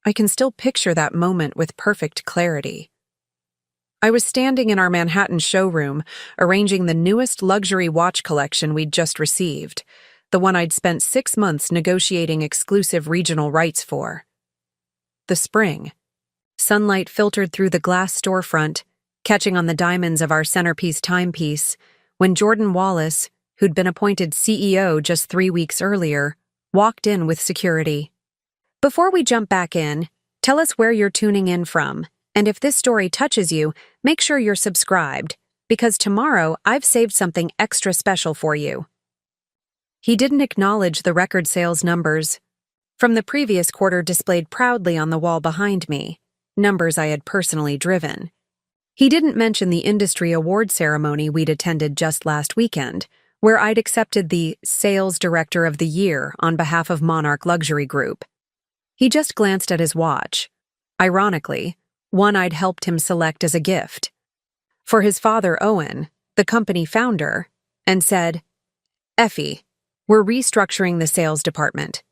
I can still picture that moment with perfect clarity. I was standing in our Manhattan showroom, arranging the newest luxury watch collection we'd just received, the one I'd spent 6 months negotiating exclusive regional rights for. The spring. Sunlight filtered through the glass storefront, catching on the diamonds of our centerpiece timepiece, when Jordan Wallace, who'd been appointed CEO just 3 weeks earlier, walked in with security. Before we jump back in, tell us where you're tuning in from, and if this story touches you, make sure you're subscribed, because tomorrow I've saved something extra special for you. He didn't acknowledge the record sales numbers from the previous quarter displayed proudly on the wall behind me, numbers I had personally driven. He didn't mention the industry award ceremony we'd attended just last weekend, where I'd accepted the Sales Director of the Year on behalf of Monarch Luxury Group. He just glanced at his watch, ironically, one I'd helped him select as a gift, for his father Owen, the company founder, and said, "Effie, we're restructuring the sales department.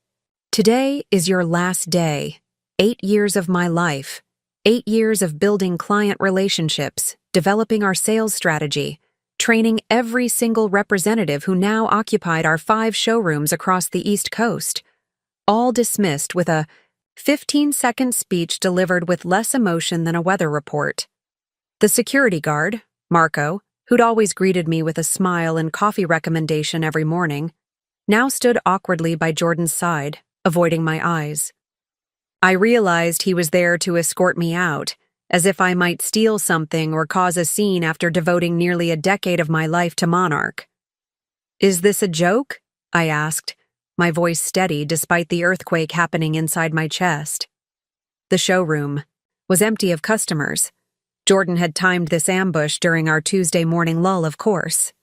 Today is your last day. 8 years of my life. 8 years of building client relationships, developing our sales strategy, training every single representative who now occupied our 5 showrooms across the East Coast. All dismissed with a 15-second speech delivered with less emotion than a weather report." The security guard, Marco, who'd always greeted me with a smile and coffee recommendation every morning, now stood awkwardly by Jordan's side, avoiding my eyes. I realized he was there to escort me out, as if I might steal something or cause a scene after devoting nearly a decade of my life to Monarch. "Is this a joke?" I asked, my voice steady despite the earthquake happening inside my chest. The showroom was empty of customers. Jordan had timed this ambush during our Tuesday morning lull, of course.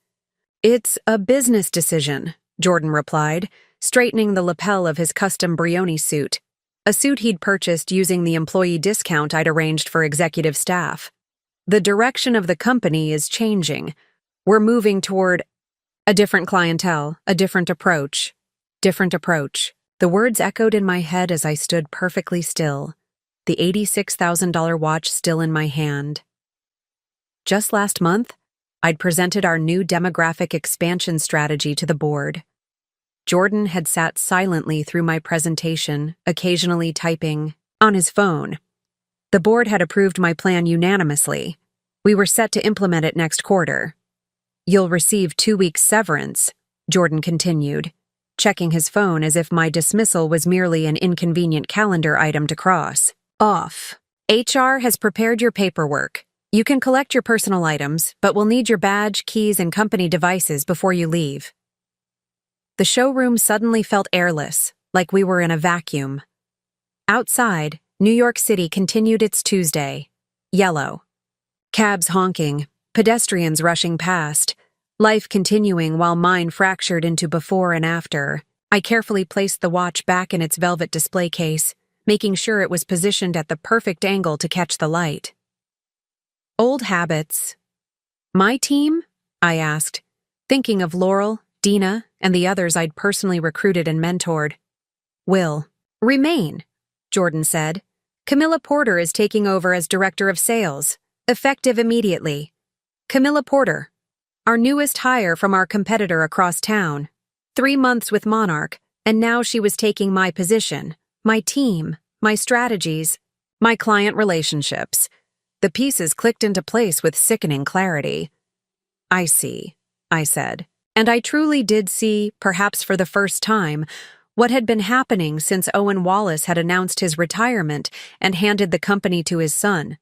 "It's a business decision," Jordan replied, straightening the lapel of his custom Brioni suit, a suit he'd purchased using the employee discount I'd arranged for executive staff. "The direction of the company is changing. We're moving toward a different clientele, a different approach. Different approach." The words echoed in my head as I stood perfectly still, the $86,000 watch still in my hand. Just last month, I'd presented our new demographic expansion strategy to the board. Jordan had sat silently through my presentation, occasionally typing on his phone. The board had approved my plan unanimously. We were set to implement it next quarter. "You'll receive 2 weeks severance," Jordan continued, checking his phone as if my dismissal was merely an inconvenient calendar item to cross off. "HR has prepared your paperwork. You can collect your personal items, but we'll need your badge, keys, and company devices before you leave." The showroom suddenly felt airless, like we were in a vacuum. Outside, New York City continued its Tuesday. Yellow. Cabs honking, pedestrians rushing past, life continuing while mine fractured into before and after. I carefully placed the watch back in its velvet display case, making sure it was positioned at the perfect angle to catch the light. Old habits. "My team?" I asked, thinking of Laurel, Dina, and the others I'd personally recruited and mentored. "Will remain," Jordan said. "Camilla Porter is taking over as Director of Sales, effective immediately. Camilla Porter, our newest hire from our competitor across town. 3 months with Monarch, and now she was taking my position, my team, my strategies, my client relationships." The pieces clicked into place with sickening clarity. "I see," I said. And I truly did see, perhaps for the first time, what had been happening since Owen Wallace had announced his retirement and handed the company to his son.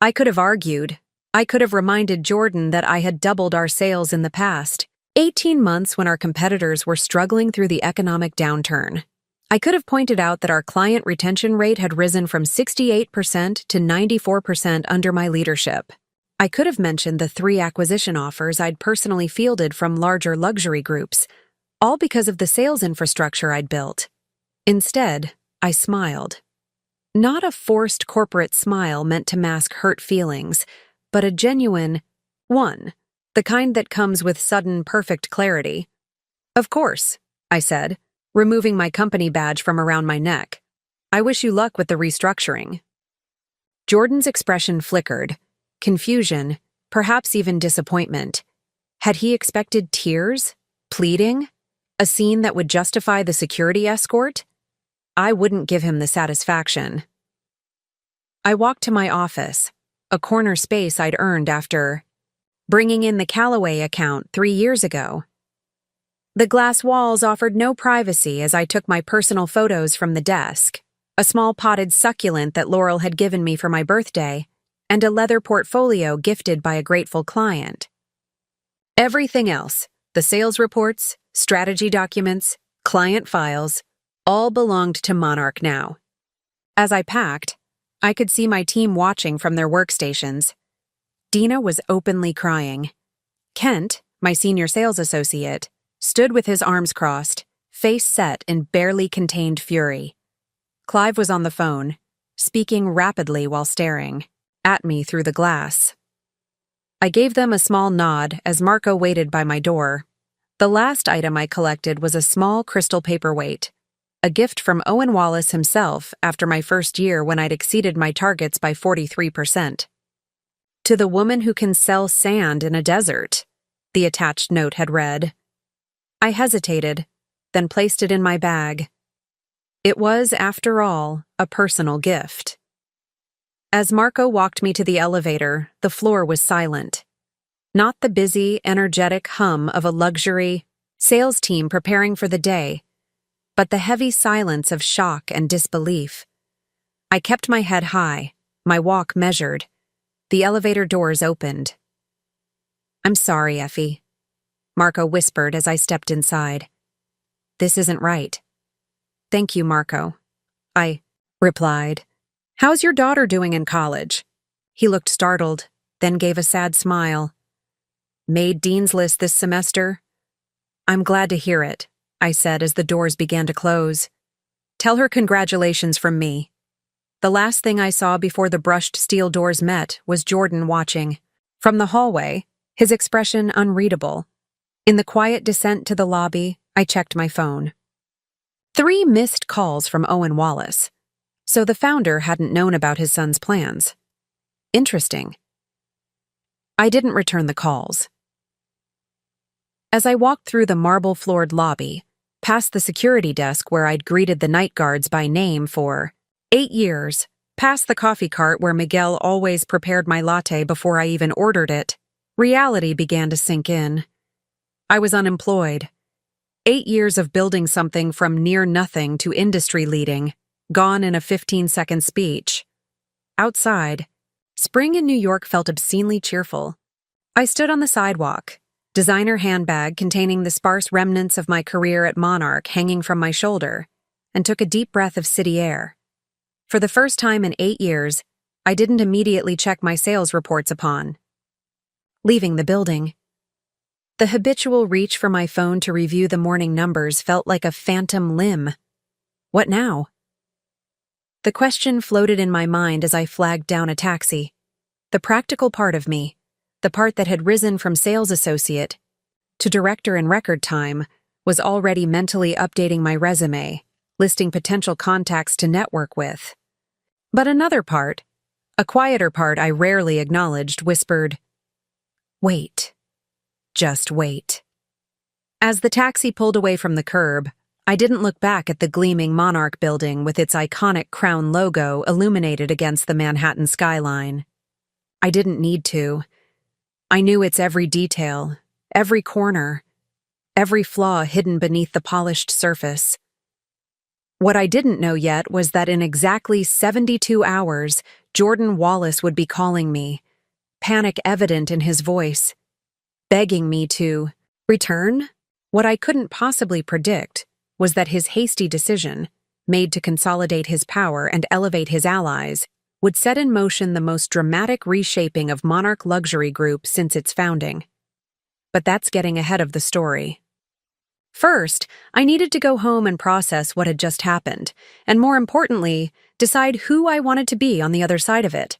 I could have argued. I could have reminded Jordan that I had doubled our sales in the past 18 months when our competitors were struggling through the economic downturn. I could have pointed out that our client retention rate had risen from 68% to 94% under my leadership. I could have mentioned the 3 acquisition offers I'd personally fielded from larger luxury groups, all because of the sales infrastructure I'd built. Instead, I smiled. Not a forced corporate smile meant to mask hurt feelings, but a genuine one, the kind that comes with sudden, perfect clarity. "Of course," I said, removing my company badge from around my neck. I wish you luck with the restructuring. Jordan's expression flickered. Confusion, perhaps even disappointment. Had he expected tears? Pleading? A scene that would justify the security escort? I wouldn't give him the satisfaction. I walked to my office, a corner space I'd earned after bringing in the Callaway account 3 years ago. The glass walls offered no privacy as I took my personal photos from the desk, a small potted succulent that Laurel had given me for my birthday, and a leather portfolio gifted by a grateful client. Everything else, the sales reports, strategy documents, client files, all belonged to Monarch now. As I packed, I could see my team watching from their workstations. Dina was openly crying. Kent, my senior sales associate, stood with his arms crossed, face set in barely contained fury. Clive was on the phone, speaking rapidly while staring at me through the glass. I gave them a small nod as Marco waited by my door. The last item I collected was a small crystal paperweight, a gift from Owen Wallace himself after my first year when I'd exceeded my targets by 43%. To the woman who can sell sand in a desert, the attached note had read. I hesitated, then placed it in my bag. It was, after all, a personal gift. As Marco walked me to the elevator, the floor was silent. Not the busy, energetic hum of a luxury sales team preparing for the day, but the heavy silence of shock and disbelief. I kept my head high, my walk measured. The elevator doors opened. I'm sorry, Effie, Marco whispered as I stepped inside. This isn't right. Thank you, Marco, I replied. How's your daughter doing in college? He looked startled, then gave a sad smile. Made Dean's List this semester? I'm glad to hear it, I said as the doors began to close. Tell her congratulations from me. The last thing I saw before the brushed steel doors met was Jordan watching. From the hallway, his expression unreadable. In the quiet descent to the lobby, I checked my phone. 3 missed calls from Owen Wallace. So the founder hadn't known about his son's plans. Interesting. I didn't return the calls. As I walked through the marble-floored lobby, past the security desk where I'd greeted the night guards by name for 8 years, past the coffee cart where Miguel always prepared my latte before I even ordered it, reality began to sink in. I was unemployed. 8 years of building something from near nothing to industry leading, gone in a 15-second speech. Outside, spring in New York felt obscenely cheerful. I stood on the sidewalk, designer handbag containing the sparse remnants of my career at Monarch hanging from my shoulder, and took a deep breath of city air. For the first time in 8 years, I didn't immediately check my sales reports upon leaving the building. The habitual reach for my phone to review the morning numbers felt like a phantom limb. What now? The question floated in my mind as I flagged down a taxi. The practical part of me, the part that had risen from sales associate to director in record time, was already mentally updating my resume, listing potential contacts to network with. But another part, a quieter part I rarely acknowledged, whispered, wait. Just wait. As the taxi pulled away from the curb, I didn't look back at the gleaming Monarch building with its iconic crown logo illuminated against the Manhattan skyline. I didn't need to. I knew its every detail, every corner, every flaw hidden beneath the polished surface. What I didn't know yet was that in exactly 72 hours, Jordan Wallace would be calling me, panic evident in his voice, begging me to return. What I couldn't possibly predict was that his hasty decision, made to consolidate his power and elevate his allies, would set in motion the most dramatic reshaping of Monarch Luxury Group since its founding. But that's getting ahead of the story. First, I needed to go home and process what had just happened, and more importantly, decide who I wanted to be on the other side of it.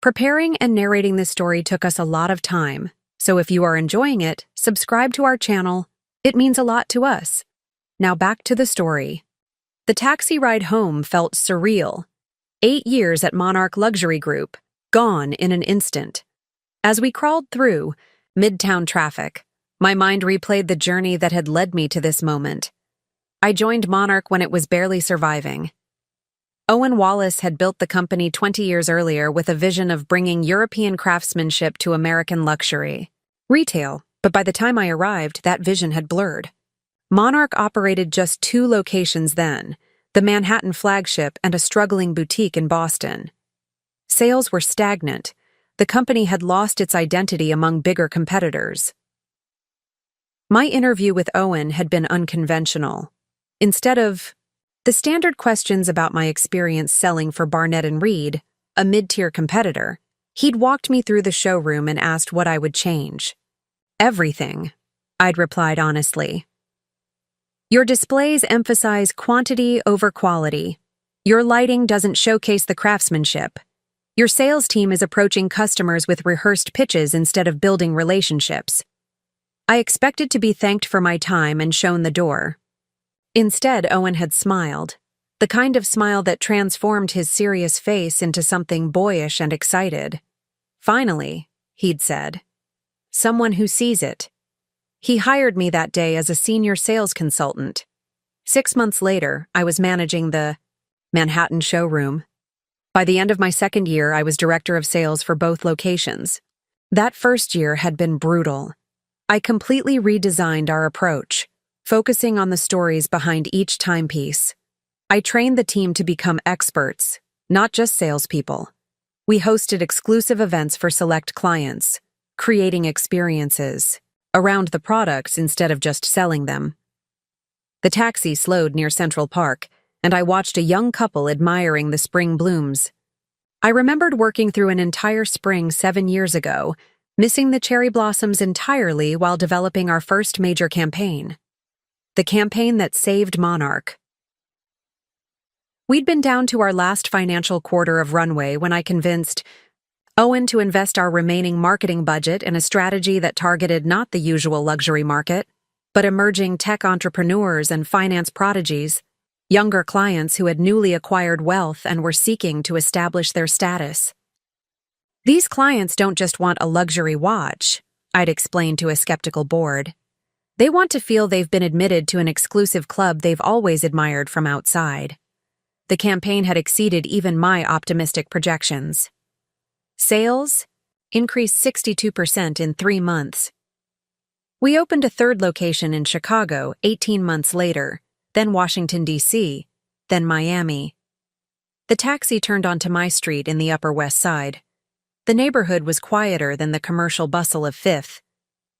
Preparing and narrating this story took us a lot of time, so if you are enjoying it, subscribe to our channel. It means a lot to us. Now back to the story. The taxi ride home felt surreal. 8 years at Monarch Luxury Group, gone in an instant. As we crawled through midtown traffic, my mind replayed the journey that had led me to this moment. I joined Monarch when it was barely surviving. Owen Wallace had built the company 20 years earlier with a vision of bringing European craftsmanship to American luxury retail, but by the time I arrived, that vision had blurred. Monarch operated just 2 locations then, the Manhattan flagship and a struggling boutique in Boston. Sales were stagnant. The company had lost its identity among bigger competitors. My interview with Owen had been unconventional. Instead of the standard questions about my experience selling for Barnett & Reed, a mid-tier competitor, he'd walked me through the showroom and asked what I would change. Everything, I'd replied honestly. Your displays emphasize quantity over quality. Your lighting doesn't showcase the craftsmanship. Your sales team is approaching customers with rehearsed pitches instead of building relationships. I expected to be thanked for my time and shown the door. Instead, Owen had smiled, the kind of smile that transformed his serious face into something boyish and excited. Finally, he'd said. Someone who sees it. He hired me that day as a senior sales consultant. 6 months later, I was managing the Manhattan showroom. By the end of my second year, I was director of sales for both locations. That first year had been brutal. I completely redesigned our approach, focusing on the stories behind each timepiece. I trained the team to become experts, not just salespeople. We hosted exclusive events for select clients, creating experiences around the products instead of just selling them. The taxi slowed near Central Park, and I watched a young couple admiring the spring blooms. I remembered working through an entire spring 7 years ago, missing the cherry blossoms entirely while developing our first major campaign. The campaign that saved Monarch. We'd been down to our last financial quarter of runway when I convinced Owen to invest our remaining marketing budget in a strategy that targeted not the usual luxury market, but emerging tech entrepreneurs and finance prodigies, younger clients who had newly acquired wealth and were seeking to establish their status. These clients don't just want a luxury watch, I'd explained to a skeptical board. They want to feel they've been admitted to an exclusive club they've always admired from outside. The campaign had exceeded even my optimistic projections. Sales increased 62% in 3 months. We opened a third location in Chicago 18 months later, then Washington, D.C., then Miami. The taxi turned onto my street in the Upper West Side. The neighborhood was quieter than the commercial bustle of Fifth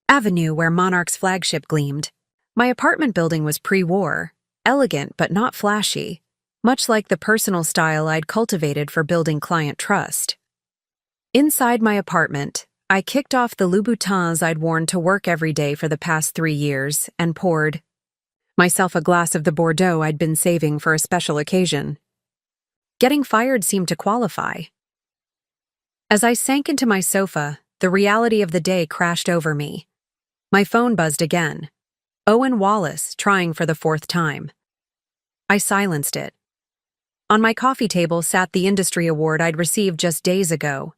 Avenue where Monarch's flagship gleamed. My apartment building was pre-war, elegant but not flashy, much like the personal style I'd cultivated for building client trust. Inside my apartment, I kicked off the Louboutins I'd worn to work every day for the past 3 years and poured myself a glass of the Bordeaux I'd been saving for a special occasion. Getting fired seemed to qualify. As I sank into my sofa, the reality of the day crashed over me. My phone buzzed again. Owen Wallace, trying for the 4th time. I silenced it. On my coffee table sat the industry award I'd received just days ago.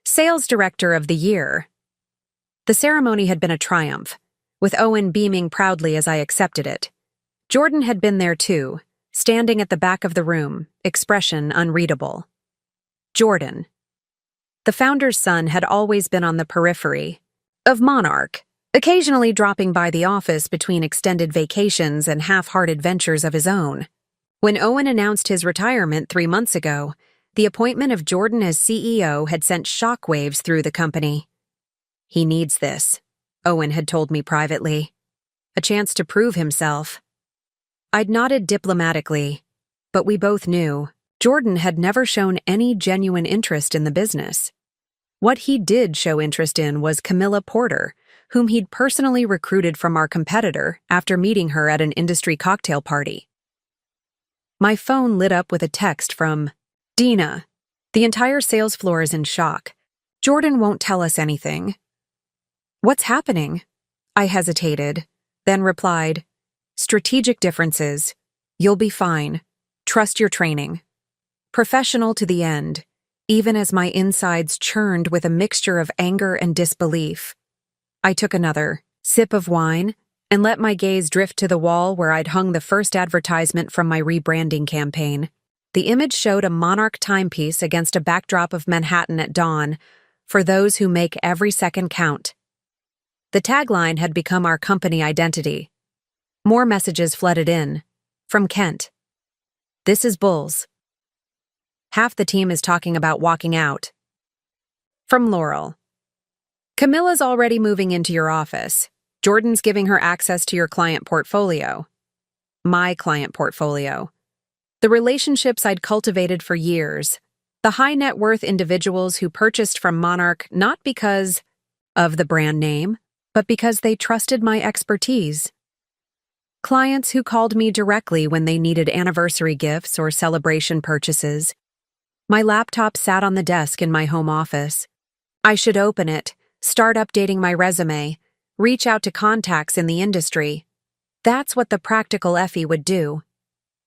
Sales Director of the Year. The ceremony had been a triumph, with Owen beaming proudly as I accepted it. Jordan had been there too, standing at the back of the room, expression unreadable. Jordan. The founder's son had always been on the periphery of Monarch, occasionally dropping by the office between extended vacations and half-hearted ventures of his own. When Owen announced his retirement 3 months ago, the appointment of Jordan as CEO had sent shockwaves through the company. He needs this, Owen had told me privately. A chance to prove himself. I'd nodded diplomatically, but we both knew Jordan had never shown any genuine interest in the business. What he did show interest in was Camilla Porter, whom he'd personally recruited from our competitor after meeting her at an industry cocktail party. My phone lit up with a text from Dina. The entire sales floor is in shock. Jordan won't tell us anything. What's happening? I hesitated, then replied, strategic differences. You'll be fine. Trust your training. Professional to the end, even as my insides churned with a mixture of anger and disbelief. I took another sip of wine and let my gaze drift to the wall where I'd hung the first advertisement from my rebranding campaign. The image showed a Monarch timepiece against a backdrop of Manhattan at dawn, for those who make every second count. The tagline had become our company identity. More messages flooded in. From Kent. This is Bulls. Half the team is talking about walking out. From Laurel. Camilla's already moving into your office. Jordan's giving her access to your client portfolio. My client portfolio. The relationships I'd cultivated for years. The high net worth individuals who purchased from Monarch not because of the brand name, but because they trusted my expertise. Clients who called me directly when they needed anniversary gifts or celebration purchases. My laptop sat on the desk in my home office. I should open it, start updating my resume, reach out to contacts in the industry. That's what the practical Effie would do.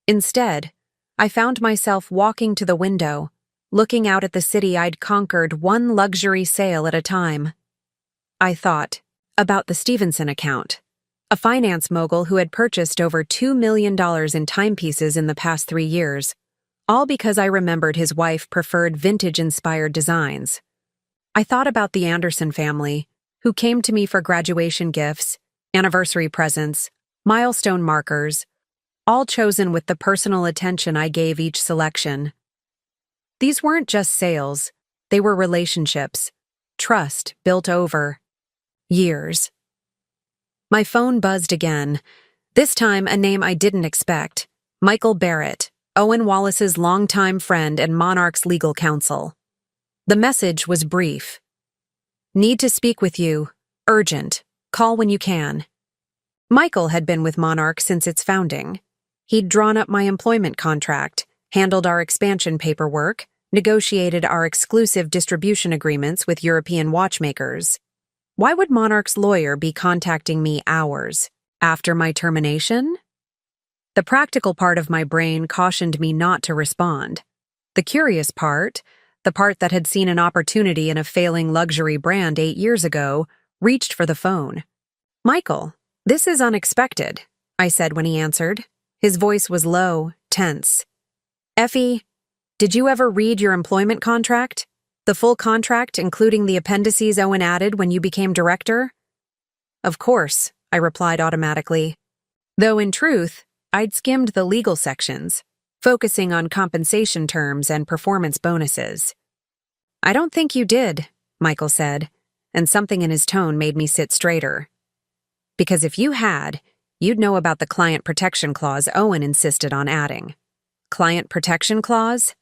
Instead, I found myself walking to the window, looking out at the city I'd conquered one luxury sale at a time. I thought about the Stevenson account, a finance mogul who had purchased over $2 million in timepieces in the past 3 years, all because I remembered his wife preferred vintage-inspired designs. I thought about the Anderson family, who came to me for graduation gifts, anniversary presents, milestone markers, all chosen with the personal attention I gave each selection. These weren't just sales, they were relationships, trust built over years. My phone buzzed again, this time a name I didn't expect, Michael Barrett, Owen Wallace's longtime friend and Monarch's legal counsel. The message was brief. Need to speak with you. Urgent. Call when you can. Michael had been with Monarch since its founding. He'd drawn up my employment contract, handled our expansion paperwork, negotiated our exclusive distribution agreements with European watchmakers. Why would Monarch's lawyer be contacting me hours after my termination? The practical part of my brain cautioned me not to respond. The curious part, the part that had seen an opportunity in a failing luxury brand 8 years ago, reached for the phone. Michael, this is unexpected, I said when he answered. His voice was low, tense. Effie, did you ever read your employment contract? The full contract, including the appendices Owen added when you became director? Of course, I replied automatically. Though in truth, I'd skimmed the legal sections, focusing on compensation terms and performance bonuses. I don't think you did, Michael said, and something in his tone made me sit straighter. Because if you had, you'd know about the client protection clause Owen insisted on adding. Client protection clause?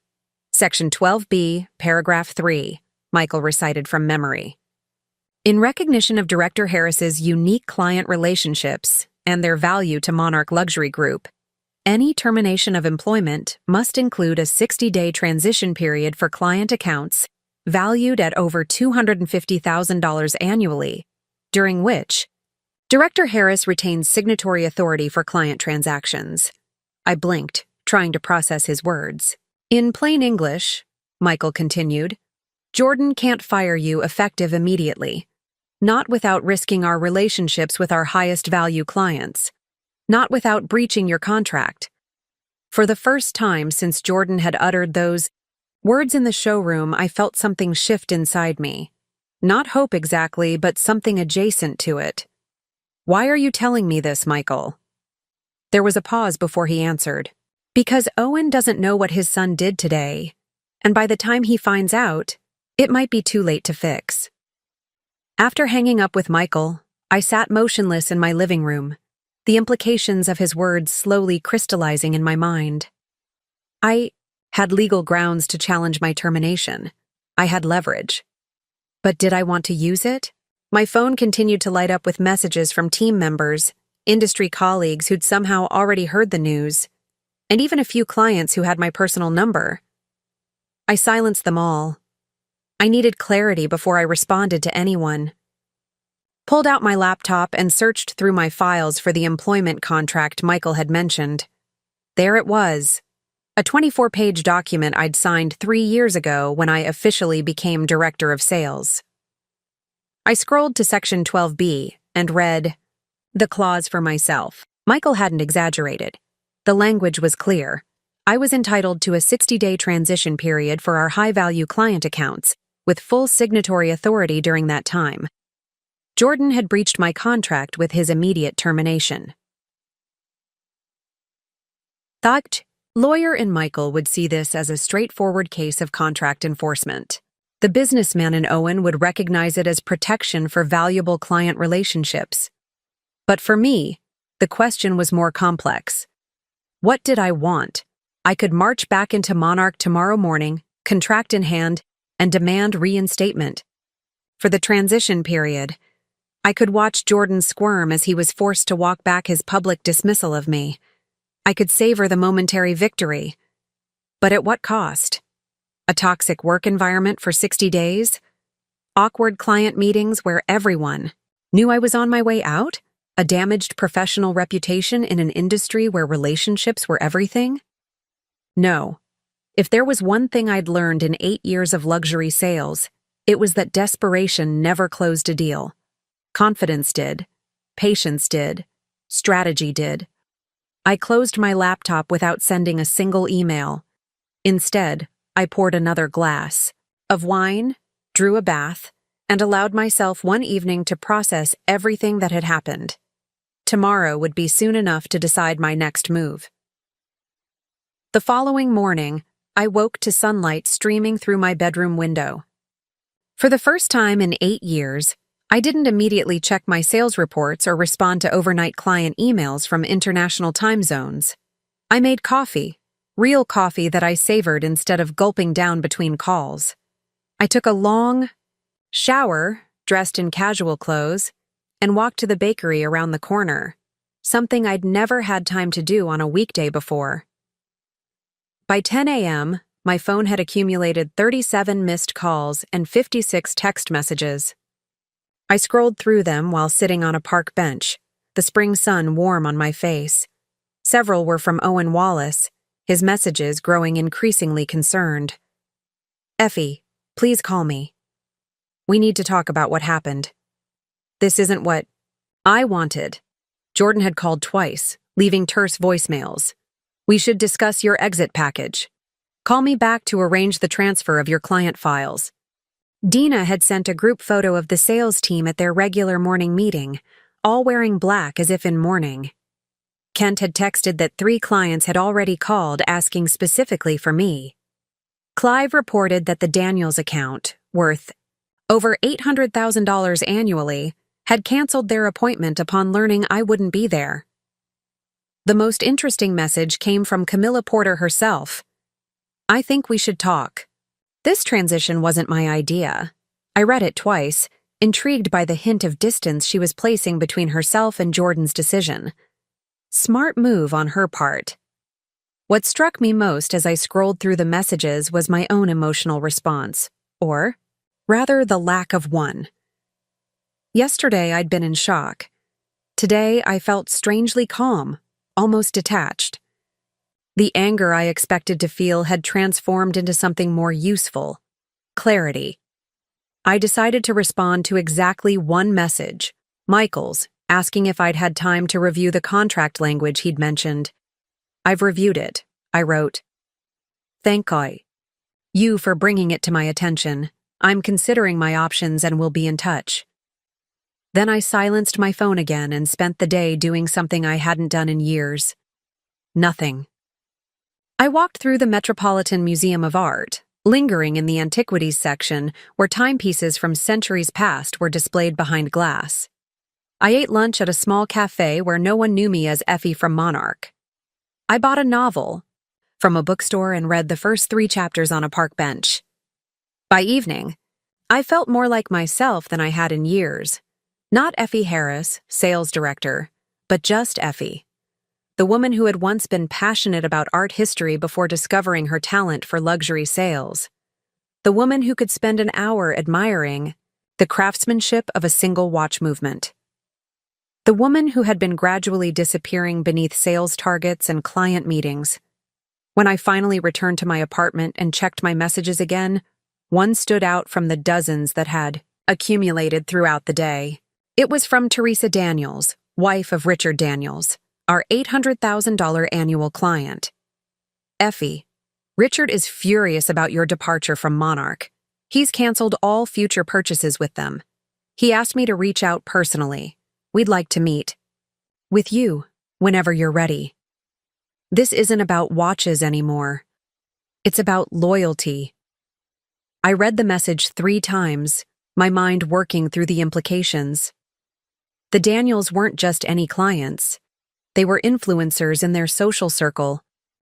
Section 12B, paragraph 3, Michael recited from memory. In recognition of Director Harris's unique client relationships and their value to Monarch Luxury Group, any termination of employment must include a 60-day transition period for client accounts valued at over $250,000 annually, during which Director Harris retains signatory authority for client transactions. I blinked, trying to process his words. In plain English, Michael continued, Jordan can't fire you effective immediately. Not without risking our relationships with our highest value clients. Not without breaching your contract. For the first time since Jordan had uttered those words in the showroom, I felt something shift inside me. Not hope exactly, but something adjacent to it. Why are you telling me this, Michael? There was a pause before he answered. Because Owen doesn't know what his son did today, and by the time he finds out, it might be too late to fix. After hanging up with Michael, I sat motionless in my living room, the implications of his words slowly crystallizing in my mind. I had legal grounds to challenge my termination. I had leverage. But did I want to use it? My phone continued to light up with messages from team members, industry colleagues who'd somehow already heard the news, and even a few clients who had my personal number. I silenced them all. I needed clarity before I responded to anyone. Pulled out my laptop and searched through my files for the employment contract Michael had mentioned. There it was. A 24-page document I'd signed 3 years ago when I officially became director of sales. I scrolled to section 12B and read the clause for myself. Michael hadn't exaggerated. The language was clear. I was entitled to a 60-day transition period for our high-value client accounts, with full signatory authority during that time. Jordan had breached my contract with his immediate termination. Thought lawyer and Michael would see this as a straightforward case of contract enforcement. The businessman in Owen would recognize it as protection for valuable client relationships. But for me, the question was more complex. What did I want? I could march back into Monarch tomorrow morning, contract in hand, and demand reinstatement. For the transition period, I could watch Jordan squirm as he was forced to walk back his public dismissal of me. I could savor the momentary victory. But at what cost? A toxic work environment for 60 days? Awkward client meetings where everyone knew I was on my way out? A damaged professional reputation in an industry where relationships were everything? No. If there was one thing I'd learned in 8 years of luxury sales, it was that desperation never closed a deal. Confidence did. Patience did. Strategy did. I closed my laptop without sending a single email. Instead, I poured another glass of wine, drew a bath, and allowed myself one evening to process everything that had happened. Tomorrow would be soon enough to decide my next move. The following morning, I woke to sunlight streaming through my bedroom window. For the first time in 8 years, I didn't immediately check my sales reports or respond to overnight client emails from international time zones. I made coffee, real coffee that I savored instead of gulping down between calls. I took a long shower, dressed in casual clothes, and walked to the bakery around the corner, something I'd never had time to do on a weekday before. By 10 a.m., my phone had accumulated 37 missed calls and 56 text messages. I scrolled through them while sitting on a park bench, the spring sun warm on my face. Several were from Owen Wallace, his messages growing increasingly concerned. "Effie, please call me. We need to talk about what happened. This isn't what I wanted." Jordan had called twice, leaving terse voicemails. "We should discuss your exit package. Call me back to arrange the transfer of your client files." Dina had sent a group photo of the sales team at their regular morning meeting, all wearing black as if in mourning. Kent had texted that 3 clients had already called asking specifically for me. Clive reported that the Daniels account, worth over $800,000 annually, had canceled their appointment upon learning I wouldn't be there. The most interesting message came from Camilla Porter herself. "I think we should talk." This transition wasn't my idea. I read it twice, intrigued by the hint of distance she was placing between herself and Jordan's decision. Smart move on her part. What struck me most as I scrolled through the messages was my own emotional response, or, rather, the lack of one. Yesterday I'd been in shock. Today I felt strangely calm, almost detached. The anger I expected to feel had transformed into something more useful: clarity. I decided to respond to exactly one message, Michael's, asking if I'd had time to review the contract language he'd mentioned. "I've reviewed it," I wrote. "Thank you for bringing it to my attention. I'm considering my options and will be in touch." Then I silenced my phone again and spent the day doing something I hadn't done in years. Nothing. I walked through the Metropolitan Museum of Art, lingering in the antiquities section where timepieces from centuries past were displayed behind glass. I ate lunch at a small cafe where no one knew me as Effie from Monarch. I bought a novel from a bookstore and read the first 3 chapters on a park bench. By evening, I felt more like myself than I had in years. Not Effie Harris, sales director, but just Effie. The woman who had once been passionate about art history before discovering her talent for luxury sales. The woman who could spend an hour admiring the craftsmanship of a single watch movement. The woman who had been gradually disappearing beneath sales targets and client meetings. When I finally returned to my apartment and checked my messages again, one stood out from the dozens that had accumulated throughout the day. It was from Teresa Daniels, wife of Richard Daniels, our $800,000 annual client. Effie, Richard is furious about your departure from Monarch. He's canceled all future purchases with them. He asked me to reach out personally. We'd like to meet with you whenever you're ready. This isn't about watches anymore. It's about loyalty. I read the message 3 times, my mind working through the implications. The Daniels weren't just any clients. They were influencers in their social circle,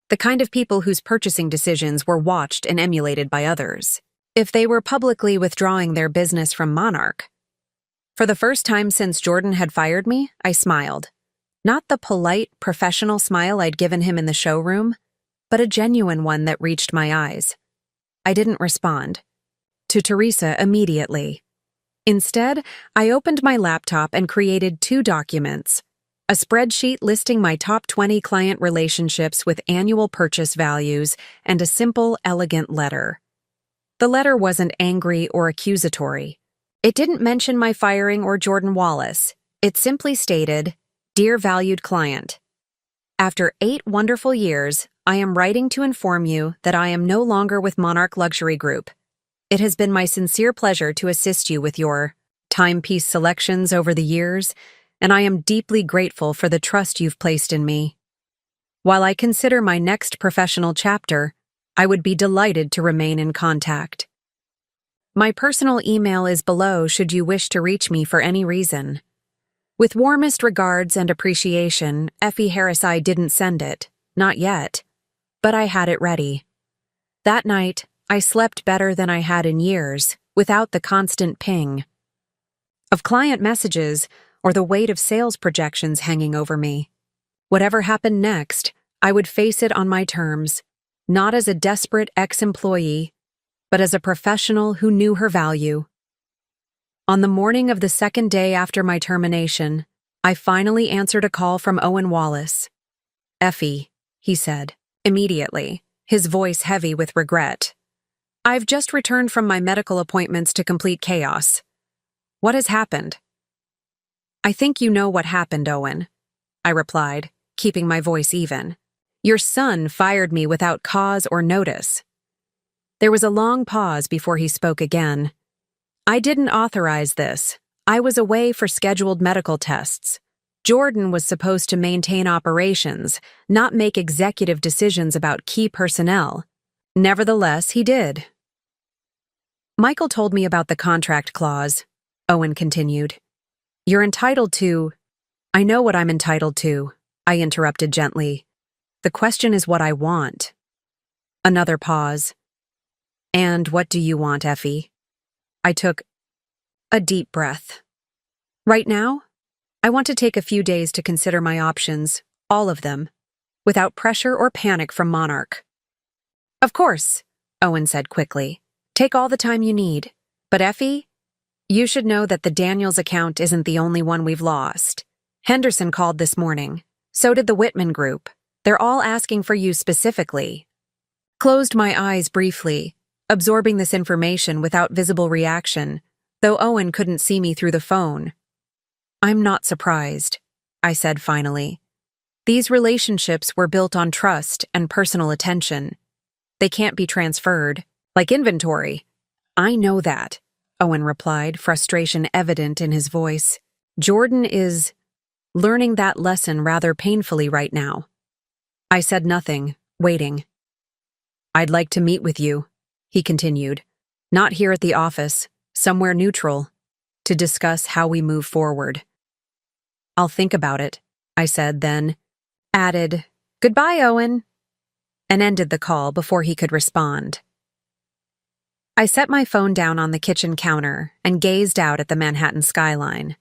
the kind of people whose purchasing decisions were watched and emulated by others. If they were publicly withdrawing their business from Monarch. For the first time since Jordan had fired me, I smiled. Not the polite, professional smile I'd given him in the showroom, but a genuine one that reached my eyes. I didn't respond to Teresa immediately. Instead, I opened my laptop and created 2 documents, a spreadsheet listing my top 20 client relationships with annual purchase values, and a simple, elegant letter. The letter wasn't angry or accusatory. It didn't mention my firing or Jordan Wallace. It simply stated, "Dear valued client, after 8 wonderful years, I am writing to inform you that I am no longer with Monarch Luxury Group. It has been my sincere pleasure to assist you with your timepiece selections over the years, and I am deeply grateful for the trust you've placed in me. While I consider my next professional chapter, I would be delighted to remain in contact. My personal email is below should you wish to reach me for any reason. With warmest regards and appreciation, Effie Harris." I didn't send it, not yet, but I had it ready. That night, I slept better than I had in years, without the constant ping of client messages or the weight of sales projections hanging over me. Whatever happened next, I would face it on my terms, not as a desperate ex-employee, but as a professional who knew her value. On the morning of the 2nd day after my termination, I finally answered a call from Owen Wallace. "Effie," he said, immediately, his voice heavy with regret. "I've just returned from my medical appointments to complete chaos. What has happened?" "I think you know what happened, Owen," I replied, keeping my voice even. "Your son fired me without cause or notice." There was a long pause before he spoke again. "I didn't authorize this. I was away for scheduled medical tests. Jordan was supposed to maintain operations, not make executive decisions about key personnel. Nevertheless, he did." "Michael told me about the contract clause," Owen continued. "You're entitled to—" "I know what I'm entitled to," I interrupted gently. "The question is what I want." Another pause. "And what do you want, Effie?" I took a deep breath. "Right now, I want to take a few days to consider my options, all of them, without pressure or panic from Monarch." "Of course," Owen said quickly. "Take all the time you need. But Effie, you should know that the Daniels account isn't the only one we've lost. Henderson called this morning. So did the Whitman Group. They're all asking for you specifically." Closed my eyes briefly, absorbing this information without visible reaction, though Owen couldn't see me through the phone. "I'm not surprised," I said finally. "These relationships were built on trust and personal attention. They can't be transferred, like inventory." "I know that," Owen replied, frustration evident in his voice. "Jordan is learning that lesson rather painfully right now." I said nothing, waiting. "I'd like to meet with you," he continued. "Not here at the office, somewhere neutral, to discuss how we move forward." "I'll think about it," I said, then added, "Goodbye, Owen," and ended the call before he could respond. I set my phone down on the kitchen counter and gazed out at the Manhattan skyline.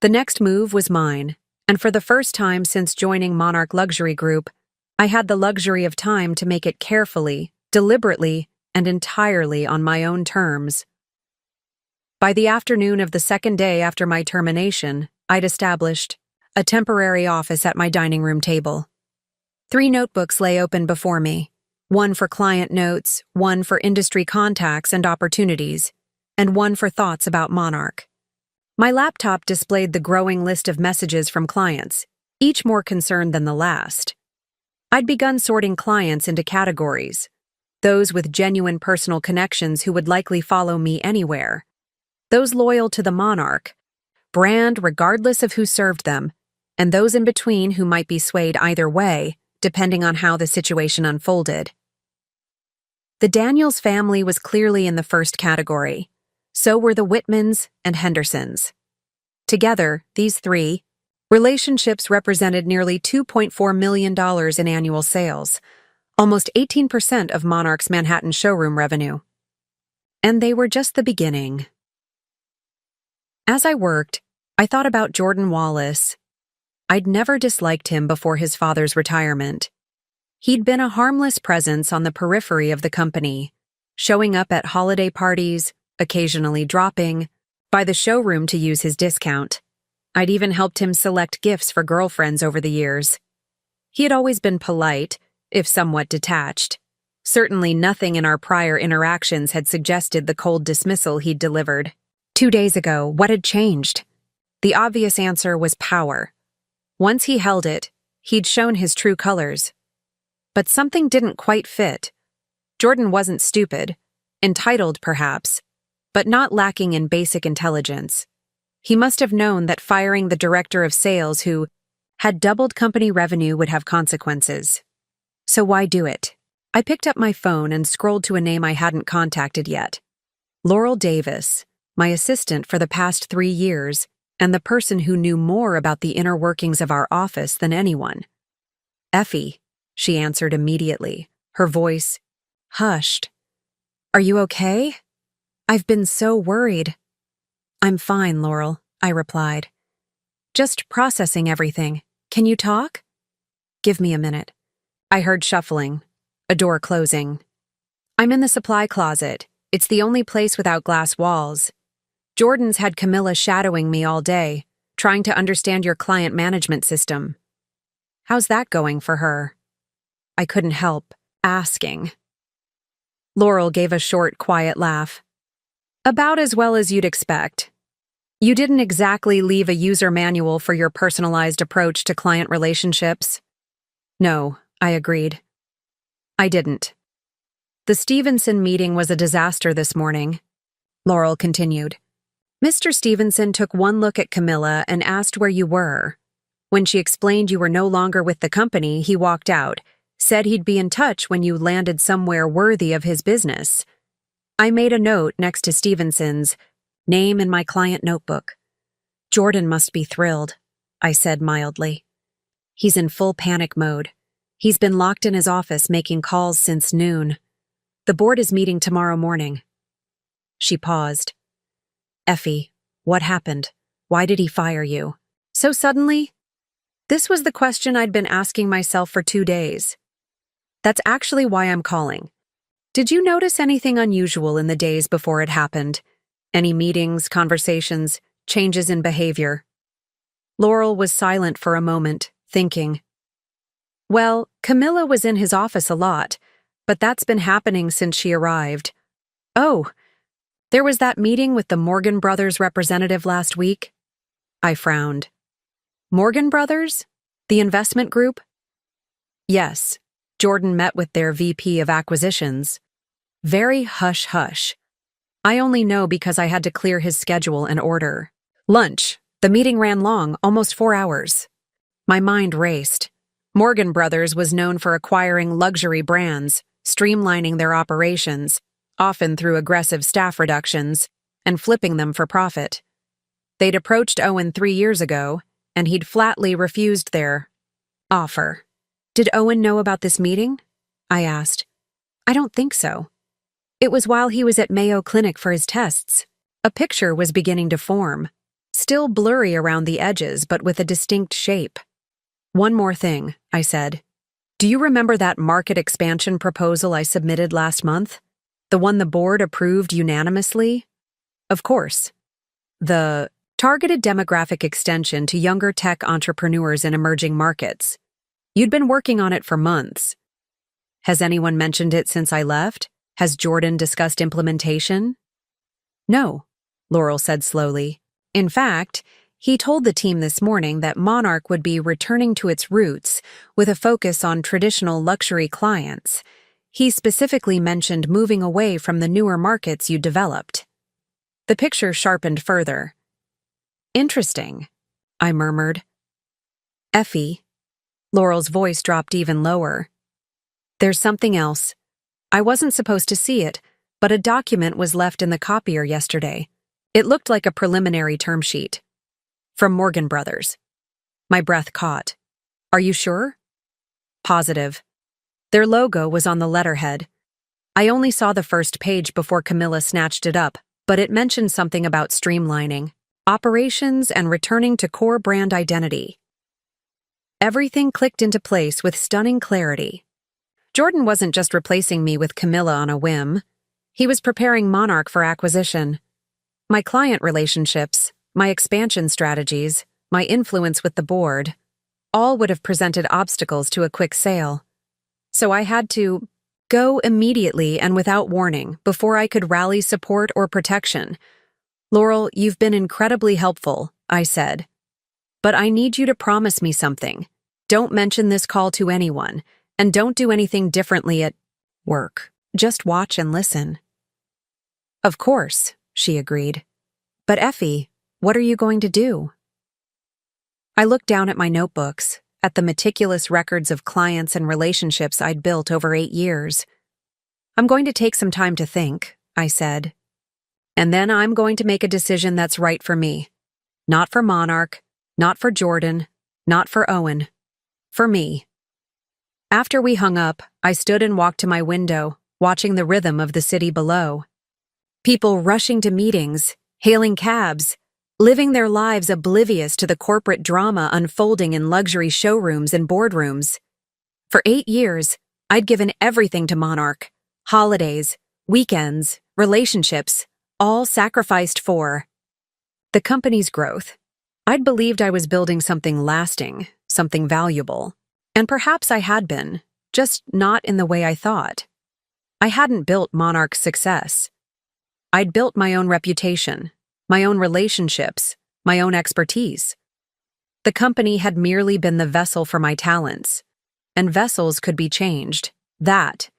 The next move was mine, and for the first time since joining Monarch Luxury Group, I had the luxury of time to make it carefully, deliberately, and entirely on my own terms. By the afternoon of the 2nd day after my termination, I'd established a temporary office at my dining room table. 3 notebooks lay open before me, one for client notes, one for industry contacts and opportunities, and one for thoughts about Monarch. My laptop displayed the growing list of messages from clients, each more concerned than the last. I'd begun sorting clients into categories: those with genuine personal connections who would likely follow me anywhere, those loyal to the Monarch brand regardless of who served them, and those in between who might be swayed either way, depending on how the situation unfolded. The Daniels family was clearly in the first category. So were the Whitmans and Hendersons. Together, these 3 relationships represented nearly $2.4 million in annual sales, almost 18% of Monarch's Manhattan showroom revenue. And they were just the beginning. As I worked, I thought about Jordan Wallace. I'd never disliked him before his father's retirement. He'd been a harmless presence on the periphery of the company, showing up at holiday parties, occasionally dropping by the showroom to use his discount. I'd even helped him select gifts for girlfriends over the years. He had always been polite, if somewhat detached. Certainly nothing in our prior interactions had suggested the cold dismissal he'd delivered. 2 days ago, what had changed? The obvious answer was power. Once he held it, he'd shown his true colors. But something didn't quite fit. Jordan wasn't stupid, entitled perhaps, but not lacking in basic intelligence. He must have known that firing the director of sales who had doubled company revenue would have consequences. So why do it? I picked up my phone and scrolled to a name I hadn't contacted yet. Laurel Davis, my assistant for the past 3 years, and the person who knew more about the inner workings of our office than anyone. Effie, she answered immediately, her voice hushed. Are you okay? I've been so worried. I'm fine, Laurel, I replied. Just processing everything. Can you talk? Give me a minute. I heard shuffling, a door closing. I'm in the supply closet. It's the only place without glass walls. Jordan's had Camilla shadowing me all day, trying to understand your client management system. How's that going for her? I couldn't help asking. Laurel gave a short, quiet laugh. About as well as you'd expect. You didn't exactly leave a user manual for your personalized approach to client relationships. No, I agreed. I didn't. The Stevenson meeting was a disaster this morning, Laurel continued. Mr. Stevenson took one look at Camilla and asked where you were. When she explained you were no longer with the company, he walked out, said he'd be in touch when you landed somewhere worthy of his business. I made a note next to Stevenson's name in my client notebook. Jordan must be thrilled, I said mildly. He's in full panic mode. He's been locked in his office making calls since noon. The board is meeting tomorrow morning. She paused. Effie, what happened? Why did he fire you? So suddenly? This was the question I'd been asking myself for 2 days. That's actually why I'm calling. Did you notice anything unusual in the days before it happened? Any meetings, conversations, changes in behavior? Laurel was silent for a moment, thinking. Well, Camilla was in his office a lot, but that's been happening since she arrived. Oh, there was that meeting with the Morgan Brothers representative last week? I frowned. Morgan Brothers? The investment group? Yes, Jordan met with their VP of acquisitions. Very hush-hush. I only know because I had to clear his schedule and order. Lunch. The meeting ran long, almost 4 hours. My mind raced. Morgan Brothers was known for acquiring luxury brands, streamlining their operations, often through aggressive staff reductions, and flipping them for profit. They'd approached Owen 3 years ago, and he'd flatly refused their offer. Did Owen know about this meeting? I asked. I don't think so. It was while he was at Mayo Clinic for his tests. A picture was beginning to form, still blurry around the edges but with a distinct shape. One more thing, I said. Do you remember that market expansion proposal I submitted last month? The one the board approved unanimously? Of course. The Targeted demographic extension to younger tech entrepreneurs in emerging markets. You'd been working on it for months. Has anyone mentioned it since I left? Has Jordan discussed implementation? No, Laurel said slowly. In fact, he told the team this morning that Monarch would be returning to its roots with a focus on traditional luxury clients. He specifically mentioned moving away from the newer markets you developed. The picture sharpened further. Interesting, I murmured. Effie. Laurel's voice dropped even lower. There's something else. I wasn't supposed to see it, but a document was left in the copier yesterday. It looked like a preliminary term sheet. From Morgan Brothers. My breath caught. Are you sure? Positive. Their logo was on the letterhead. I only saw the first page before Camilla snatched it up, but it mentioned something about streamlining, operations, and returning to core brand identity. Everything clicked into place with stunning clarity. Jordan wasn't just replacing me with Camilla on a whim. He was preparing Monarch for acquisition. My client relationships, my expansion strategies, my influence with the board, all would have presented obstacles to a quick sale. So I had to go immediately and without warning before I could rally support or protection. Laurel, you've been incredibly helpful, I said. But I need you to promise me something. Don't mention this call to anyone, and don't do anything differently at work. Just watch and listen. Of course, she agreed. But Effie, what are you going to do? I looked down at my notebooks, at the meticulous records of clients and relationships I'd built over 8 years. I'm going to take some time to think, I said. And then I'm going to make a decision that's right for me. Not for Monarch, not for Jordan, not for Owen. For me. After we hung up, I stood and walked to my window, watching the rhythm of the city below. People rushing to meetings, hailing cabs, living their lives oblivious to the corporate drama unfolding in luxury showrooms and boardrooms. For 8 years, I'd given everything to Monarch. Holidays, weekends, relationships, all sacrificed for the company's growth. I'd believed I was building something lasting, something valuable. And perhaps I had been, just not in the way I thought. I hadn't built Monarch's success. I'd built my own reputation, my own relationships, my own expertise. The company had merely been the vessel for my talents, and vessels could be changed. That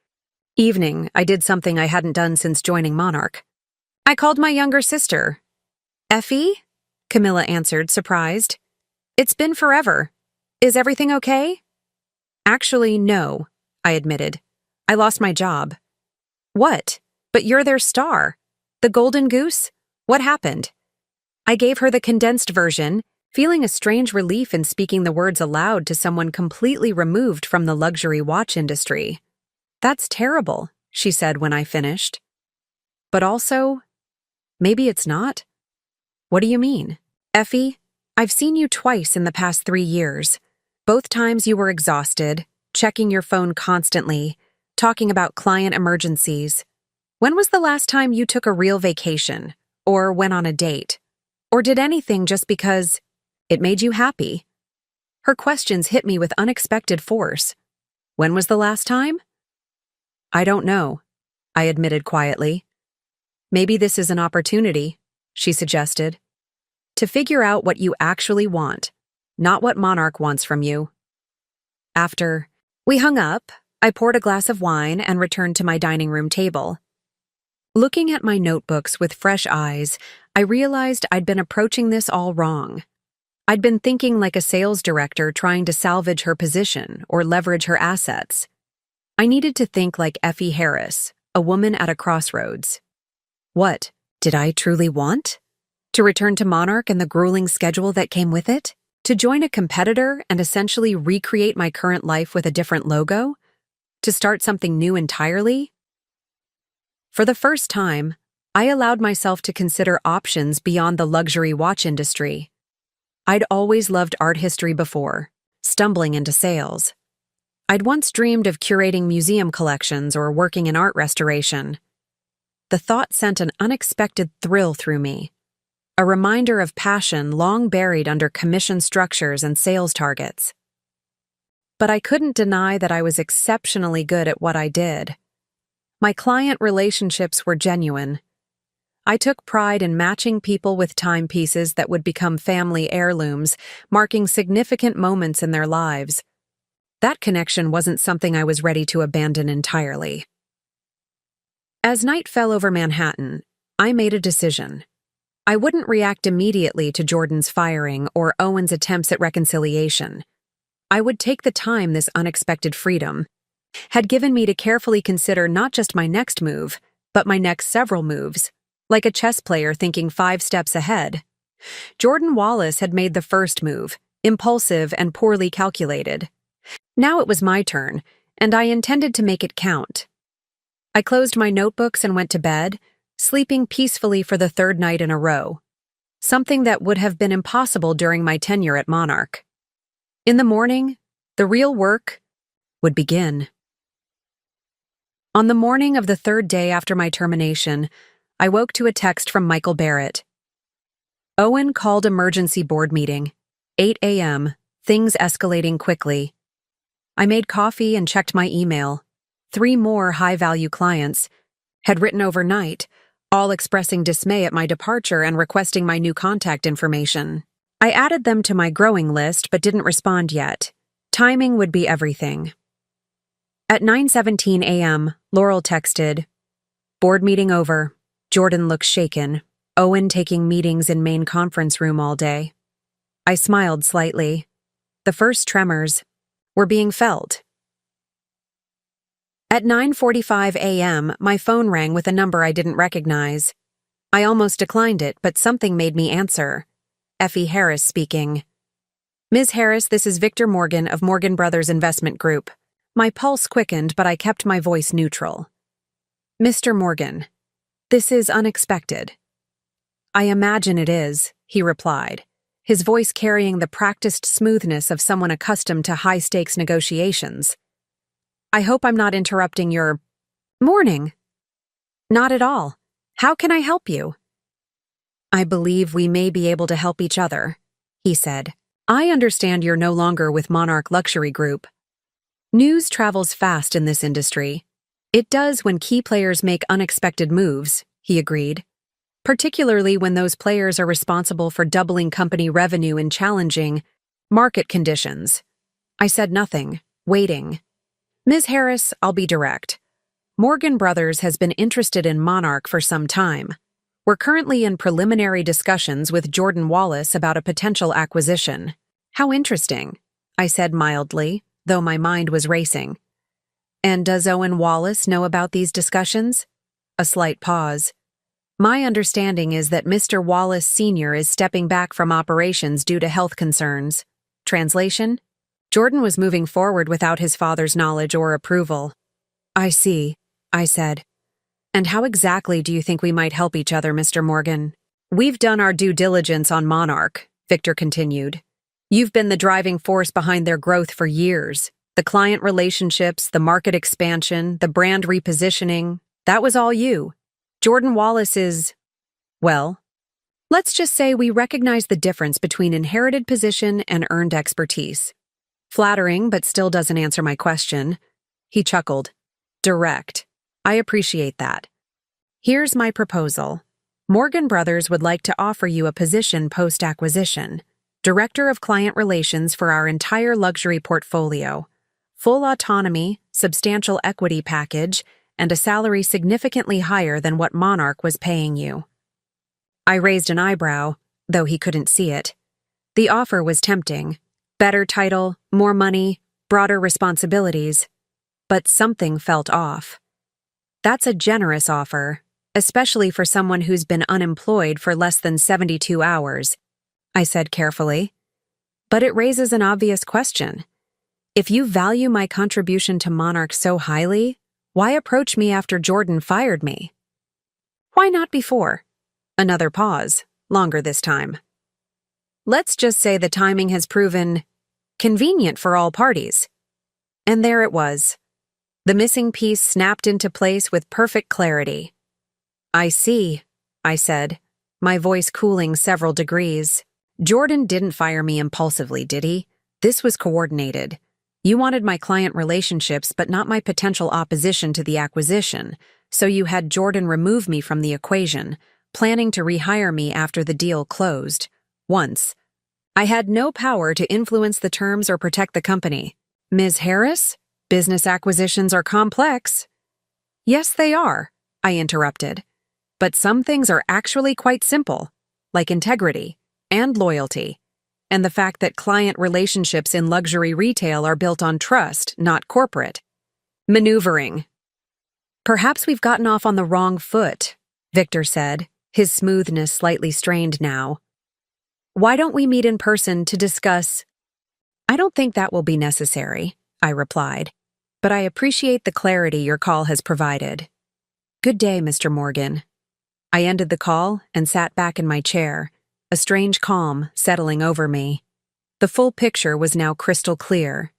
evening, I did something I hadn't done since joining Monarch. I called my younger sister. Effie? Camilla answered, surprised. It's been forever. Is everything okay? Actually, no, I admitted. I lost my job. What? But you're their star. The Golden Goose? What happened? I gave her the condensed version, feeling a strange relief in speaking the words aloud to someone completely removed from the luxury watch industry. That's terrible, she said when I finished. But also, maybe it's not. What do you mean? Effie, I've seen you twice in the past 3 years. Both times you were exhausted, checking your phone constantly, talking about client emergencies. When was the last time you took a real vacation, or went on a date, or did anything just because it made you happy? Her questions hit me with unexpected force. When was the last time? I don't know, I admitted quietly. Maybe this is an opportunity, she suggested, to figure out what you actually want, not what Monarch wants from you. After we hung up, I poured a glass of wine and returned to my dining room table. Looking at my notebooks with fresh eyes, I realized I'd been approaching this all wrong. I'd been thinking like a sales director trying to salvage her position or leverage her assets. I needed to think like Effie Harris, a woman at a crossroads. What did I truly want? To return to Monarch and the grueling schedule that came with it? To join a competitor and essentially recreate my current life with a different logo? To start something new entirely? For the first time, I allowed myself to consider options beyond the luxury watch industry. I'd always loved art history before, stumbling into sales. I'd once dreamed of curating museum collections or working in art restoration. The thought sent an unexpected thrill through me. a reminder of passion long buried under commission structures and sales targets. But I couldn't deny that I was exceptionally good at what I did. My client relationships were genuine. I took pride in matching people with timepieces that would become family heirlooms, marking significant moments in their lives. That connection wasn't something I was ready to abandon entirely. As night fell over Manhattan, I made a decision. I wouldn't react immediately to Jordan's firing or Owen's attempts at reconciliation. I would take the time this unexpected freedom had given me to carefully consider not just my next move, but my next several moves, like a chess player thinking 5 steps ahead. Jordan Wallace had made the first move, impulsive and poorly calculated. Now it was my turn, and I intended to make it count. I closed my notebooks and went to bed, sleeping peacefully for the 3rd night in a row, something that would have been impossible during my tenure at Monarch. In the morning, the real work would begin. On the morning of the 3rd day after my termination, I woke to a text from Michael Barrett. Owen called emergency board meeting. 8 a.m., things escalating quickly. I made coffee and checked my email. 3 more high-value clients had written overnight, all expressing dismay at my departure and requesting my new contact information. I added them to my growing list but didn't respond yet. Timing would be everything. At 9:17 a.m., Laurel texted, "Board meeting over. Jordan looks shaken. Owen taking meetings in main conference room all day." I smiled slightly. The first tremors were being felt. At 9:45 a.m., my phone rang with a number I didn't recognize. I almost declined it, but something made me answer. Effie Harris speaking. "Ms. Harris, this is Victor Morgan of Morgan Brothers Investment Group." My pulse quickened, but I kept my voice neutral. "Mr. Morgan, this is unexpected." "I imagine it is," he replied, his voice carrying the practiced smoothness of someone accustomed to high-stakes negotiations. "I hope I'm not interrupting your morning." "Not at all. How can I help you?" "I believe we may be able to help each other," he said. "I understand you're no longer with Monarch Luxury Group." News travels fast in this industry. "It does when key players make unexpected moves," he agreed, "particularly when those players are responsible for doubling company revenue in challenging market conditions." I said nothing, waiting. "Ms. Harris, I'll be direct. Morgan Brothers has been interested in Monarch for some time. We're currently in preliminary discussions with Jordan Wallace about a potential acquisition." "How interesting," I said mildly, though my mind was racing. "And does Owen Wallace know about these discussions?" A slight pause. "My understanding is that Mr. Wallace Sr. is stepping back from operations due to health concerns." Translation? Jordan was moving forward without his father's knowledge or approval. "I see," I said. "And how exactly do you think we might help each other, Mr. Morgan?" "We've done our due diligence on Monarch," Victor continued. "You've been the driving force behind their growth for years. The client relationships, the market expansion, the brand repositioning, that was all you. Jordan Wallace is, well, let's just say we recognize the difference between inherited position and earned expertise." "Flattering, but still doesn't answer my question." He chuckled. "Direct. I appreciate that. Here's my proposal. Morgan Brothers would like to offer you a position post-acquisition, Director of Client Relations for our entire luxury portfolio. Full autonomy, substantial equity package, and a salary significantly higher than what Monarch was paying you." I raised an eyebrow, though he couldn't see it. The offer was tempting. Better title, more money, broader responsibilities. But something felt off. That's a generous offer, especially for someone who's been unemployed for less than 72 hours, I said carefully. But it raises an obvious question. If you value my contribution to Monarch so highly, why approach me after Jordan fired me? Why not before? Another pause, longer this time. Let's just say the timing has proven convenient for all parties. And there it was. The missing piece snapped into place with perfect clarity. "I see," I said. my voice cooling several degrees. Jordan didn't fire me impulsively, did he? This was coordinated. You wanted my client relationships but not my potential opposition to the acquisition, so you had Jordan remove me from the equation, planning to rehire me after the deal closed. Once. I had no power to influence the terms or protect the company. Ms. Harris, business acquisitions are complex. Yes, they are, I interrupted. But some things are actually quite simple, like integrity and loyalty, and the fact that client relationships in luxury retail are built on trust, not corporate. Maneuvering. Perhaps we've gotten off on the wrong foot, Victor said, his smoothness slightly strained now. Why don't we meet in person to discuss? I don't think that will be necessary, I replied, but I appreciate the clarity your call has provided. Good day, Mr. Morgan. I ended the call and sat back in my chair, a strange calm settling over me. The full picture was now crystal clear.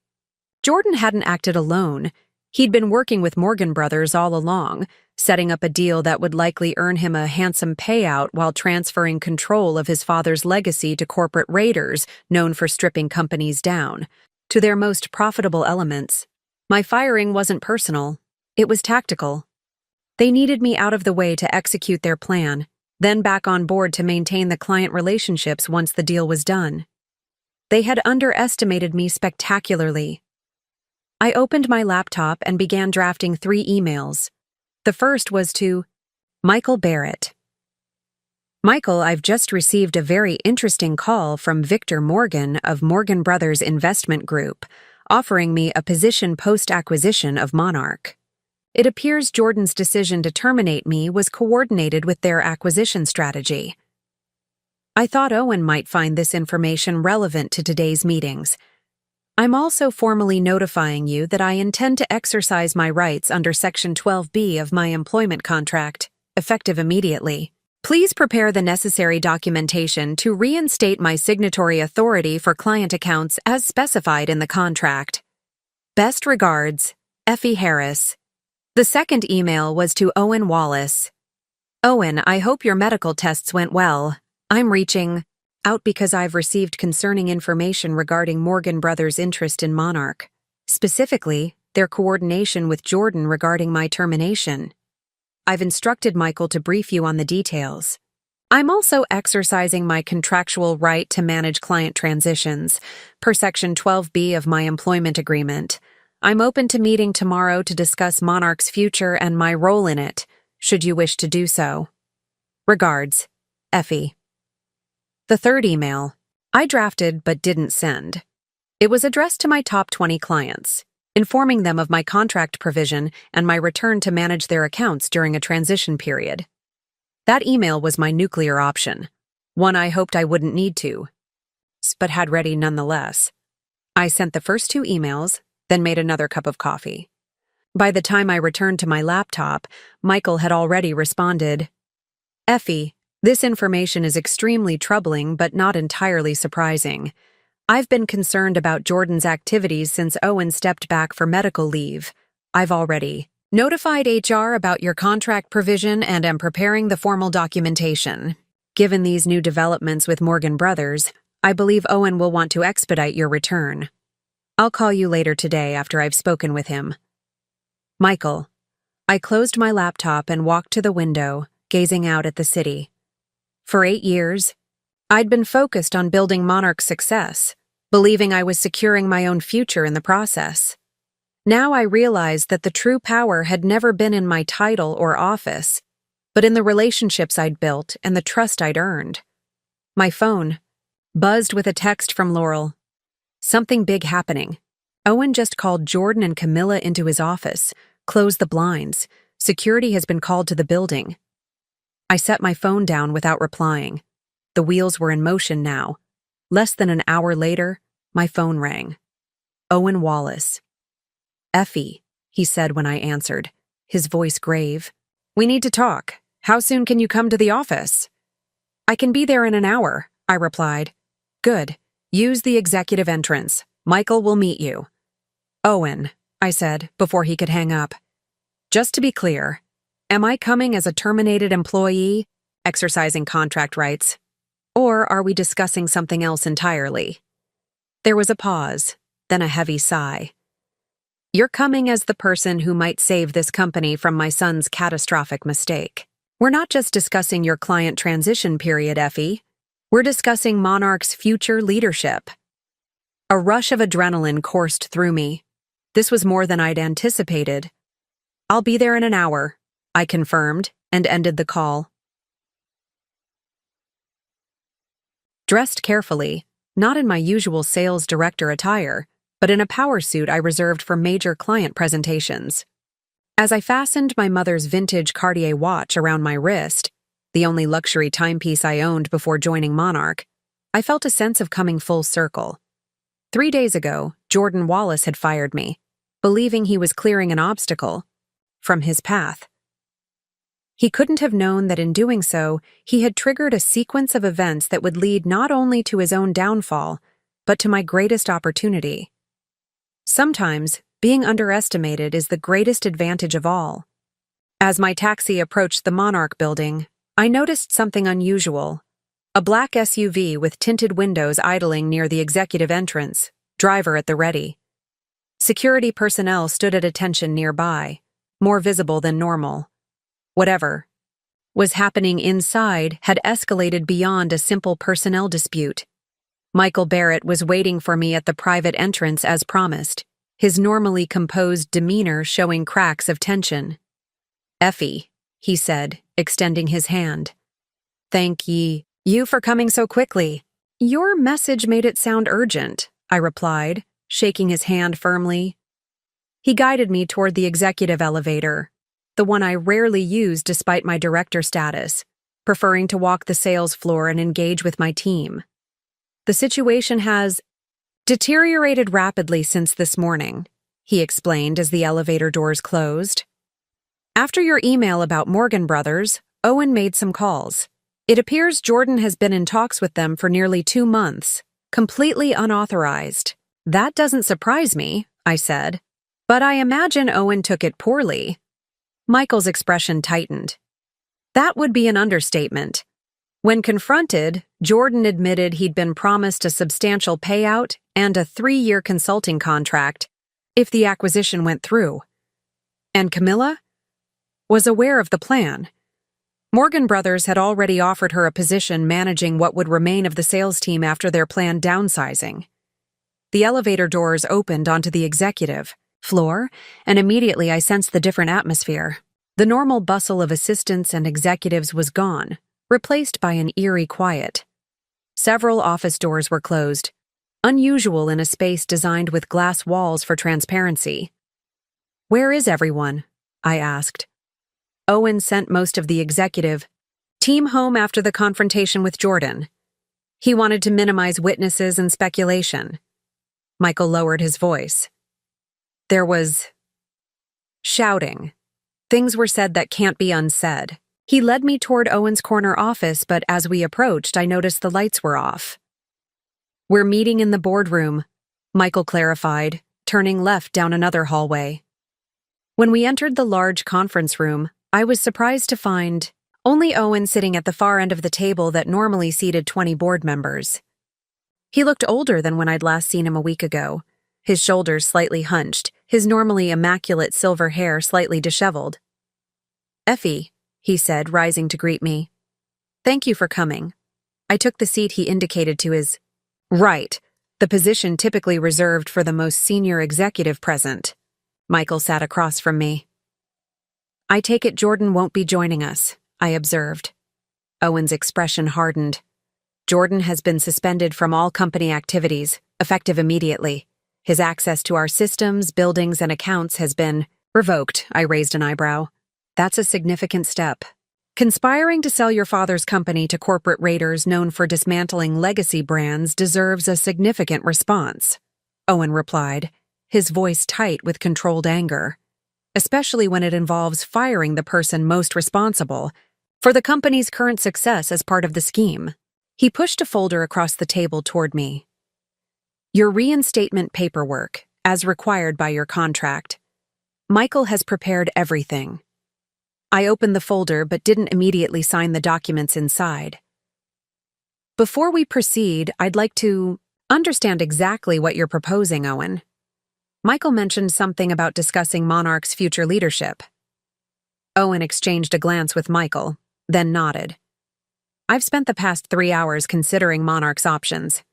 Jordan hadn't acted alone. He'd been working with Morgan Brothers all along, setting up a deal that would likely earn him a handsome payout while transferring control of his father's legacy to corporate raiders known for stripping companies down to their most profitable elements. My firing wasn't personal. It was tactical. They needed me out of the way to execute their plan, then back on board to maintain the client relationships once the deal was done. They had underestimated me spectacularly. I opened my laptop and began drafting 3 emails. The first was to Michael Barrett. Michael, I've just received a very interesting call from Victor Morgan of Morgan Brothers Investment Group, offering me a position post-acquisition of Monarch. It appears Jordan's decision to terminate me was coordinated with their acquisition strategy. I thought Owen might find this information relevant to today's meetings. I'm also formally notifying you that I intend to exercise my rights under Section 12B of my employment contract, effective immediately. Please prepare the necessary documentation to reinstate my signatory authority for client accounts as specified in the contract. Best regards, Effie Harris. The second email was to Owen Wallace. Owen, I hope your medical tests went well. I'm reaching out because I've received concerning information regarding Morgan Brothers' interest in Monarch, specifically their coordination with Jordan regarding my termination. I've instructed Michael to brief you on the details. I'm also exercising my contractual right to manage client transitions, per Section 12B of my employment agreement. I'm open to meeting tomorrow to discuss Monarch's future and my role in it, should you wish to do so. Regards, Effie. The third email, I drafted but didn't send. It was addressed to my top 20 clients, informing them of my contract provision and my return to manage their accounts during a transition period. That email was my nuclear option, one I hoped I wouldn't need to, but had ready nonetheless. I sent the first 2 emails, then made another cup of coffee. By the time I returned to my laptop, Michael had already responded. Effie, this information is extremely troubling but not entirely surprising. I've been concerned about Jordan's activities since Owen stepped back for medical leave. I've already notified HR about your contract provision and am preparing the formal documentation. Given these new developments with Morgan Brothers, I believe Owen will want to expedite your return. I'll call you later today after I've spoken with him. Michael. I closed my laptop and walked to the window, gazing out at the city. For 8 years, I'd been focused on building Monarch's success, believing I was securing my own future in the process. Now I realized that the true power had never been in my title or office, but in the relationships I'd built and the trust I'd earned. My phone buzzed with a text from Laurel. Something big happening. Owen just called Jordan and Camilla into his office, closed the blinds. Security has been called to the building. I set my phone down without replying. The wheels were in motion now. Less than an hour later, my phone rang. Owen Wallace. Effie, he said when I answered, his voice grave. We need to talk. How soon can you come to the office? I can be there in an hour, I replied. Good. Use the executive entrance. Michael will meet you. Owen, I said before he could hang up. Just to be clear, am I coming as a terminated employee exercising contract rights? Or are we discussing something else entirely? There was a pause, then a heavy sigh. You're coming as the person who might save this company from my son's catastrophic mistake. We're not just discussing your client transition period, Effie. We're discussing Monarch's future leadership. A rush of adrenaline coursed through me. This was more than I'd anticipated. I'll be there in an hour, I confirmed, and ended the call. Dressed carefully, not in my usual sales director attire, but in a power suit I reserved for major client presentations. As I fastened my mother's vintage Cartier watch around my wrist, the only luxury timepiece I owned before joining Monarch, I felt a sense of coming full circle. 3 days ago, Jordan Wallace had fired me, believing he was clearing an obstacle from his path. He couldn't have known that in doing so, he had triggered a sequence of events that would lead not only to his own downfall, but to my greatest opportunity. Sometimes, being underestimated is the greatest advantage of all. As my taxi approached the Monarch building, I noticed something unusual. A black SUV with tinted windows idling near the executive entrance, driver at the ready. Security personnel stood at attention nearby, more visible than normal. Whatever was happening inside had escalated beyond a simple personnel dispute. Michael Barrett was waiting for me at the private entrance as promised, his normally composed demeanor showing cracks of tension. Effie, he said, extending his hand. Thank you for coming so quickly. Your message made it sound urgent, I replied, shaking his hand firmly. He guided me toward the executive elevator, the one I rarely use despite my director status, preferring to walk the sales floor and engage with my team. The situation has deteriorated rapidly since this morning, he explained as the elevator doors closed. After your email about Morgan Brothers, Owen made some calls. It appears Jordan has been in talks with them for nearly 2 months, completely unauthorized. That doesn't surprise me, I said. But I imagine Owen took it poorly. Michael's expression tightened. That would be an understatement. When confronted, Jordan admitted he'd been promised a substantial payout and a 3-year consulting contract if the acquisition went through. And Camilla was aware of the plan. Morgan Brothers had already offered her a position managing what would remain of the sales team after their planned downsizing. The elevator doors opened onto the executive floor, and immediately I sensed the different atmosphere. The normal bustle of assistants and executives was gone, replaced by an eerie quiet. Several office doors were closed, unusual in a space designed with glass walls for transparency. Where is everyone? I asked. Owen sent most of the executive team home after the confrontation with Jordan. He wanted to minimize witnesses and speculation. Michael lowered his voice. There was shouting. Things were said that can't be unsaid. He led me toward Owen's corner office, but as we approached, I noticed the lights were off. We're meeting in the boardroom, Michael clarified, turning left down another hallway. When we entered the large conference room, I was surprised to find only Owen sitting at the far end of the table that normally seated 20 board members. He looked older than when I'd last seen him a week ago, his shoulders slightly hunched, his normally immaculate silver hair slightly disheveled. Effie, he said, rising to greet me. Thank you for coming. I took the seat he indicated to his right, the position typically reserved for the most senior executive present. Michael sat across from me. I take it Jordan won't be joining us, I observed. Owen's expression hardened. Jordan has been suspended from all company activities, effective immediately. His access to our systems, buildings, and accounts has been revoked. I raised an eyebrow. That's a significant step. Conspiring to sell your father's company to corporate raiders known for dismantling legacy brands deserves a significant response, Owen replied, his voice tight with controlled anger, especially when it involves firing the person most responsible for the company's current success as part of the scheme. He pushed a folder across the table toward me. Your reinstatement paperwork, as required by your contract. Michael has prepared everything. I opened the folder but didn't immediately sign the documents inside. Before we proceed, I'd like to understand exactly what you're proposing, Owen. Michael mentioned something about discussing Monarch's future leadership. Owen exchanged a glance with Michael, then nodded. I've spent the past 3 hours considering Monarch's options.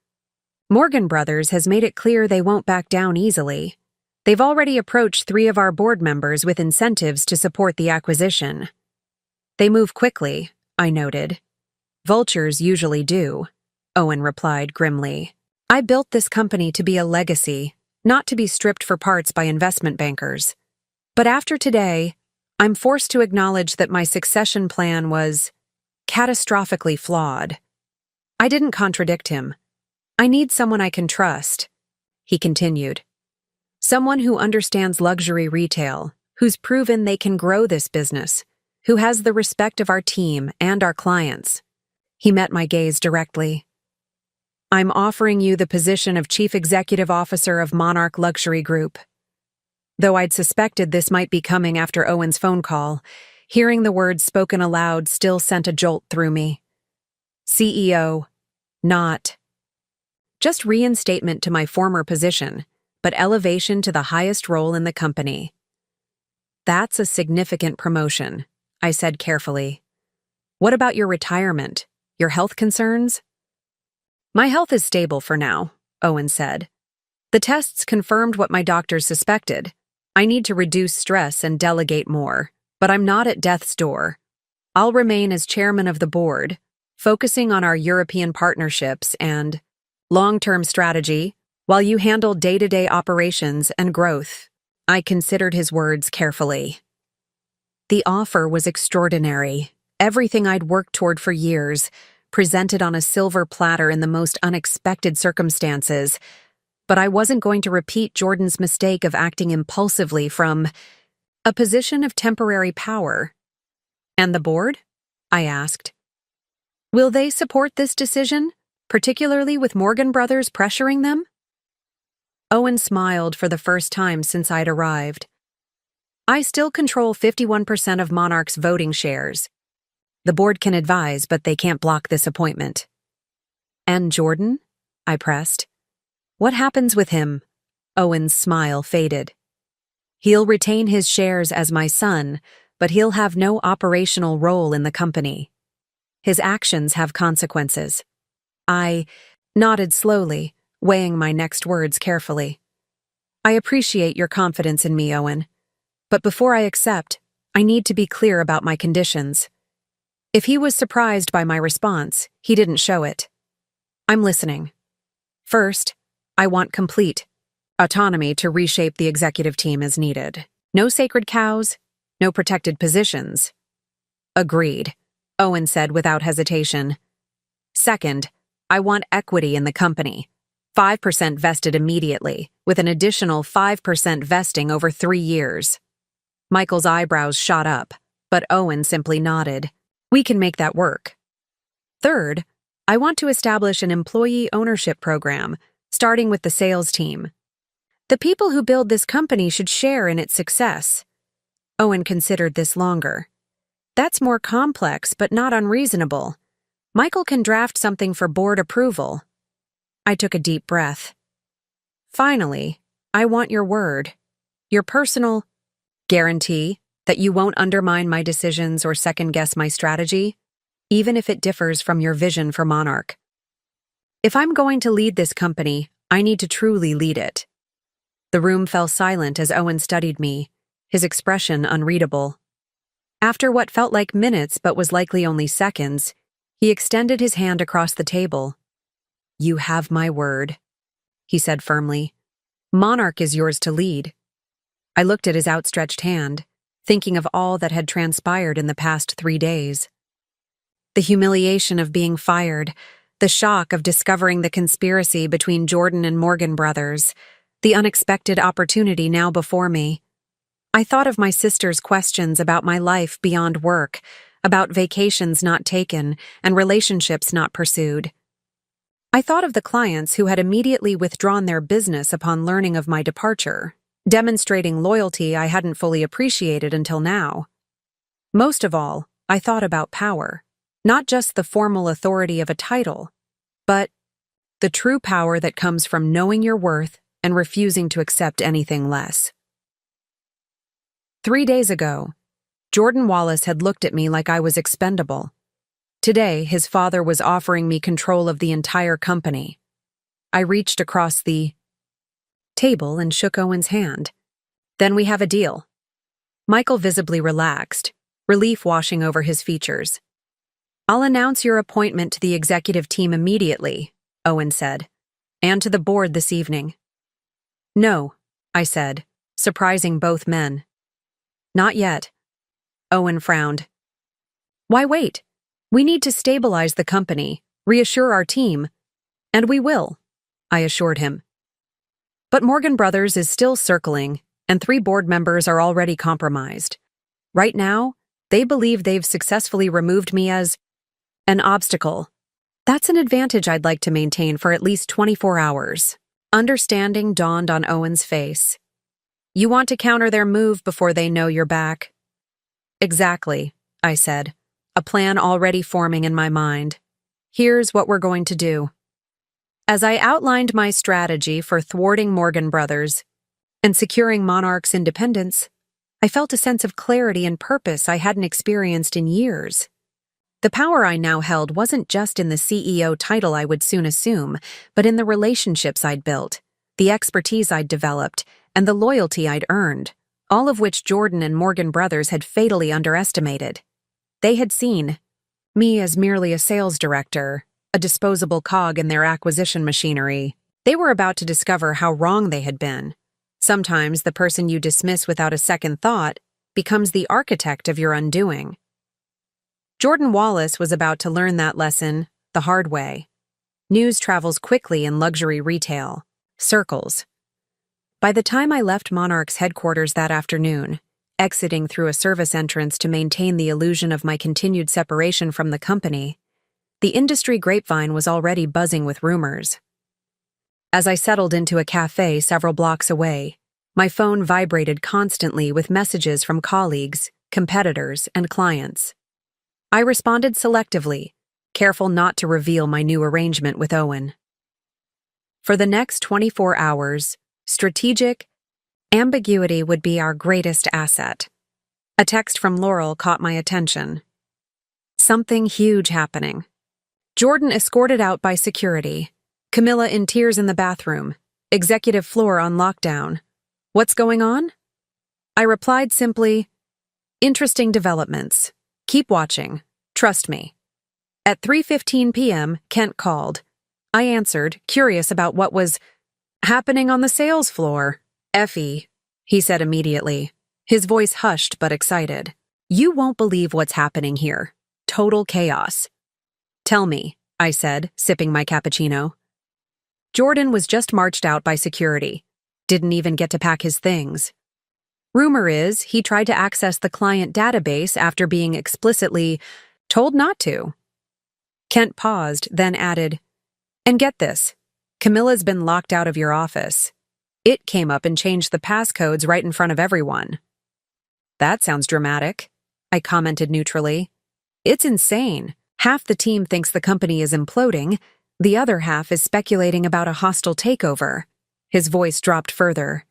Morgan Brothers has made it clear they won't back down easily. They've already approached 3 of our board members with incentives to support the acquisition. They move quickly, I noted. Vultures usually do, Owen replied grimly. I built this company to be a legacy, not to be stripped for parts by investment bankers. But after today, I'm forced to acknowledge that my succession plan was catastrophically flawed. I didn't contradict him. I need someone I can trust, he continued. Someone who understands luxury retail, who's proven they can grow this business, who has the respect of our team and our clients. He met my gaze directly. I'm offering you the position of Chief Executive Officer of Monarch Luxury Group. Though I'd suspected this might be coming after Owen's phone call, hearing the words spoken aloud still sent a jolt through me. CEO, not just reinstatement to my former position, but elevation to the highest role in the company. That's a significant promotion, I said carefully. What about your retirement? Your health concerns? My health is stable for now, Owen said. The tests confirmed what my doctors suspected. I need to reduce stress and delegate more, but I'm not at death's door. I'll remain as chairman of the board, focusing on our European partnerships and long-term strategy, while you handle day-to-day operations and growth. I considered his words carefully. The offer was extraordinary. Everything I'd worked toward for years, presented on a silver platter in the most unexpected circumstances. But I wasn't going to repeat Jordan's mistake of acting impulsively from a position of temporary power. And the board? I asked. Will they support this decision, particularly with Morgan Brothers pressuring them? Owen smiled for the first time since I'd arrived. I still control 51% of Monarch's voting shares. The board can advise, but they can't block this appointment. And Jordan? I pressed. What happens with him? Owen's smile faded. He'll retain his shares as my son, but he'll have no operational role in the company. His actions have consequences. I nodded slowly, weighing my next words carefully. I appreciate your confidence in me, Owen. But before I accept, I need to be clear about my conditions. If he was surprised by my response, he didn't show it. I'm listening. First, I want complete autonomy to reshape the executive team as needed. No sacred cows, no protected positions. Agreed, Owen said without hesitation. Second, I want equity in the company. 5% vested immediately, with an additional 5% vesting over 3 years. Michael's eyebrows shot up, but Owen simply nodded. We can make that work. Third, I want to establish an employee ownership program, starting with the sales team. The people who build this company should share in its success. Owen considered this longer. That's more complex, but not unreasonable. Michael can draft something for board approval. I took a deep breath. Finally, I want your word, your personal guarantee that you won't undermine my decisions or second-guess my strategy, even if it differs from your vision for Monarch. If I'm going to lead this company, I need to truly lead it. The room fell silent as Owen studied me, his expression unreadable. After what felt like minutes but was likely only seconds, he extended his hand across the table. You have my word, he said firmly. Monarch is yours to lead. I looked at his outstretched hand, thinking of all that had transpired in the past 3 days. The humiliation of being fired, the shock of discovering the conspiracy between Jordan and Morgan Brothers, the unexpected opportunity now before me. I thought of my sister's questions about my life beyond work, about vacations not taken and relationships not pursued. I thought of the clients who had immediately withdrawn their business upon learning of my departure, demonstrating loyalty I hadn't fully appreciated until now. Most of all, I thought about power. Not just the formal authority of a title, but the true power that comes from knowing your worth and refusing to accept anything less. 3 days ago, Jordan Wallace had looked at me like I was expendable. Today, his father was offering me control of the entire company. I reached across the table and shook Owen's hand. Then we have a deal. Michael visibly relaxed, relief washing over his features. I'll announce your appointment to the executive team immediately, Owen said, and to the board this evening. No, I said, surprising both men. Not yet. Owen frowned. Why wait? We need to stabilize the company, reassure our team, and we will, I assured him. But Morgan Brothers is still circling, and 3 board members are already compromised. Right now, they believe they've successfully removed me as an obstacle. That's an advantage I'd like to maintain for at least 24 hours. Understanding dawned on Owen's face. You want to counter their move before they know you're back? Exactly, I said, a plan already forming in my mind. Here's what we're going to do. As I outlined my strategy for thwarting Morgan Brothers and securing Monarch's independence, I felt a sense of clarity and purpose I hadn't experienced in years. The power I now held wasn't just in the CEO title I would soon assume, but in the relationships I'd built, the expertise I'd developed, and the loyalty I'd earned, all of which Jordan and Morgan Brothers had fatally underestimated. They had seen me as merely a sales director, a disposable cog in their acquisition machinery. They were about to discover how wrong they had been. Sometimes the person you dismiss without a second thought becomes the architect of your undoing. Jordan Wallace was about to learn that lesson the hard way. News travels quickly in luxury retail circles. By the time I left Monarch's headquarters that afternoon, exiting through a service entrance to maintain the illusion of my continued separation from the company, the industry grapevine was already buzzing with rumors. As I settled into a cafe several blocks away, my phone vibrated constantly with messages from colleagues, competitors, and clients. I responded selectively, careful not to reveal my new arrangement with Owen. For the next 24 hours, strategic ambiguity would be our greatest asset. A text from Laurel caught my attention. Something huge happening. Jordan escorted out by security. Camilla in tears in the bathroom. Executive floor on lockdown. What's going on? I replied simply, interesting developments. Keep watching. Trust me. At 3:15 p.m., Kent called. I answered, curious about what was happening on the sales floor. Effie, he said immediately, his voice hushed but excited. You won't believe what's happening here. Total chaos. Tell me, I said, sipping my cappuccino. Jordan was just marched out by security. Didn't even get to pack his things. Rumor is he tried to access the client database after being explicitly told not to. Kent paused, then added, and get this, Camilla's been locked out of your office. It came up and changed the passcodes right in front of everyone. That sounds dramatic, I commented neutrally. It's insane. Half the team thinks the company is imploding, the other half is speculating about a hostile takeover. His voice dropped further.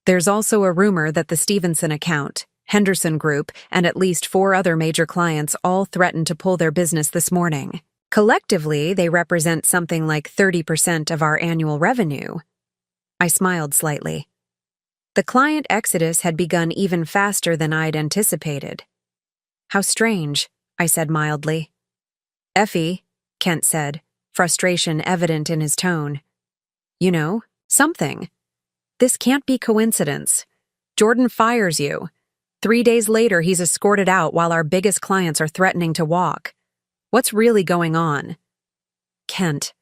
There's also a rumor that the Stevenson account, Henderson Group, and at least 4 other major clients all threatened to pull their business this morning. Collectively, they represent something like 30% of our annual revenue. I smiled slightly. The client exodus had begun even faster than I'd anticipated. How strange, I said mildly. Effie, Kent said, frustration evident in his tone. You know, something. This can't be coincidence. Jordan fires you. 3 days later, he's escorted out while our biggest clients are threatening to walk. What's really going on? Kent,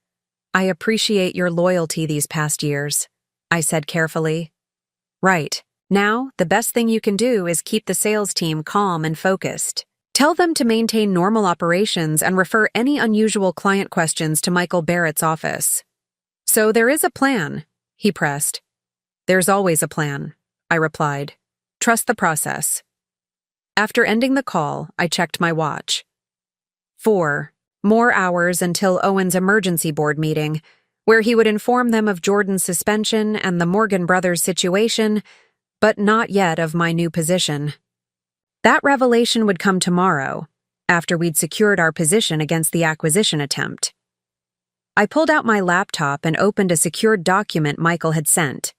I appreciate your loyalty these past years, I said carefully. Right. Now, the best thing you can do is keep the sales team calm and focused. Tell them to maintain normal operations and refer any unusual client questions to Michael Barrett's office. So there is a plan, he pressed. There's always a plan, I replied. Trust the process. After ending the call, I checked my watch. 4 more hours until Owen's emergency board meeting, where he would inform them of Jordan's suspension and the Morgan brothers' situation, but not yet of my new position. That revelation would come tomorrow, after we'd secured our position against the acquisition attempt. I pulled out my laptop and opened a secured document Michael had sent.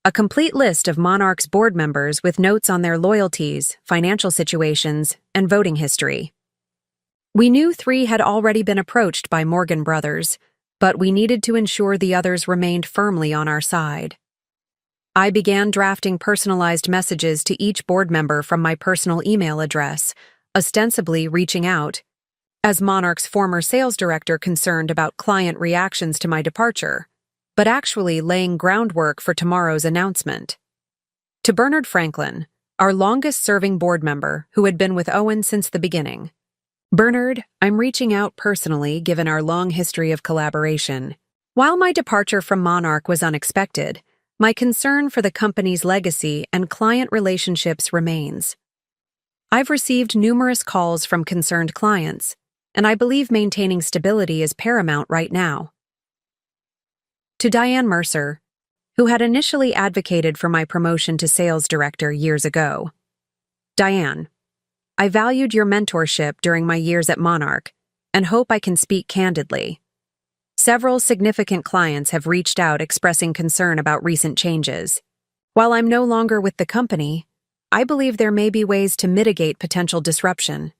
A complete list of Monarch's board members with notes on their loyalties, financial situations, and voting history. We knew 3 had already been approached by Morgan brothers, but we needed to ensure the others remained firmly on our side. I began drafting personalized messages to each board member from my personal email address, ostensibly reaching out, as Monarch's former sales director concerned about client reactions to my departure, but actually laying groundwork for tomorrow's announcement. To Bernard Franklin, our longest-serving board member who had been with Owen since the beginning. Bernard, I'm reaching out personally given our long history of collaboration. While my departure from Monarch was unexpected, my concern for the company's legacy and client relationships remains. I've received numerous calls from concerned clients, and I believe maintaining stability is paramount right now. To Diane Mercer, who had initially advocated for my promotion to sales director years ago. Diane, I valued your mentorship during my years at Monarch and hope I can speak candidly. Several significant clients have reached out expressing concern about recent changes. While I'm no longer with the company, I believe there may be ways to mitigate potential disruption.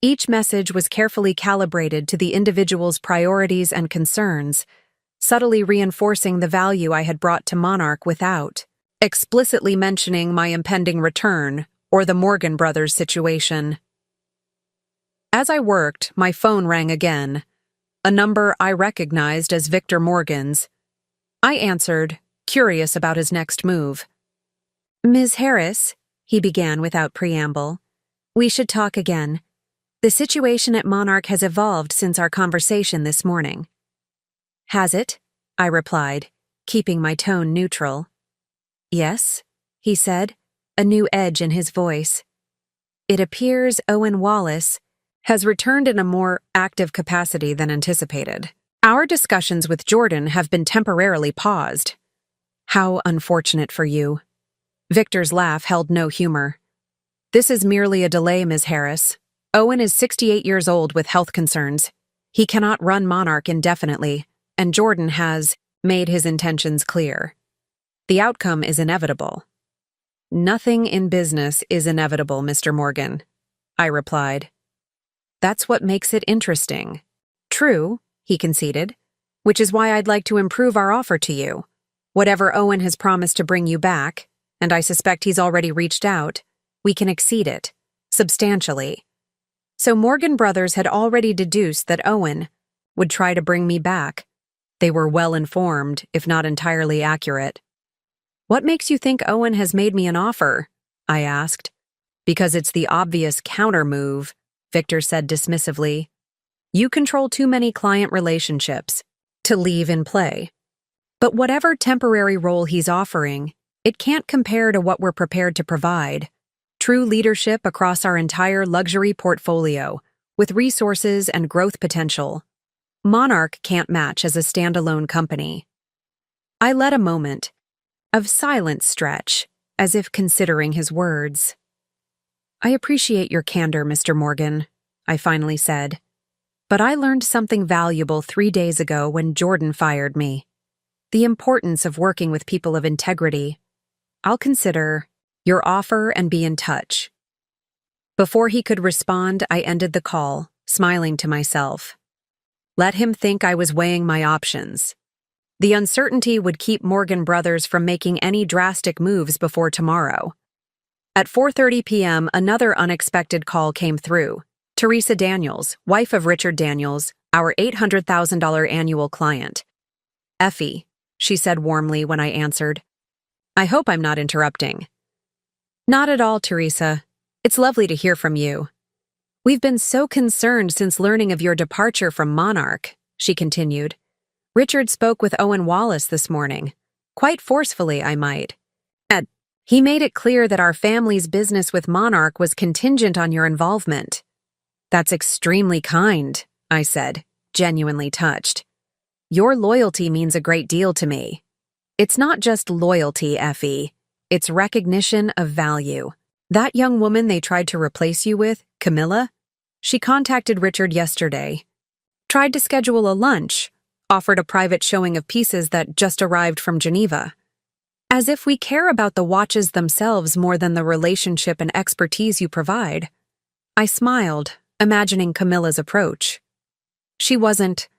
Each message was carefully calibrated to the individual's priorities and concerns, subtly reinforcing the value I had brought to Monarch without explicitly mentioning my impending return or the Morgan brothers' situation. As I worked, my phone rang again, a number I recognized as Victor Morgan's. I answered, curious about his next move. Ms. Harris, he began without preamble, we should talk again. The situation at Monarch has evolved since our conversation this morning. Has it? I replied, keeping my tone neutral. Yes, he said, a new edge in his voice. It appears Owen Wallace has returned in a more active capacity than anticipated. Our discussions with Jordan have been temporarily paused. How unfortunate for you. Victor's laugh held no humor. This is merely a delay, Ms. Harris. Owen is 68 years old with health concerns. He cannot run Monarch indefinitely, and Jordan has made his intentions clear. The outcome is inevitable. Nothing in business is inevitable, Mr. Morgan, I replied. That's what makes it interesting. True, he conceded, which is why I'd like to improve our offer to you. Whatever Owen has promised to bring you back, and I suspect he's already reached out, we can exceed it, substantially. So Morgan brothers had already deduced that Owen would try to bring me back. They were well informed, if not entirely accurate. What makes you think Owen has made me an offer? I asked. Because it's the obvious counter-move, Victor said dismissively. You control too many client relationships to leave in play. But whatever temporary role he's offering, it can't compare to what we're prepared to provide. True leadership across our entire luxury portfolio, with resources and growth potential. Monarch can't match as a standalone company. I let a moment of silence stretch, as if considering his words. I appreciate your candor, Mr. Morgan, I finally said. But I learned something valuable 3 days ago when Jordan fired me. The importance of working with people of integrity. I'll consider your offer and be in touch. Before he could respond, I ended the call, smiling to myself. Let him think I was weighing my options. The uncertainty would keep Morgan brothers from making any drastic moves before tomorrow. At 4:30 p.m., another unexpected call came through. Teresa Daniels, wife of Richard Daniels, our $800,000 annual client. Effie, she said warmly when I answered. I hope I'm not interrupting. Not at all, Teresa. It's lovely to hear from you. We've been so concerned since learning of your departure from Monarch, she continued. Richard spoke with Owen Wallace this morning. Quite forcefully, I might. He made it clear that our family's business with Monarch was contingent on your involvement. That's extremely kind, I said, genuinely touched. Your loyalty means a great deal to me. It's not just loyalty, Effie. It's recognition of value. That young woman they tried to replace you with, Camilla, she contacted Richard yesterday. Tried to schedule a lunch, offered a private showing of pieces that just arrived from Geneva. As if we care about the watches themselves more than the relationship and expertise you provide. I smiled, imagining Camilla's approach. She wasn't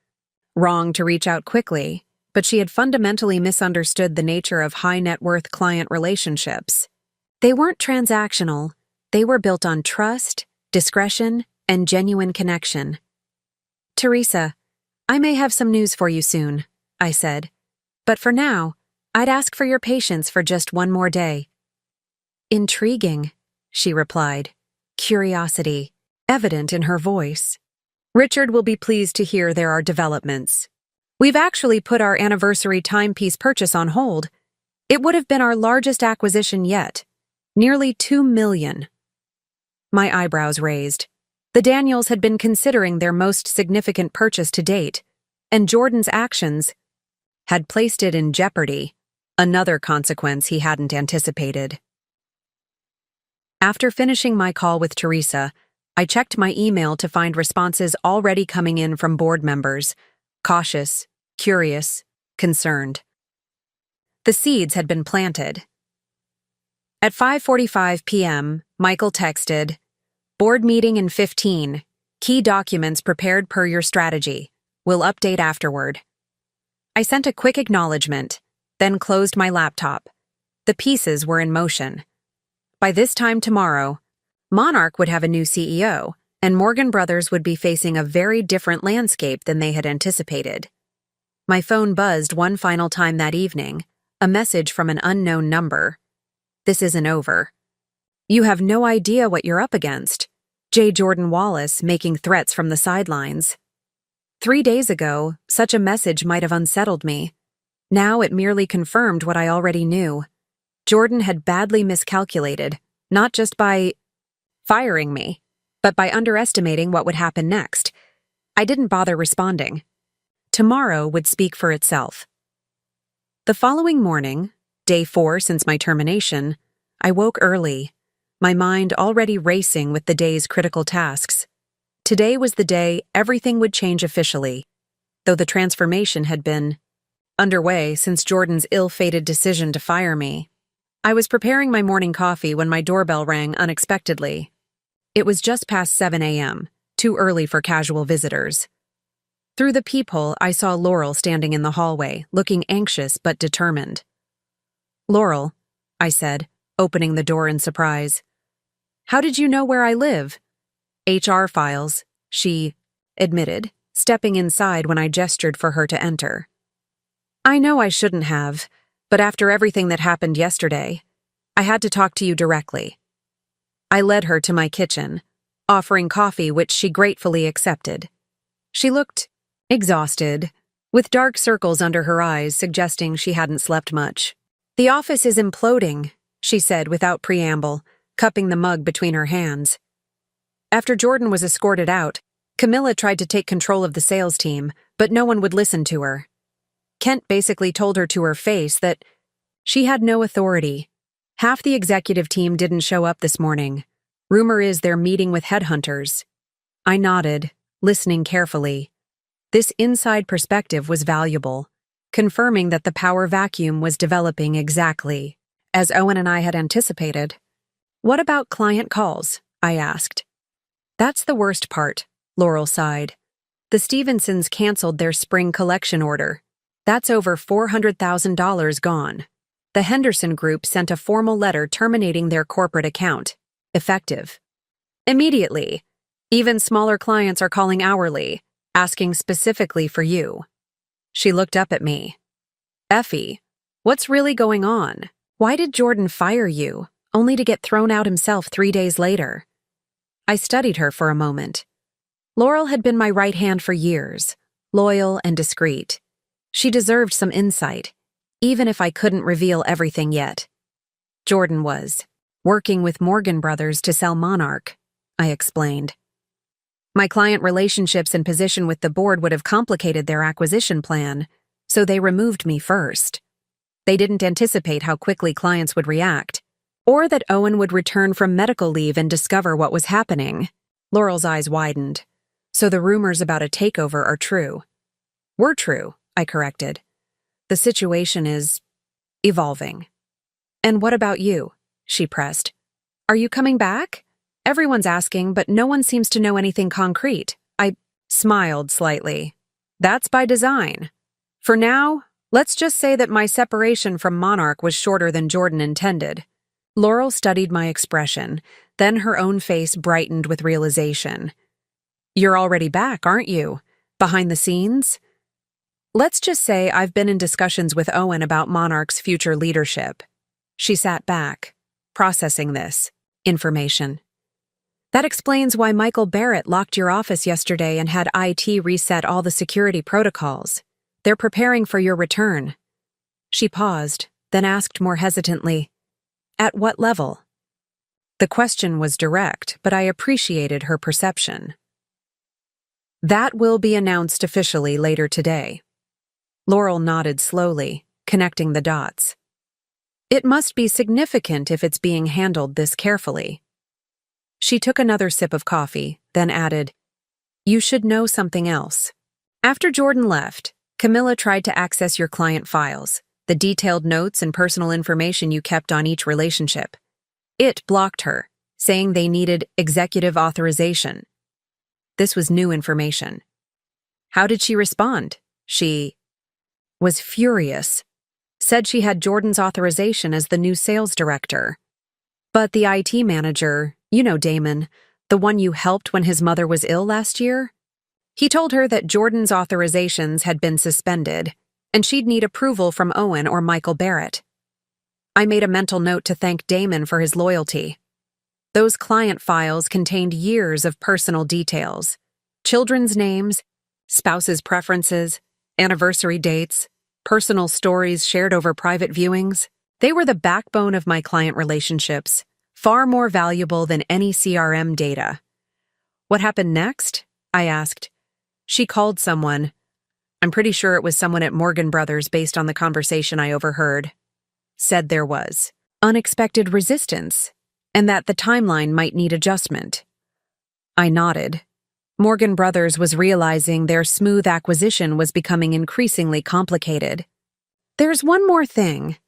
wrong to reach out quickly, but she had fundamentally misunderstood the nature of high-net-worth client relationships. They weren't transactional. They were built on trust, discretion, and genuine connection. Teresa, I may have some news for you soon, I said. But for now, I'd ask for your patience for just one more day. Intriguing, she replied, curiosity evident in her voice. Richard will be pleased to hear there are developments. We've actually put our anniversary timepiece purchase on hold. It would have been our largest acquisition yet. Nearly $2 million. My eyebrows raised. The Daniels had been considering their most significant purchase to date, and Jordan's actions had placed it in jeopardy, another consequence he hadn't anticipated. After finishing my call with Teresa, I checked my email to find responses already coming in from board members, cautious, curious, concerned. The seeds had been planted. At 5:45 p.m., Michael texted, "Board meeting in 15. Key documents prepared per your strategy. We'll update afterward." I sent a quick acknowledgement, then closed my laptop. The pieces were in motion. By this time tomorrow, Monarch would have a new CEO, and Morgan Brothers would be facing a very different landscape than they had anticipated. My phone buzzed one final time that evening, a message from an unknown number. "This isn't over. You have no idea what you're up against." J. Jordan Wallace making threats from the sidelines. 3 days ago, such a message might have unsettled me. Now it merely confirmed what I already knew. Jordan had badly miscalculated, not just by firing me, but by underestimating what would happen next. I didn't bother responding. Tomorrow would speak for itself. The following morning, day 4 since my termination, I woke early, my mind already racing with the day's critical tasks. Today was the day everything would change officially, though the transformation had been underway since Jordan's ill-fated decision to fire me. I was preparing my morning coffee when my doorbell rang unexpectedly. It was just past 7 a.m., too early for casual visitors. Through the peephole, I saw Laurel standing in the hallway, looking anxious but determined. "Laurel," I said, opening the door in surprise. "How did you know where I live?" "HR files," she admitted, stepping inside when I gestured for her to enter. "I know I shouldn't have, but after everything that happened yesterday, I had to talk to you directly." I led her to my kitchen, offering coffee which she gratefully accepted. She looked exhausted, with dark circles under her eyes suggesting she hadn't slept much. "The office is imploding," she said without preamble, cupping the mug between her hands. After Jordan was escorted out, Camilla tried to take control of the sales team, but no one would listen to her. Kent basically told her to her face that she had no authority. Half the executive team didn't show up this morning. Rumor is they're meeting with headhunters. I nodded, listening carefully. This inside perspective was valuable, confirming that the power vacuum was developing exactly as Owen and I had anticipated. "What about client calls?" I asked. "That's the worst part," Laurel sighed. "The Stevensons canceled their spring collection order. That's over $400,000 gone. The Henderson Group sent a formal letter terminating their corporate account, effective immediately. Even smaller clients are calling hourly, asking specifically for you." She looked up at me. "Effie, what's really going on? Why did Jordan fire you, only to get thrown out himself 3 days later?" I studied her for a moment. Laurel had been my right hand for years, loyal and discreet. She deserved some insight, even if I couldn't reveal everything yet. Jordan was working with Morgan Brothers to sell Monarch, I explained. My client relationships and position with the board would have complicated their acquisition plan, so they removed me first. They didn't anticipate how quickly clients would react, or that Owen would return from medical leave and discover what was happening. Laurel's eyes widened. So the rumors about a takeover are true. Were true, I corrected. The situation is evolving. And what about you? She pressed. Are you coming back? Everyone's asking, but no one seems to know anything concrete. I smiled slightly. That's by design. For now, let's just say that my separation from Monarch was shorter than Jordan intended. Laurel studied my expression, then her own face brightened with realization. You're already back, aren't you? Behind the scenes? Let's just say I've been in discussions with Owen about Monarch's future leadership. She sat back, processing this information. That explains why Michael Barrett locked your office yesterday and had IT reset all the security protocols. They're preparing for your return. She paused, then asked more hesitantly, At what level? The question was direct, but I appreciated her perception. That will be announced officially later today. Laurel nodded slowly, connecting the dots. It must be significant if it's being handled this carefully. She took another sip of coffee, then added, You should know something else. After Jordan left, Camilla tried to access your client files, the detailed notes and personal information you kept on each relationship. It blocked her, saying they needed executive authorization. This was new information. How did she respond? She was furious. Said she had Jordan's authorization as the new sales director. But the IT manager, you know Damon, the one you helped when his mother was ill last year? He told her that Jordan's authorizations had been suspended, and she'd need approval from Owen or Michael Barrett. I made a mental note to thank Damon for his loyalty. Those client files contained years of personal details, children's names, spouses' preferences, anniversary dates, personal stories shared over private viewings. They were the backbone of my client relationships, far more valuable than any CRM data. What happened next? I asked. She called someone. I'm pretty sure it was someone at Morgan Brothers based on the conversation I overheard. Said there was unexpected resistance, and that the timeline might need adjustment. I nodded. Morgan Brothers was realizing their smooth acquisition was becoming increasingly complicated. There's one more thing,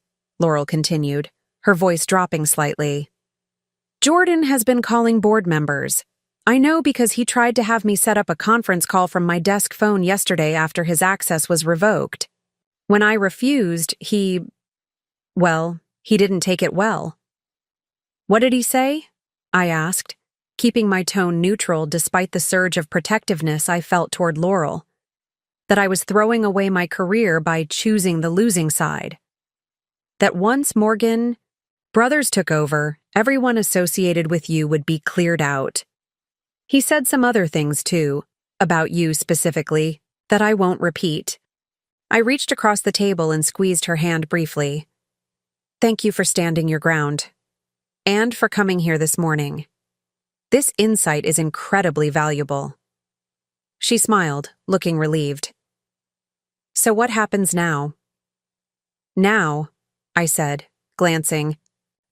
Laurel continued, her voice dropping slightly. Jordan has been calling board members. I know because he tried to have me set up a conference call from my desk phone yesterday after his access was revoked. When I refused, he didn't take it well. What did he say? I asked, keeping my tone neutral despite the surge of protectiveness I felt toward Laurel. That I was throwing away my career by choosing the losing side. That once Morgan Brothers took over, everyone associated with you would be cleared out. He said some other things too, about you specifically, that I won't repeat. I reached across the table and squeezed her hand briefly. Thank you for standing your ground. And for coming here this morning. This insight is incredibly valuable. She smiled, looking relieved. So what happens now? Now, I said, glancing.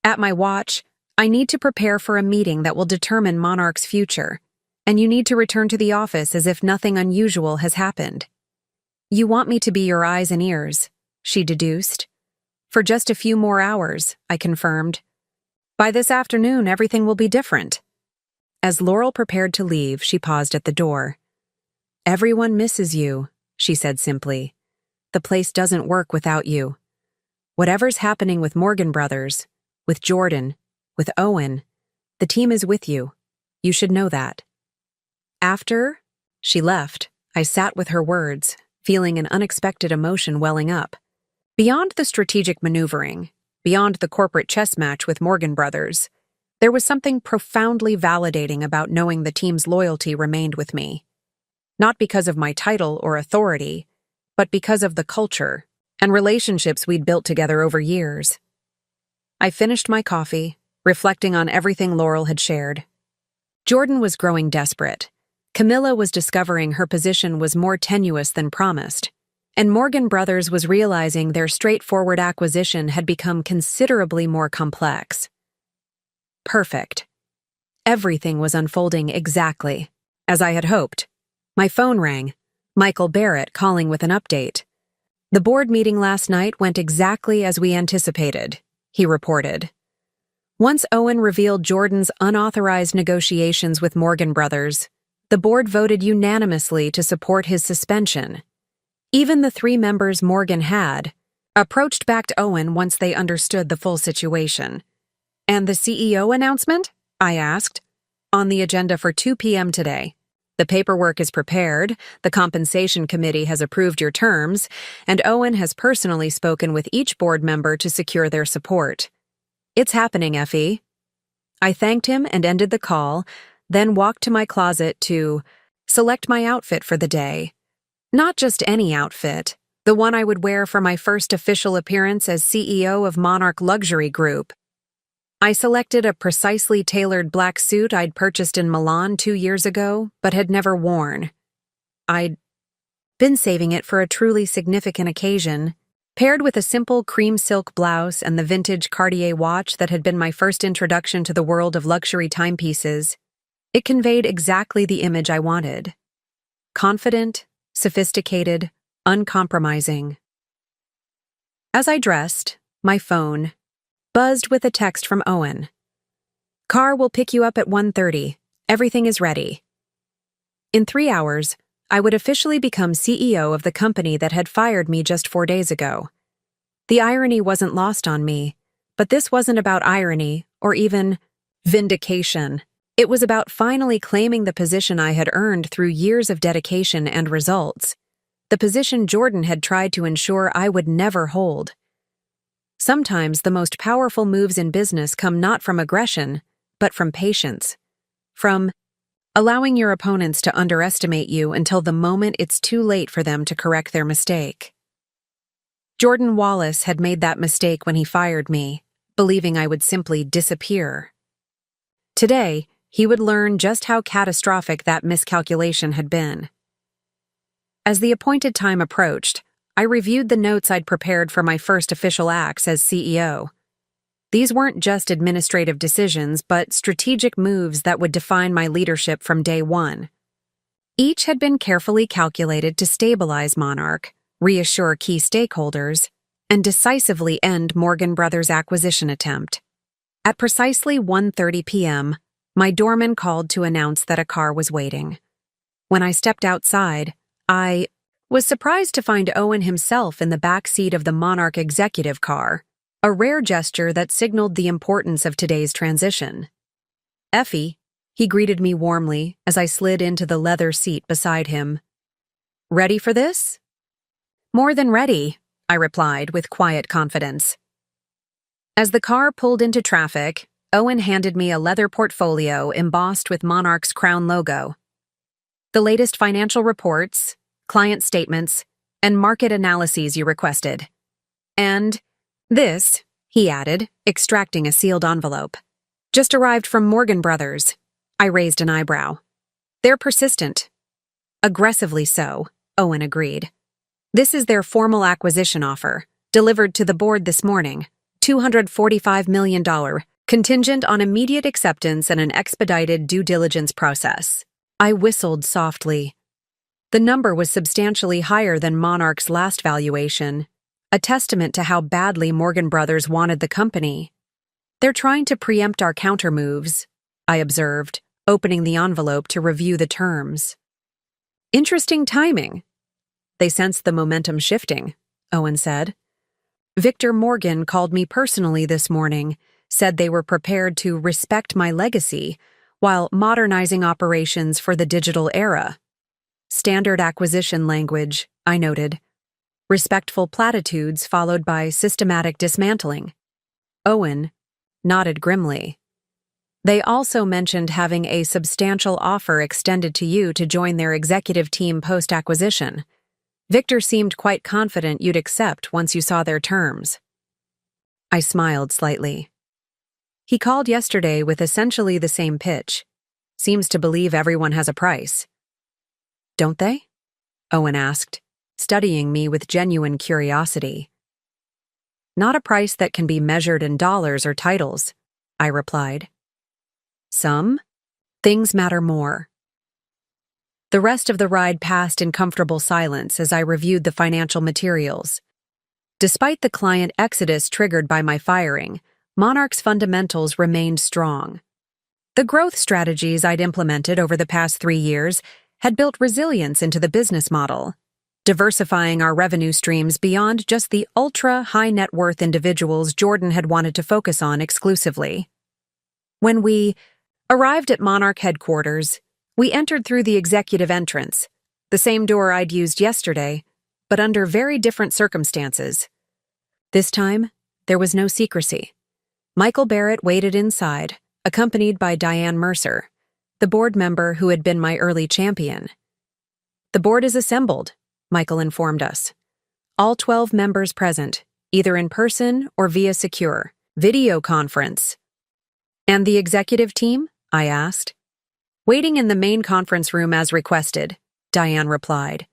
At my watch, I need to prepare for a meeting that will determine Monarch's future, and you need to return to the office as if nothing unusual has happened. You want me to be your eyes and ears, she deduced. For just a few more hours, I confirmed. By this afternoon, everything will be different. As Laurel prepared to leave, she paused at the door. Everyone misses you, she said simply. The place doesn't work without you. Whatever's happening with Morgan Brothers, with Jordan, with Owen, the team is with you. You should know that. After she left, I sat with her words, feeling an unexpected emotion welling up. Beyond the strategic maneuvering, beyond the corporate chess match with Morgan Brothers, there was something profoundly validating about knowing the team's loyalty remained with me. Not because of my title or authority, but because of the culture and relationships we'd built together over years. I finished my coffee, reflecting on everything Laurel had shared. Jordan was growing desperate. Camilla was discovering her position was more tenuous than promised, and Morgan Brothers was realizing their straightforward acquisition had become considerably more complex. Perfect. Everything was unfolding exactly as I had hoped. My phone rang. Michael Barrett calling with an update. The board meeting last night went exactly as we anticipated, he reported. Once Owen revealed Jordan's unauthorized negotiations with Morgan Brothers, the board voted unanimously to support his suspension. Even the 3 members Morgan had approached back to Owen once they understood the full situation. And the CEO announcement? I asked. On the agenda for 2 p.m. today. The paperwork is prepared, the compensation committee has approved your terms, and Owen has personally spoken with each board member to secure their support. It's happening, Effie. I thanked him and ended the call, then walked to my closet to select my outfit for the day. Not just any outfit, the one I would wear for my first official appearance as CEO of Monarch Luxury Group. I selected a precisely tailored black suit I'd purchased in Milan 2 years ago, but had never worn. I'd been saving it for a truly significant occasion, paired with a simple cream silk blouse and the vintage Cartier watch that had been my first introduction to the world of luxury timepieces. It conveyed exactly the image I wanted. Confident, sophisticated, uncompromising. As I dressed, my phone buzzed with a text from Owen. Car will pick you up at 1:30. Everything is ready. In 3 hours, I would officially become CEO of the company that had fired me just 4 days ago. The irony wasn't lost on me, but this wasn't about irony or even vindication. It was about finally claiming the position I had earned through years of dedication and results, the position Jordan had tried to ensure I would never hold. Sometimes the most powerful moves in business come not from aggression, but from patience. From allowing your opponents to underestimate you until the moment it's too late for them to correct their mistake. Jordan Wallace had made that mistake when he fired me, believing I would simply disappear. Today, he would learn just how catastrophic that miscalculation had been. As the appointed time approached, I reviewed the notes I'd prepared for my first official acts as CEO. These weren't just administrative decisions, but strategic moves that would define my leadership from day one. Each had been carefully calculated to stabilize Monarch, reassure key stakeholders, and decisively end Morgan Brothers' acquisition attempt. At precisely 1:30 p.m., my doorman called to announce that a car was waiting. When I stepped outside, I was surprised to find Owen himself in the back seat of the Monarch executive car, a rare gesture that signaled the importance of today's transition. Effie, he greeted me warmly as I slid into the leather seat beside him. Ready for this? More than ready, I replied with quiet confidence. As the car pulled into traffic, Owen handed me a leather portfolio embossed with Monarch's crown logo. The latest financial reports, client statements, and market analyses you requested. And this, he added, extracting a sealed envelope. Just arrived from Morgan Brothers. I raised an eyebrow. They're persistent. Aggressively so, Owen agreed. This is their formal acquisition offer, delivered to the board this morning. $245 million, contingent on immediate acceptance and an expedited due diligence process. I whistled softly. The number was substantially higher than Monarch's last valuation, a testament to how badly Morgan Brothers wanted the company. They're trying to preempt our countermoves, I observed, opening the envelope to review the terms. Interesting timing. They sensed the momentum shifting, Owen said. Victor Morgan called me personally this morning, said they were prepared to respect my legacy while modernizing operations for the digital era. Standard acquisition language, I noted. Respectful platitudes followed by systematic dismantling. Owen nodded grimly. They also mentioned having a substantial offer extended to you to join their executive team post-acquisition. Victor seemed quite confident you'd accept once you saw their terms. I smiled slightly. He called yesterday with essentially the same pitch. Seems to believe everyone has a price. Don't they? Owen asked, studying me with genuine curiosity. Not a price that can be measured in dollars or titles, I replied. Some things matter more. The rest of the ride passed in comfortable silence as I reviewed the financial materials. Despite the client exodus triggered by my firing, Monarch's fundamentals remained strong. The growth strategies I'd implemented over the past 3 years had built resilience into the business model, diversifying our revenue streams beyond just the ultra-high net worth individuals Jordan had wanted to focus on exclusively. When we arrived at Monarch headquarters, we entered through the executive entrance, the same door I'd used yesterday, but under very different circumstances. This time, there was no secrecy. Michael Barrett waited inside, accompanied by Diane Mercer, the board member who had been my early champion. The board is assembled, Michael informed us. All 12 members present, either in person or via secure video conference. And the executive team? I asked. Waiting in the main conference room as requested, Diane replied.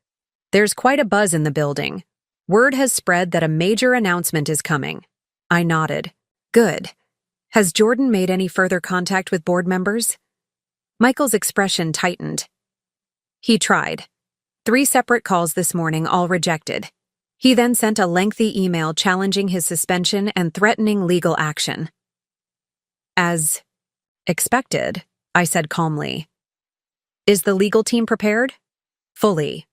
There's quite a buzz in the building. Word has spread that a major announcement is coming. I nodded. Good. Has Jordan made any further contact with board members? Michael's expression tightened. He tried. 3 separate calls this morning, all rejected. He then sent a lengthy email challenging his suspension and threatening legal action. As expected, I said calmly. Is the legal team prepared? Fully.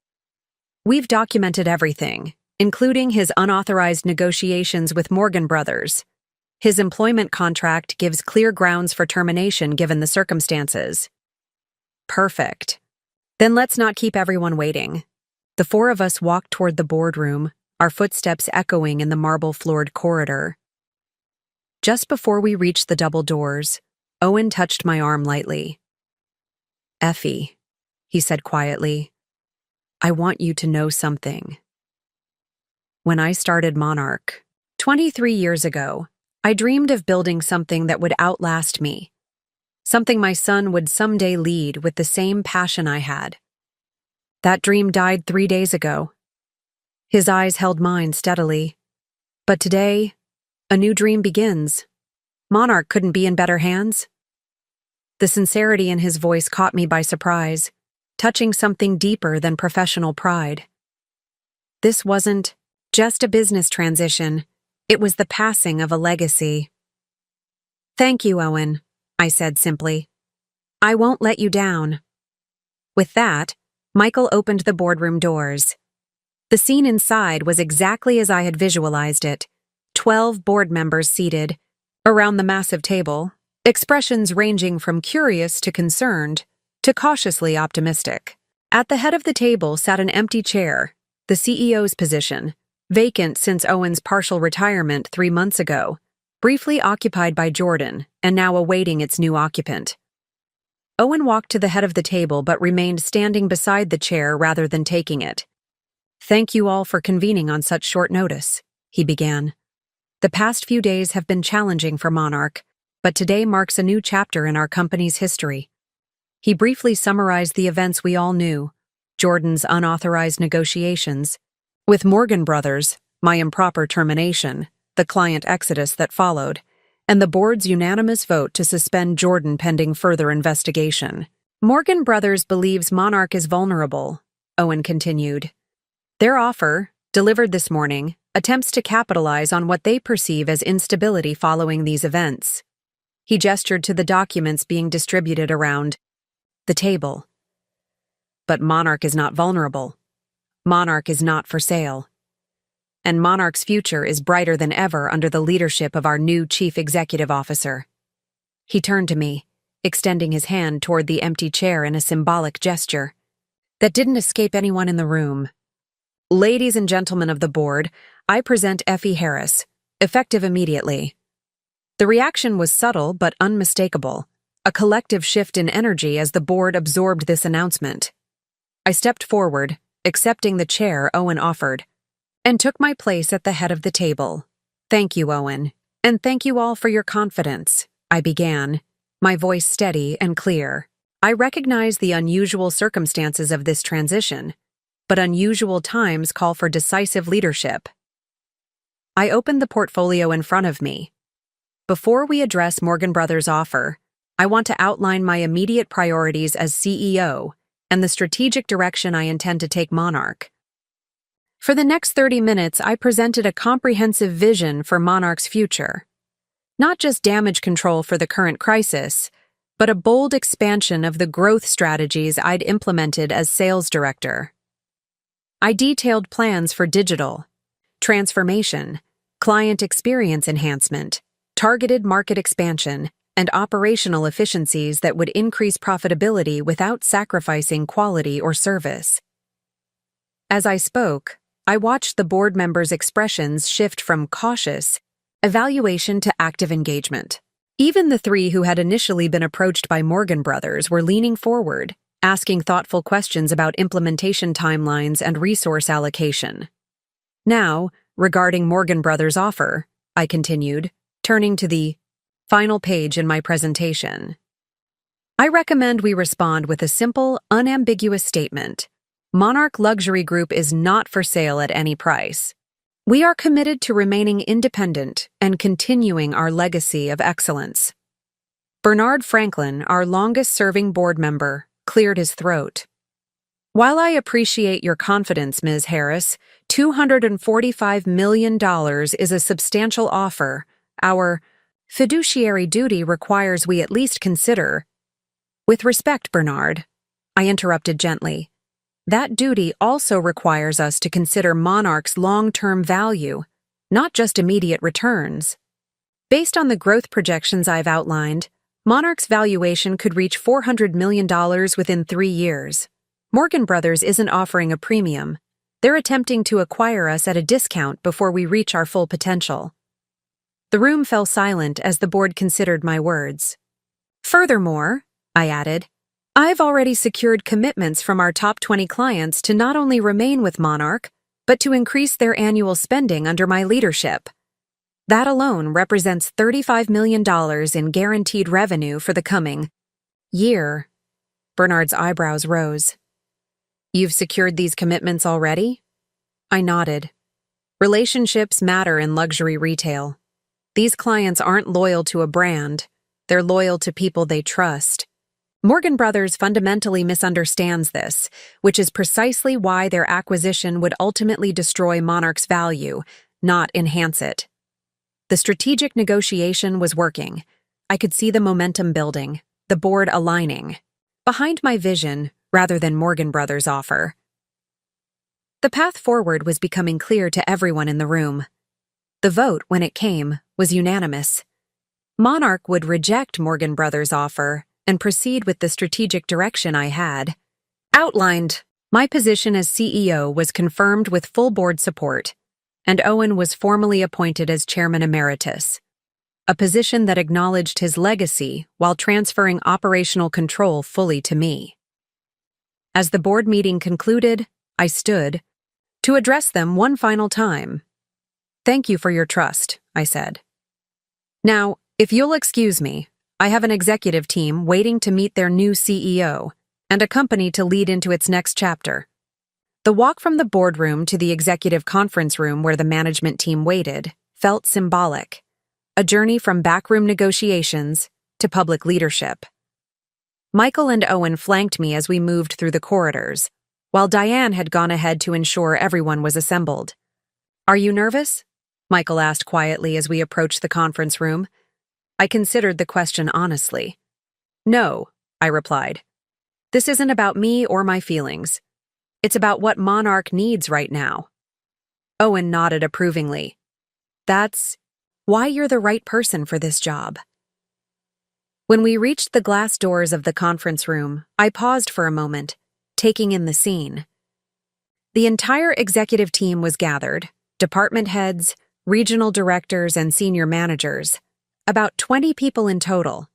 We've documented everything, including his unauthorized negotiations with Morgan Brothers. His employment contract gives clear grounds for termination given the circumstances. Perfect. Then let's not keep everyone waiting. The 4 of us walked toward the boardroom, our footsteps echoing in the marble-floored corridor. Just before we reached the double doors, Owen touched my arm lightly. Effie, he said quietly, I want you to know something. When I started Monarch, 23 years ago, I dreamed of building something that would outlast me. Something my son would someday lead with the same passion I had. That dream died 3 days ago. His eyes held mine steadily. But today, a new dream begins. Monarch couldn't be in better hands. The sincerity in his voice caught me by surprise, touching something deeper than professional pride. This wasn't just a business transition. It was the passing of a legacy. Thank you, Owen, I said simply. I won't let you down. With that, Michael opened the boardroom doors. The scene inside was exactly as I had visualized it. 12 board members seated around the massive table, expressions ranging from curious to concerned to cautiously optimistic. At the head of the table sat an empty chair, the CEO's position, vacant since Owen's partial retirement 3 months ago, briefly occupied by Jordan and now awaiting its new occupant. Owen walked to the head of the table but remained standing beside the chair rather than taking it. Thank you all for convening on such short notice, he began. The past few days have been challenging for Monarch, but today marks a new chapter in our company's history. He briefly summarized the events we all knew, Jordan's unauthorized negotiations, with Morgan Brothers, my improper termination, the client exodus that followed, and the board's unanimous vote to suspend Jordan pending further investigation. Morgan Brothers believes Monarch is vulnerable, Owen continued. Their offer, delivered this morning, attempts to capitalize on what they perceive as instability following these events. He gestured to the documents being distributed around the table. But Monarch is not vulnerable. Monarch is not for sale. And Monarch's future is brighter than ever under the leadership of our new chief executive officer. He turned to me, extending his hand toward the empty chair in a symbolic gesture that didn't escape anyone in the room. Ladies and gentlemen of the board, I present Effie Harris, effective immediately. The reaction was subtle but unmistakable, a collective shift in energy as the board absorbed this announcement. I stepped forward, accepting the chair Owen offered, and took my place at the head of the table. Thank you, Owen. And thank you all for your confidence, I began, my voice steady and clear. I recognize the unusual circumstances of this transition, but unusual times call for decisive leadership. I opened the portfolio in front of me. Before we address Morgan Brothers' offer, I want to outline my immediate priorities as CEO and the strategic direction I intend to take Monarch. For the next 30 minutes, I presented a comprehensive vision for Monarch's future. Not just damage control for the current crisis, but a bold expansion of the growth strategies I'd implemented as sales director. I detailed plans for digital, transformation, client experience enhancement, targeted market expansion, and operational efficiencies that would increase profitability without sacrificing quality or service. As I spoke, I watched the board members' expressions shift from cautious evaluation to active engagement. Even the three who had initially been approached by Morgan Brothers were leaning forward, asking thoughtful questions about implementation timelines and resource allocation. Now, regarding Morgan Brothers' offer, I continued, turning to the final page in my presentation. I recommend we respond with a simple, unambiguous statement. Monarch Luxury Group is not for sale at any price. We are committed to remaining independent and continuing our legacy of excellence. Bernard Franklin, our longest-serving board member, cleared his throat. While I appreciate your confidence, Ms. Harris, $245 million is a substantial offer. Our fiduciary duty requires we at least consider. With respect, Bernard, I interrupted gently. That duty also requires us to consider Monarch's long-term value, not just immediate returns. Based on the growth projections I've outlined, Monarch's valuation could reach $400 million within 3 years. Morgan Brothers isn't offering a premium. They're attempting to acquire us at a discount before we reach our full potential. The room fell silent as the board considered my words. Furthermore, I added, I've already secured commitments from our top 20 clients to not only remain with Monarch, but to increase their annual spending under my leadership. That alone represents $35 million in guaranteed revenue for the coming year. Bernard's eyebrows rose. You've secured these commitments already? I nodded. Relationships matter in luxury retail. These clients aren't loyal to a brand. They're loyal to people they trust. Morgan Brothers fundamentally misunderstands this, which is precisely why their acquisition would ultimately destroy Monarch's value, not enhance it. The strategic negotiation was working. I could see the momentum building, the board aligning, behind my vision rather than Morgan Brothers' offer. The path forward was becoming clear to everyone in the room. The vote, when it came, was unanimous. Monarch would reject Morgan Brothers' offer and proceed with the strategic direction I had outlined. My position as CEO was confirmed with full board support, and Owen was formally appointed as Chairman Emeritus, a position that acknowledged his legacy while transferring operational control fully to me. As the board meeting concluded, I stood to address them one final time. Thank you for your trust, I said. Now, if you'll excuse me, I have an executive team waiting to meet their new CEO and a company to lead into its next chapter. The walk from the boardroom to the executive conference room where the management team waited felt symbolic, a journey from backroom negotiations to public leadership. Michael and Owen flanked me as we moved through the corridors, while Diane had gone ahead to ensure everyone was assembled. Are you nervous? Michael asked quietly as we approached the conference room. I considered the question honestly. No, I replied. This isn't about me or my feelings. It's about what Monarch needs right now. Owen nodded approvingly. That's why you're the right person for this job. When we reached the glass doors of the conference room, I paused for a moment, taking in the scene. The entire executive team was gathered, department heads, regional directors, and senior managers. About 20 people in total.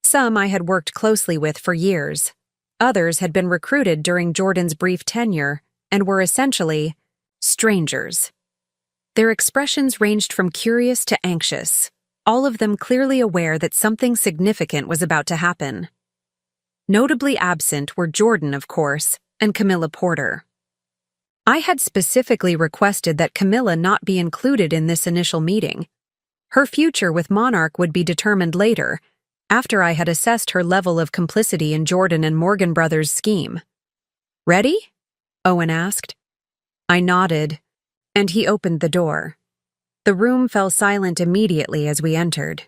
Some I had worked closely with for years. Others had been recruited during Jordan's brief tenure and were essentially strangers. Their expressions ranged from curious to anxious, all of them clearly aware that something significant was about to happen. Notably absent were Jordan, of course, and Camilla Porter. I had specifically requested that Camilla not be included in this initial meeting. Her future with Monarch would be determined later, after I had assessed her level of complicity in Jordan and Morgan Brothers' scheme. "Ready?" Owen asked. I nodded, and he opened the door. The room fell silent immediately as we entered.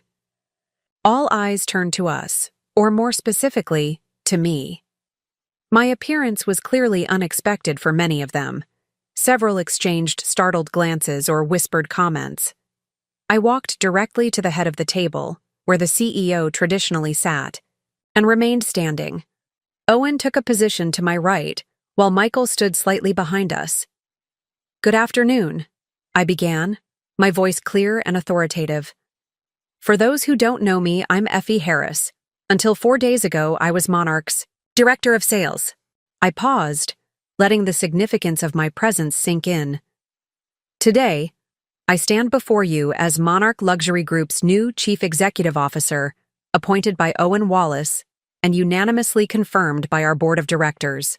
All eyes turned to us, or more specifically, to me. My appearance was clearly unexpected for many of them. Several exchanged startled glances or whispered comments. I walked directly to the head of the table, where the CEO traditionally sat, and remained standing. Owen took a position to my right, while Michael stood slightly behind us. "Good afternoon," I began, my voice clear and authoritative. "For those who don't know me, I'm Effie Harris. Until 4 days ago, I was Monarch's Director of Sales." I paused, letting the significance of my presence sink in. "Today, I stand before you as Monarch Luxury Group's new Chief Executive Officer, appointed by Owen Wallace and unanimously confirmed by our Board of Directors."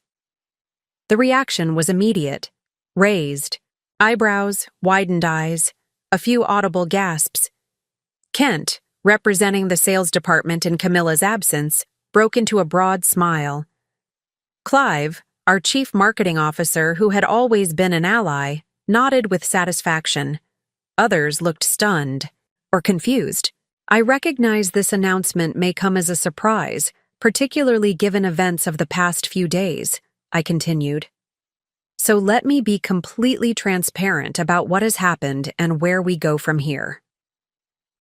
The reaction was immediate. Raised eyebrows, widened eyes, a few audible gasps. Kent, representing the sales department in Camilla's absence, broke into a broad smile. Clive, our chief marketing officer who had always been an ally, nodded with satisfaction. Others looked stunned or confused. I recognize this announcement may come as a surprise, particularly given events of the past few days, I continued. So let me be completely transparent about what has happened and where we go from here.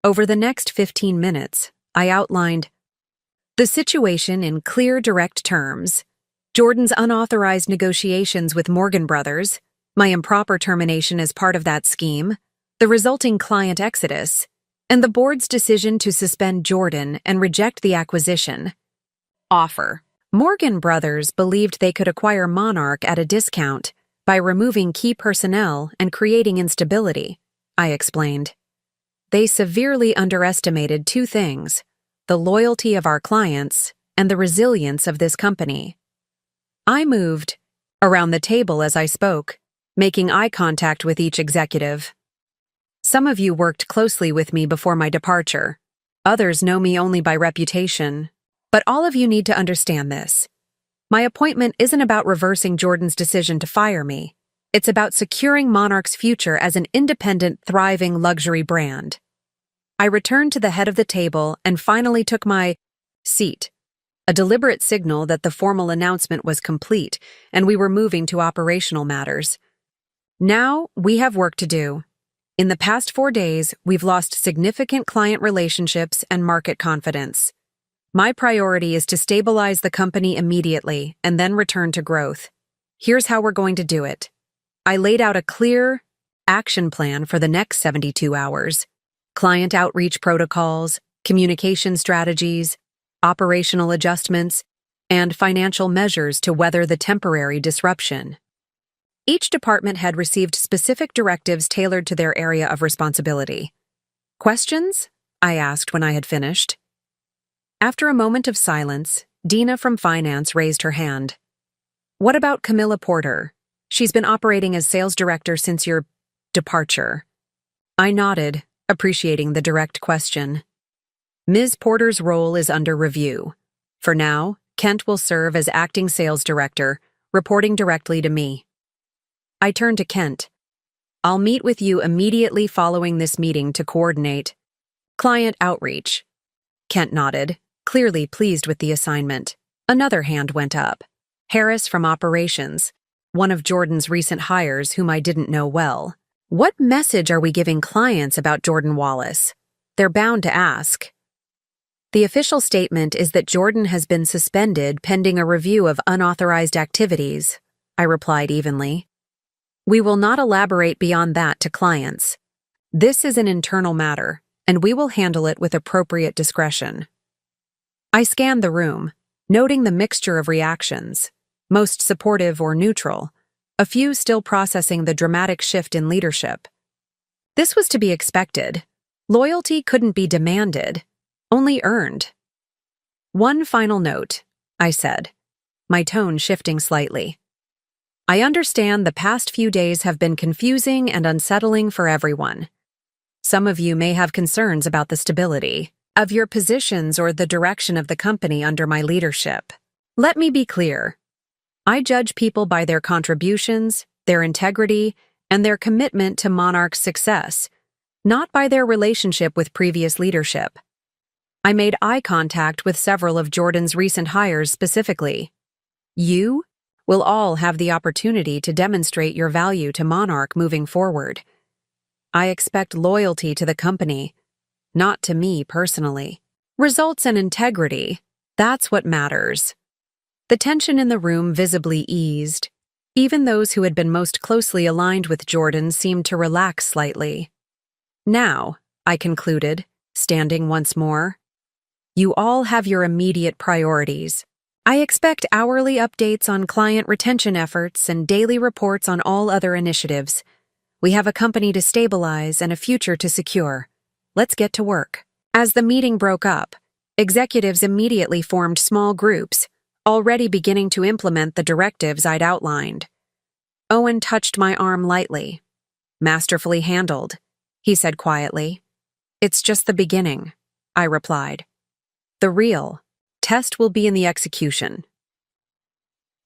Over the next 15 minutes, I outlined the situation in clear, direct terms, Jordan's unauthorized negotiations with Morgan Brothers, my improper termination as part of that scheme, the resulting client exodus, and the board's decision to suspend Jordan and reject the acquisition offer. Morgan Brothers believed they could acquire Monarch at a discount by removing key personnel and creating instability, I explained. They severely underestimated two things: the loyalty of our clients and the resilience of this company. I moved around the table as I spoke, making eye contact with each executive. Some of you worked closely with me before my departure. Others know me only by reputation. But all of you need to understand this. My appointment isn't about reversing Jordan's decision to fire me. It's about securing Monarch's future as an independent, thriving luxury brand. I returned to the head of the table and finally took my seat, a deliberate signal that the formal announcement was complete and we were moving to operational matters. Now, we have work to do. In the past 4 days, we've lost significant client relationships and market confidence. My priority is to stabilize the company immediately and then return to growth. Here's how we're going to do it. I laid out a clear action plan for the next 72 hours. Client outreach protocols, communication strategies, operational adjustments, and financial measures to weather the temporary disruption. Each department had received specific directives tailored to their area of responsibility. "Questions?" I asked when I had finished. After a moment of silence, Dina from Finance raised her hand. "What about Camilla Porter? She's been operating as sales director since your departure." I nodded, appreciating the direct question. "Ms. Porter's role is under review. For now, Kent will serve as acting sales director, reporting directly to me." I turned to Kent. "I'll meet with you immediately following this meeting to coordinate client outreach." Kent nodded, clearly pleased with the assignment. Another hand went up. Harris from Operations, one of Jordan's recent hires whom I didn't know well. What message are we giving clients about Jordan Wallace? They're bound to ask. The official statement is that Jordan has been suspended pending a review of unauthorized activities, I replied evenly. We will not elaborate beyond that to clients. This is an internal matter, and we will handle it with appropriate discretion. I scanned the room, noting the mixture of reactions, most supportive or neutral, a few still processing the dramatic shift in leadership. This was to be expected. Loyalty couldn't be demanded, only earned. One final note, I said, my tone shifting slightly. I understand the past few days have been confusing and unsettling for everyone. Some of you may have concerns about the stability of your positions or the direction of the company under my leadership. Let me be clear. I judge people by their contributions, their integrity, and their commitment to Monarch's success, not by their relationship with previous leadership. I made eye contact with several of Jordan's recent hires specifically. You will all have the opportunity to demonstrate your value to Monarch moving forward. I expect loyalty to the company, not to me personally. Results and integrity, that's what matters. The tension in the room visibly eased. Even those who had been most closely aligned with Jordan seemed to relax slightly. Now, I concluded, standing once more, you all have your immediate priorities. I expect hourly updates on client retention efforts and daily reports on all other initiatives. We have a company to stabilize and a future to secure. Let's get to work. As the meeting broke up, executives immediately formed small groups, already beginning to implement the directives I'd outlined. Owen touched my arm lightly. Masterfully handled, he said quietly. It's just the beginning, I replied. The real test will be in the execution.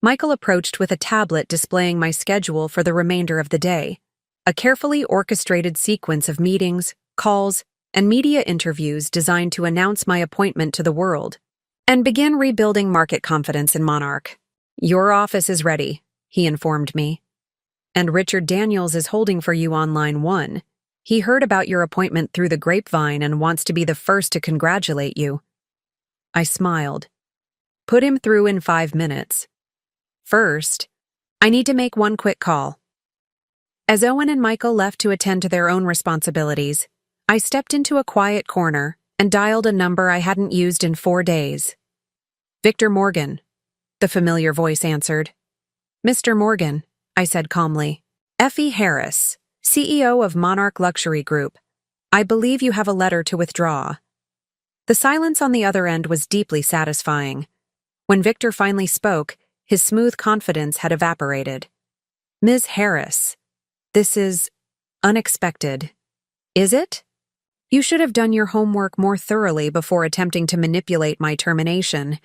Michael approached with a tablet displaying my schedule for the remainder of the day, a carefully orchestrated sequence of meetings, calls, and media interviews designed to announce my appointment to the world and begin rebuilding market confidence in Monarch. Your office is ready, he informed me. And Richard Daniels is holding for you on line 1. He heard about your appointment through the grapevine and wants to be the first to congratulate you. I smiled. Put him through in 5 minutes. First, I need to make one quick call. As Owen and Michael left to attend to their own responsibilities, I stepped into a quiet corner and dialed a number I hadn't used in 4 days. Victor Morgan, the familiar voice answered. Mr. Morgan, I said calmly. Effie Harris, CEO of Monarch Luxury Group. I believe you have a letter to withdraw. The silence on the other end was deeply satisfying. When Victor finally spoke, his smooth confidence had evaporated. Ms. Harris, this is unexpected. Is it? You should have done your homework more thoroughly before attempting to manipulate my termination.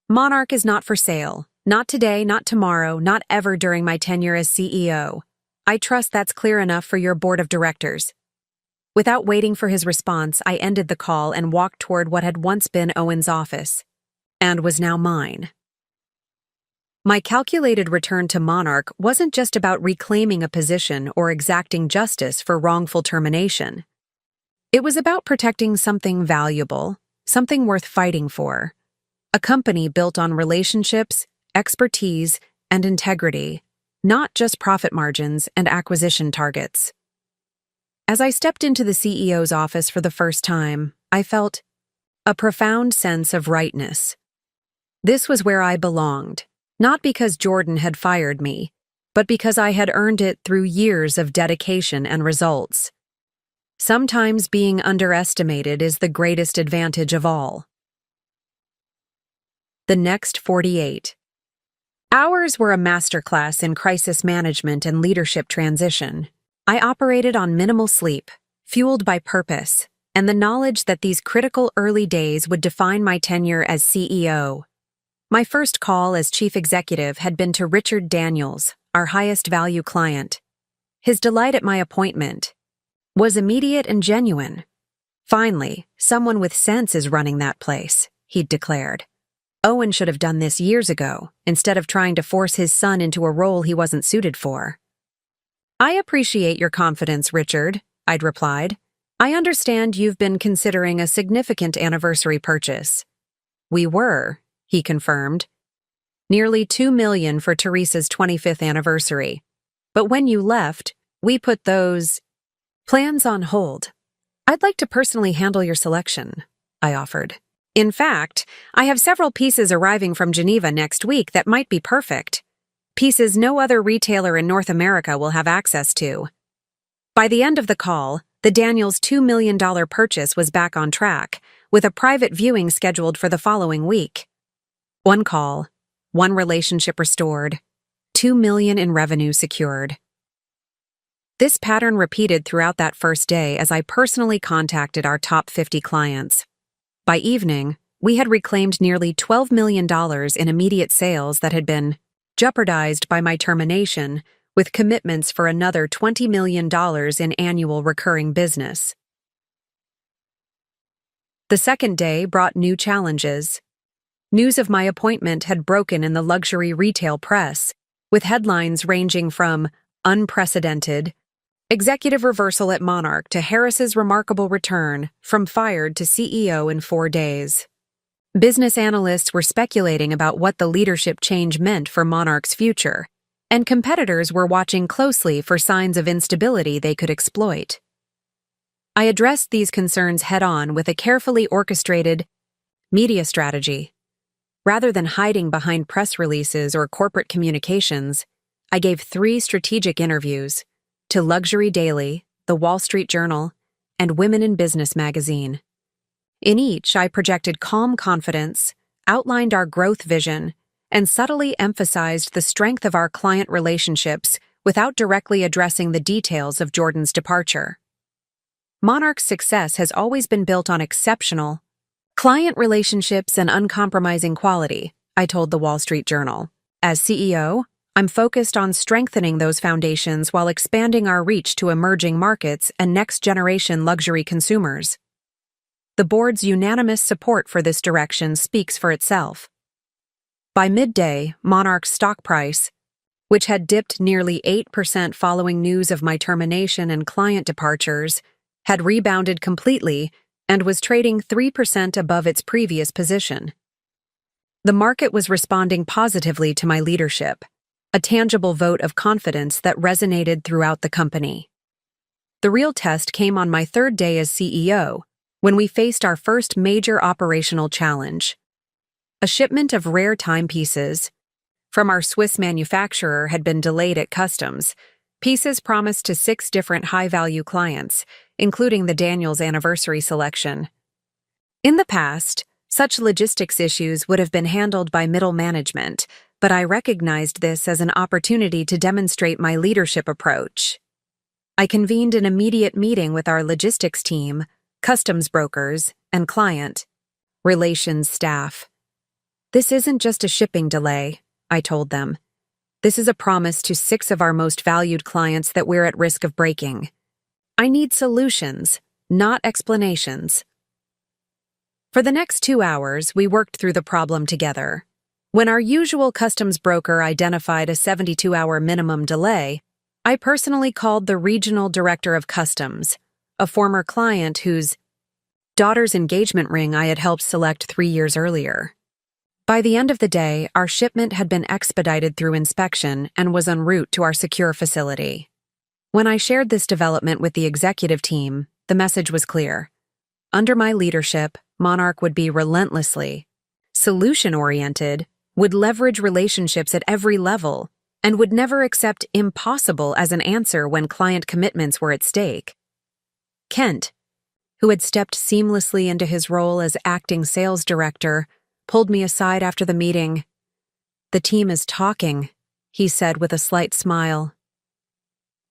Monarch is not for sale. Not today, not tomorrow, not ever during my tenure as CEO. I trust that's clear enough for your board of directors. Without waiting for his response, I ended the call and walked toward what had once been Owen's office, and was now mine. My calculated return to Monarch wasn't just about reclaiming a position or exacting justice for wrongful termination. It was about protecting something valuable, something worth fighting for. A company built on relationships, expertise, and integrity, not just profit margins and acquisition targets. As I stepped into the CEO's office for the first time, I felt a profound sense of rightness. This was where I belonged, not because Jordan had fired me, but because I had earned it through years of dedication and results. Sometimes being underestimated is the greatest advantage of all. The next 48. Ours were a masterclass in crisis management and leadership transition. I operated on minimal sleep, fueled by purpose, and the knowledge that these critical early days would define my tenure as CEO. My first call as chief executive had been to Richard Daniels, our highest value client. His delight at my appointment was immediate and genuine. Finally, someone with sense is running that place, he'd declared. Owen should have done this years ago, instead of trying to force his son into a role he wasn't suited for. I appreciate your confidence, Richard, I'd replied. I understand you've been considering a significant anniversary purchase. We were, he confirmed. Nearly $2 million for Teresa's 25th anniversary. But when you left, we put those plans on hold. I'd like to personally handle your selection, I offered. In fact, I have several pieces arriving from Geneva next week that might be perfect. Pieces no other retailer in North America will have access to. By the end of the call, The Daniels $2 million purchase was back on track, with a private viewing scheduled for the following week. One call, one relationship restored, $2 million in revenue secured. This pattern repeated throughout that first day as I personally contacted our top 50 clients. By evening, we had reclaimed nearly $12 million in immediate sales that had been jeopardized by my termination, with commitments for another $20 million in annual recurring business. The second day brought new challenges. News of my appointment had broken in the luxury retail press, with headlines ranging from unprecedented executive reversal at Monarch to Harris's remarkable return from fired to CEO in 4 days. Business analysts were speculating about what the leadership change meant for Monarch's future, and competitors were watching closely for signs of instability they could exploit. I addressed these concerns head-on with a carefully orchestrated media strategy. Rather than hiding behind press releases or corporate communications, I gave 3 strategic interviews to Luxury Daily, The Wall Street Journal, and Women in Business magazine. In each, I projected calm confidence, outlined our growth vision, and subtly emphasized the strength of our client relationships without directly addressing the details of Jordan's departure. Monarch's success has always been built on exceptional client relationships and uncompromising quality, I told the Wall Street Journal. As CEO, I'm focused on strengthening those foundations while expanding our reach to emerging markets and next-generation luxury consumers. The board's unanimous support for this direction speaks for itself. By midday, Monarch's stock price, which had dipped nearly 8% following news of my termination and client departures, had rebounded completely and was trading 3% above its previous position. The market was responding positively to my leadership, a tangible vote of confidence that resonated throughout the company. The real test came on my 3rd day as CEO, when we faced our first major operational challenge. A shipment of rare timepieces from our Swiss manufacturer had been delayed at customs, pieces promised to 6 different high-value clients, including the Daniels Anniversary Selection. In the past, such logistics issues would have been handled by middle management, but I recognized this as an opportunity to demonstrate my leadership approach. I convened an immediate meeting with our logistics team, customs brokers, and client relations staff. This isn't just a shipping delay, I told them. This is a promise to 6 of our most valued clients that we're at risk of breaking. I need solutions, not explanations. For the next 2 hours, we worked through the problem together. When our usual customs broker identified a 72-hour minimum delay, I personally called the regional director of customs, a former client whose daughter's engagement ring I had helped select 3 years earlier. By the end of the day, our shipment had been expedited through inspection and was en route to our secure facility. When I shared this development with the executive team, the message was clear. Under my leadership, Monarch would be relentlessly solution-oriented, would leverage relationships at every level, and would never accept impossible as an answer when client commitments were at stake. Kent, who had stepped seamlessly into his role as acting sales director, pulled me aside after the meeting. "The team is talking," he said with a slight smile.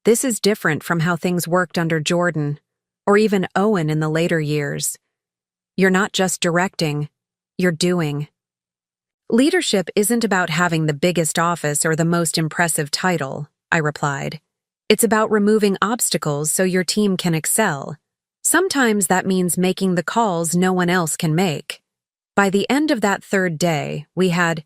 "This is different from how things worked under Jordan, or even Owen in the later years. You're not just directing, you're doing." "Leadership isn't about having the biggest office or the most impressive title," I replied. "It's about removing obstacles so your team can excel. Sometimes that means making the calls no one else can make." By the end of that 3rd day, we had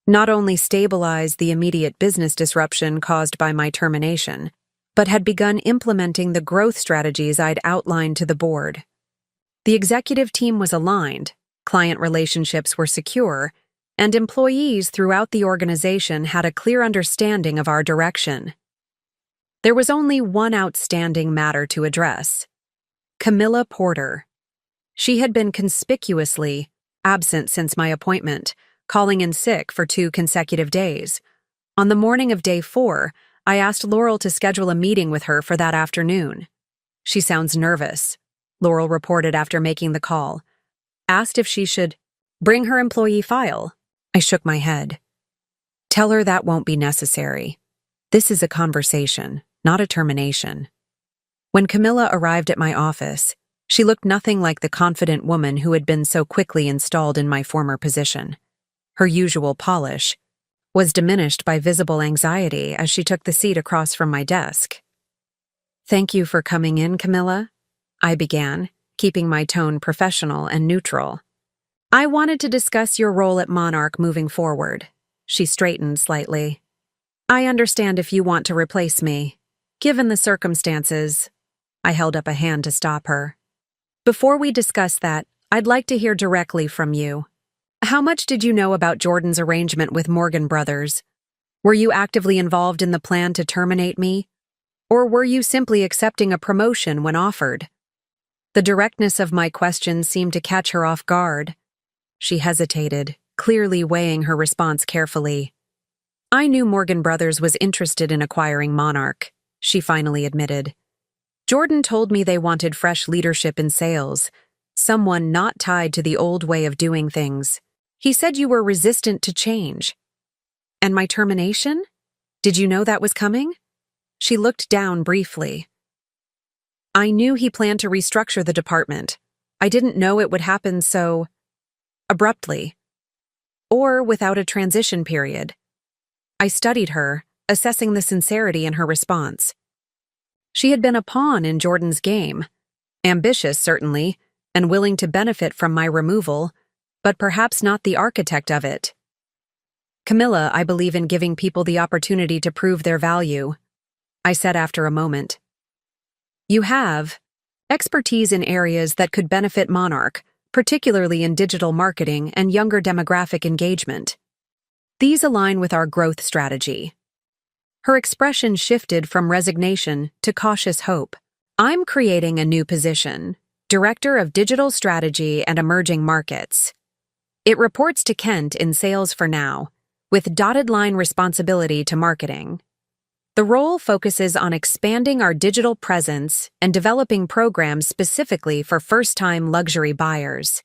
not only stabilized the immediate business disruption caused by my termination, but had begun implementing the growth strategies I'd outlined to the board. The executive team was aligned, client relationships were secure, and employees throughout the organization had a clear understanding of our direction. There was only one outstanding matter to address: Camilla Porter. She had been conspicuously absent since my appointment, calling in sick for 2 consecutive days. On the morning of day 4, I asked Laurel to schedule a meeting with her for that afternoon. She sounds nervous, Laurel reported after making the call. Asked if she should bring her employee file. I shook my head. Tell her that won't be necessary. This is a conversation, not a termination. When Camilla arrived at my office, she looked nothing like the confident woman who had been so quickly installed in my former position. Her usual polish was diminished by visible anxiety as she took the seat across from my desk. Thank you for coming in, Camilla, I began, keeping my tone professional and neutral. I wanted to discuss your role at Monarch moving forward. She straightened slightly. I understand if you want to replace me. Given the circumstances, I held up a hand to stop her. Before we discuss that, I'd like to hear directly from you. How much did you know about Jordan's arrangement with Morgan Brothers? Were you actively involved in the plan to terminate me? Or were you simply accepting a promotion when offered? The directness of my question seemed to catch her off guard. She hesitated, clearly weighing her response carefully. I knew Morgan Brothers was interested in acquiring Monarch, she finally admitted. Jordan told me they wanted fresh leadership in sales, someone not tied to the old way of doing things. He said you were resistant to change. And my termination? Did you know that was coming? She looked down briefly. I knew he planned to restructure the department. I didn't know it would happen so abruptly, or without a transition period. I studied her, assessing the sincerity in her response. She had been a pawn in Jordan's game, ambitious certainly, and willing to benefit from my removal, but perhaps not the architect of it. Camilla, I believe in giving people the opportunity to prove their value, I said after a moment. You have expertise in areas that could benefit Monarch, particularly in digital marketing and younger demographic engagement. These align with our growth strategy. Her expression shifted from resignation to cautious hope. I'm creating a new position, Director of Digital Strategy and Emerging Markets. It reports to Kent in sales for now, with dotted line responsibility to marketing. The role focuses on expanding our digital presence and developing programs specifically for first-time luxury buyers.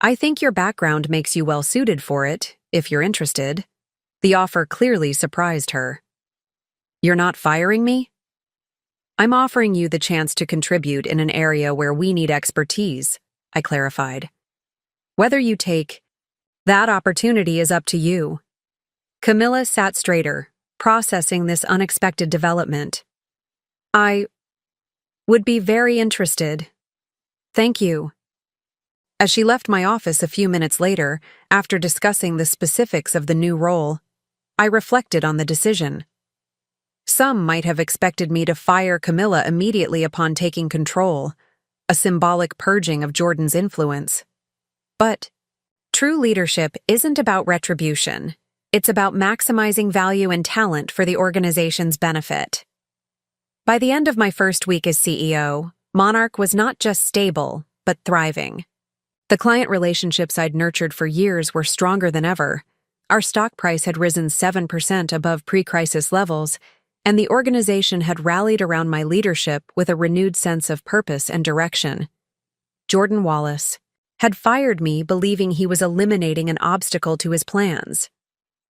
I think your background makes you well-suited for it, if you're interested. The offer clearly surprised her. You're not firing me? I'm offering you the chance to contribute in an area where we need expertise, I clarified. Whether you take that opportunity is up to you. Camilla sat straighter, processing this unexpected development. I would be very interested. Thank you. As she left my office a few minutes later, after discussing the specifics of the new role, I reflected on the decision. Some might have expected me to fire Camilla immediately upon taking control, a symbolic purging of Jordan's influence. But true leadership isn't about retribution. It's about maximizing value and talent for the organization's benefit. By the end of my first week as CEO, Monarch was not just stable, but thriving. The client relationships I'd nurtured for years were stronger than ever. Our stock price had risen 7% above pre-crisis levels, and the organization had rallied around my leadership with a renewed sense of purpose and direction. Jordan Wallace had fired me believing he was eliminating an obstacle to his plans.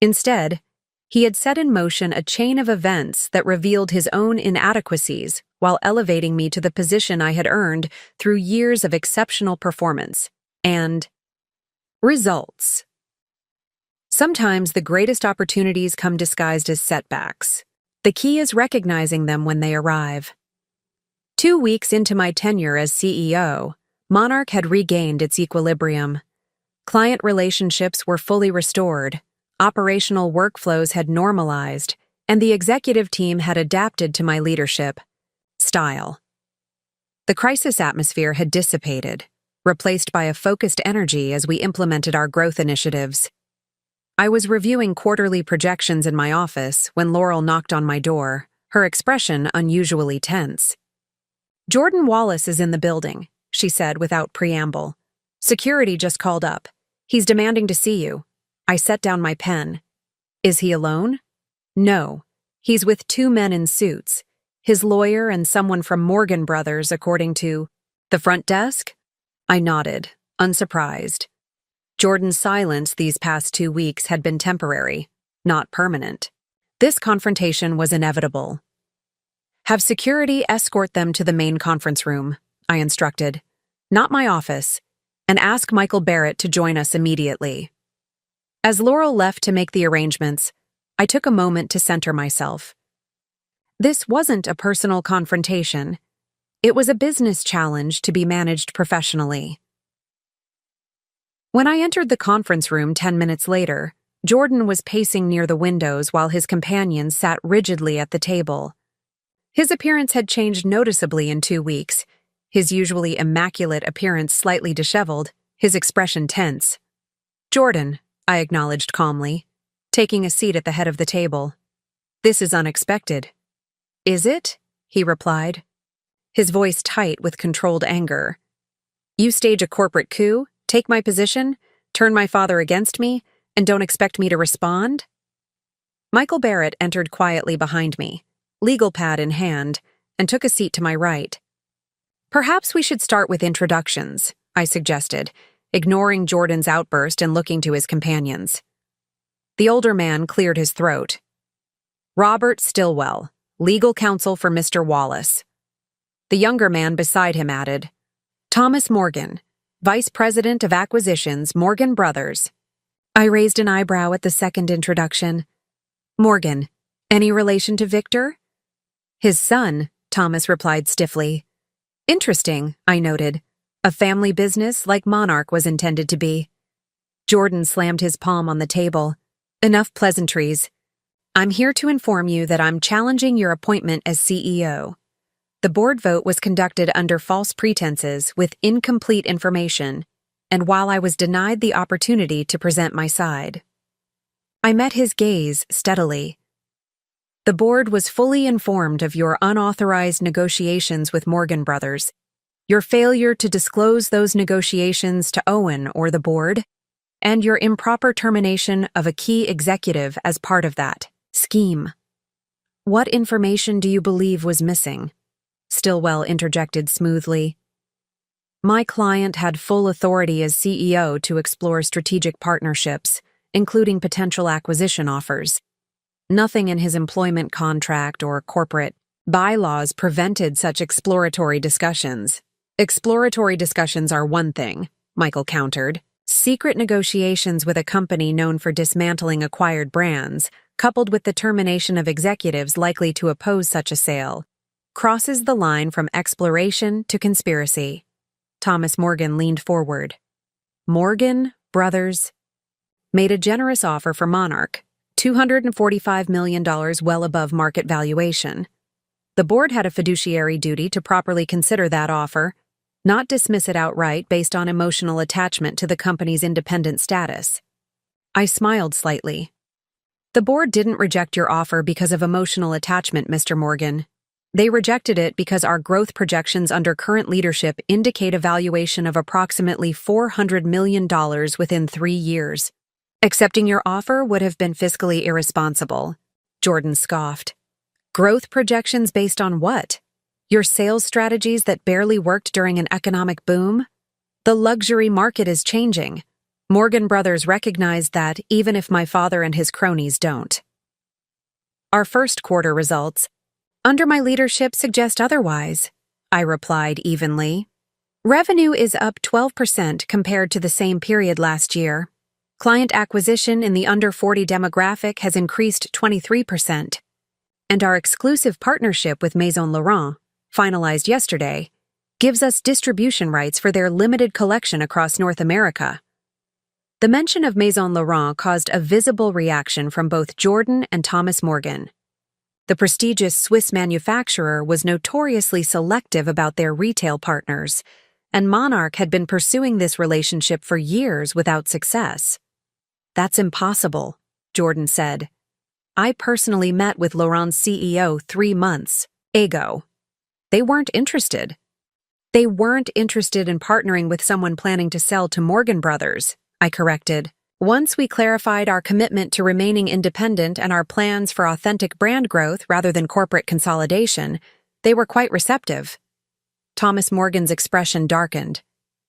Instead, he had set in motion a chain of events that revealed his own inadequacies while elevating me to the position I had earned through years of exceptional performance and results. Sometimes the greatest opportunities come disguised as setbacks. The key is recognizing them when they arrive. 2 weeks into my tenure as CEO, Monarch had regained its equilibrium. Client relationships were fully restored, operational workflows had normalized, and the executive team had adapted to my leadership style. The crisis atmosphere had dissipated, replaced by a focused energy as we implemented our growth initiatives. I was reviewing quarterly projections in my office when Laurel knocked on my door, her expression unusually tense. Jordan Wallace is in the building, she said without preamble. Security just called up. He's demanding to see you. I set down my pen. Is he alone? No. He's with 2 men in suits. his lawyer and someone from Morgan Brothers, according to the front desk? I nodded, unsurprised. Jordan's silence these past 2 weeks had been temporary, not permanent. This confrontation was inevitable. Have security escort them to the main conference room, I instructed. Not my office, and ask Michael Barrett to join us immediately. As Laurel left to make the arrangements, I took a moment to center myself. This wasn't a personal confrontation. It was a business challenge to be managed professionally. When I entered the conference room 10 minutes later, Jordan was pacing near the windows while his companions sat rigidly at the table. His appearance had changed noticeably in 2 weeks, his usually immaculate appearance slightly disheveled, his expression tense. "Jordan," I acknowledged calmly, taking a seat at the head of the table. "This is unexpected." "Is it?" he replied, his voice tight with controlled anger. "You stage a corporate coup, take my position, turn my father against me, and don't expect me to respond?" Michael Barrett entered quietly behind me, legal pad in hand, and took a seat to my right. "Perhaps we should start with introductions," I suggested, ignoring Jordan's outburst and looking to his companions. The older man cleared his throat. "Robert Stillwell, legal counsel for Mr. Wallace." The younger man beside him added, "Thomas Morgan, Vice President of Acquisitions, Morgan Brothers." I raised an eyebrow at the second introduction. "Morgan, any relation to Victor?" "His son," Thomas replied stiffly. "Interesting," I noted. "A family business like Monarch was intended to be." Jordan slammed his palm on the table. "Enough pleasantries. I'm here to inform you that I'm challenging your appointment as CEO. The board vote was conducted under false pretenses with incomplete information, and while I was denied the opportunity to present my side." I met his gaze steadily. "The board was fully informed of your unauthorized negotiations with Morgan Brothers, your failure to disclose those negotiations to Owen or the board, and your improper termination of a key executive as part of that scheme." "What information do you believe was missing?" Stillwell interjected smoothly. "My client had full authority as CEO to explore strategic partnerships, including potential acquisition offers. Nothing in his employment contract or corporate bylaws prevented such exploratory discussions." "Exploratory discussions are one thing," Michael countered. "Secret negotiations with a company known for dismantling acquired brands, coupled with the termination of executives likely to oppose such a sale, crosses the line from exploration to conspiracy." Thomas Morgan leaned forward. "Morgan Brothers made a generous offer for Monarch, $245 million, well above market valuation. The board had a fiduciary duty to properly consider that offer, not dismiss it outright based on emotional attachment to the company's independent status." I smiled slightly. "The board didn't reject your offer because of emotional attachment, Mr. Morgan. They rejected it because our growth projections under current leadership indicate a valuation of approximately $400 million within 3 years. Accepting your offer would have been fiscally irresponsible," Jordan scoffed. "Growth projections based on what? Your sales strategies that barely worked during an economic boom? The luxury market is changing. Morgan Brothers recognized that, even if my father and his cronies don't. Our first quarter results, under my leadership, suggest otherwise," I replied evenly. "Revenue is up 12% compared to the same period last year. Client acquisition in the under 40 demographic has increased 23%. And our exclusive partnership with Maison Laurent, finalized yesterday, gives us distribution rights for their limited collection across North America." The mention of Maison Laurent caused a visible reaction from both Jordan and Thomas Morgan. The prestigious Swiss manufacturer was notoriously selective about their retail partners, and Monarch had been pursuing this relationship for years without success. "That's impossible," Jordan said. "I personally met with Laurent's CEO 3 months ago. They weren't interested. They weren't interested in partnering with someone planning to sell to Morgan Brothers," I corrected. Once we clarified our commitment to remaining independent and our plans for authentic brand growth rather than corporate consolidation, they were quite receptive. Thomas Morgan's expression darkened.